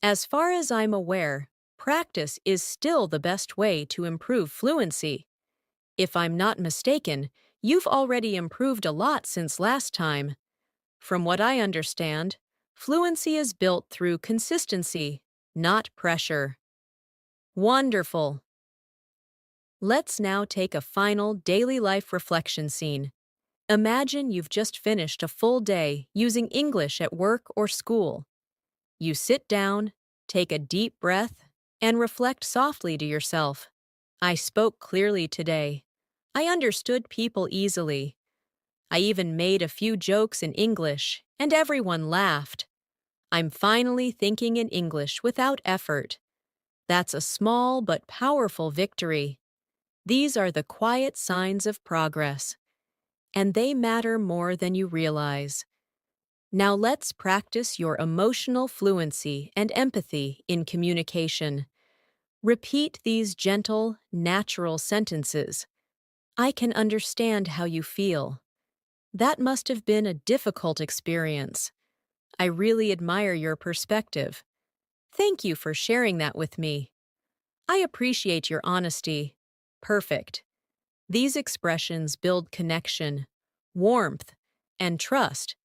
Speaker 1: As far as I'm aware, practice is still the best way to improve fluency. If I'm not mistaken, You've already improved a lot since last time. From what I understand, fluency is built through consistency, not pressure. Wonderful! Let's now take a final daily life reflection scene. Imagine you've just finished a full day using English at work or school. You sit down, take a deep breath, and reflect softly to yourself. I spoke clearly today. I understood people easily. I even made a few jokes in English, and everyone laughed. I'm finally thinking in English without effort. That's a small but powerful victory. These are the quiet signs of progress, and they matter more than you realize. Now let's practice your emotional fluency and empathy in communication. Repeat these gentle, natural sentences. I can understand how you feel. That must have been a difficult experience. I really admire your perspective. Thank you for sharing that with me. I appreciate your honesty. Perfect. These expressions build connection, warmth, and trust,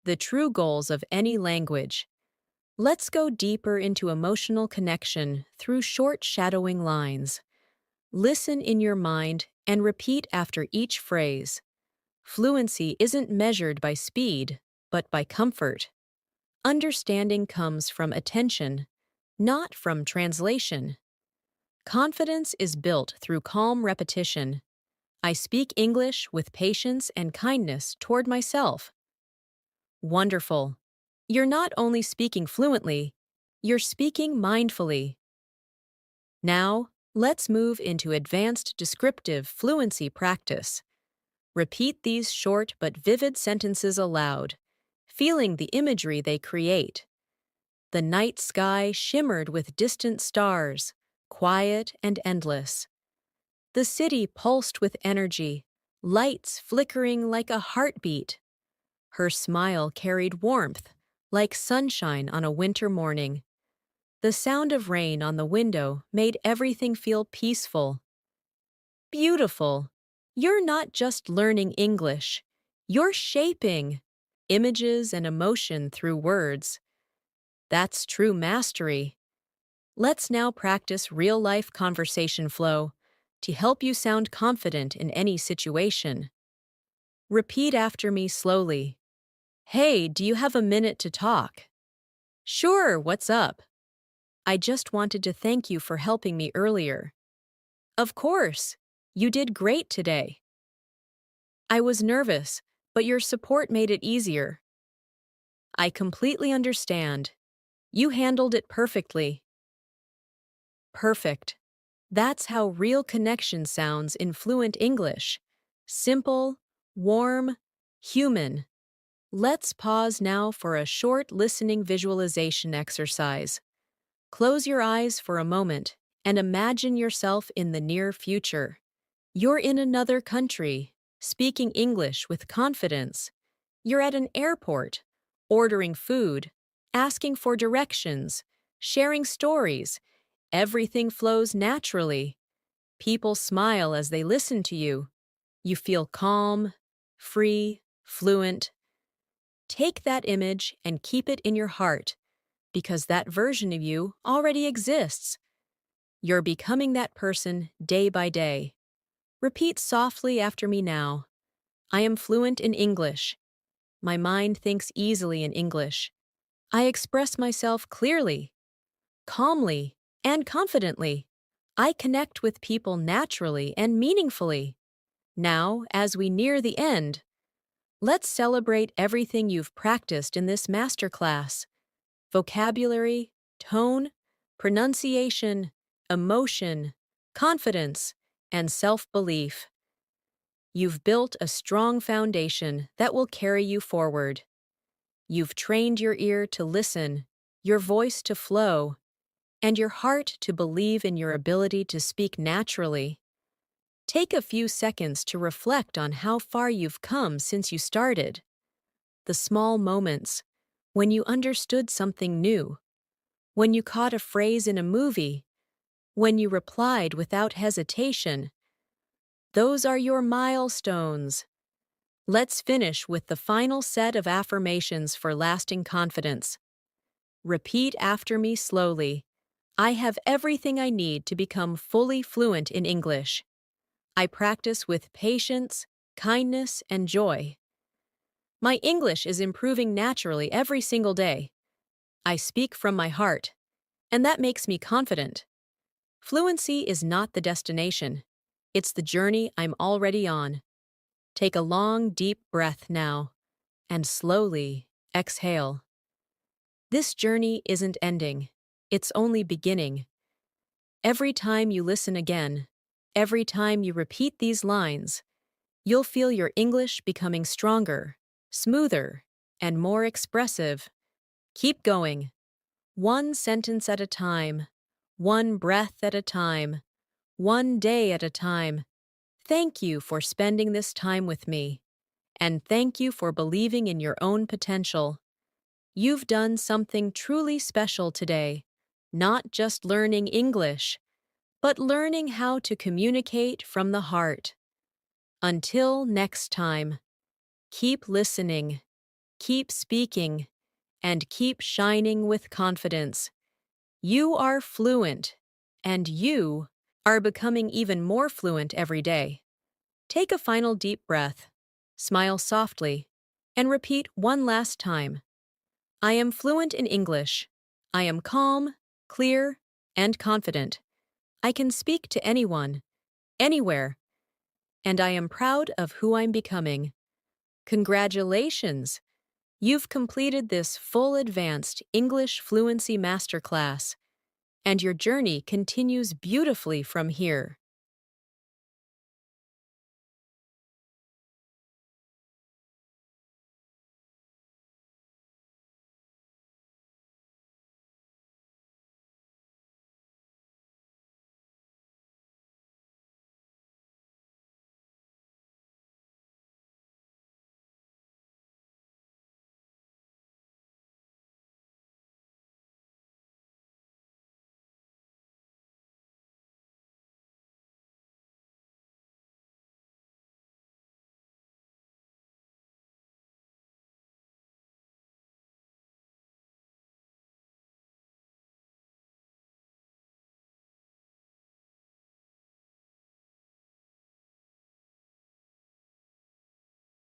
Speaker 1: the true goals of any language. Let's go deeper into emotional connection through short shadowing lines. Listen in your mind and repeat after each phrase. Fluency isn't measured by speed, but by comfort. Understanding comes from attention, not from translation. Confidence is built through calm repetition. I speak English with patience and kindness toward myself. Wonderful. You're not only speaking fluently, you're speaking mindfully. Now, let's move into advanced descriptive fluency practice. Repeat these short but vivid sentences aloud, feeling the imagery they create. The night sky shimmered with distant stars, quiet and endless. The city pulsed with energy, lights flickering like a heartbeat. Her smile carried warmth, like sunshine on a winter morning. The sound of rain on the window made everything feel peaceful. Beautiful! You're not just learning English, you're shaping images and emotion through words. That's true mastery. Let's now practice real-life conversation flow to help you sound confident in any situation. Repeat after me slowly. Hey, do you have a minute to talk? Sure, what's up? I just wanted to thank you for helping me earlier. Of course, you did great today. I was nervous, but your support made it easier. I completely understand. You handled it perfectly. Perfect. That's how real connection sounds in fluent English. Simple, warm, human. Let's pause now for a short listening visualization exercise. Close your eyes for a moment and imagine yourself in the near future. You're in another country, speaking English with confidence. You're at an airport, ordering food, asking for directions, sharing stories. Everything flows naturally. People smile as they listen to you. You feel calm, free, fluent. Take that image and keep it in your heart, because that version of you already exists. You're becoming that person day by day. Repeat softly after me now. I am fluent in English. My mind thinks easily in English. I express myself clearly, calmly, and confidently. I connect with people naturally and meaningfully. Now, as we near the end, let's celebrate everything you've practiced in this masterclass. Vocabulary, tone, pronunciation, emotion, confidence, and self-belief. You've built a strong foundation that will carry you forward. You've trained your ear to listen, your voice to flow, and your heart to believe in your ability to speak naturally. Take a few seconds to reflect on how far you've come since you started. The small moments, when you understood something new, when you caught a phrase in a movie, when you replied without hesitation. Those are your milestones. Let's finish with the final set of affirmations for lasting confidence. Repeat after me slowly. I have everything I need to become fully fluent in English. I practice with patience, kindness, and joy. My English is improving naturally every single day. I speak from my heart, and that makes me confident. Fluency is not the destination. It's the journey I'm already on. Take a long, deep breath now, and slowly exhale. This journey isn't ending. It's only beginning. Every time you listen again, every time you repeat these lines, you'll feel your English becoming stronger, smoother, and more expressive. Keep going. One sentence at a time, one breath at a time, one day at a time. Thank you for spending this time with me, and thank you for believing in your own potential. You've done something truly special today, not just learning English, but learning how to communicate from the heart. Until next time, keep listening, keep speaking, and keep shining with confidence. You are fluent, and you are becoming even more fluent every day. Take a final deep breath, smile softly, and repeat one last time. I am fluent in English. I am calm, clear, and confident. I can speak to anyone, anywhere, and I am proud of who I'm becoming. Congratulations! You've completed this full advanced English fluency masterclass, and your journey continues beautifully from here.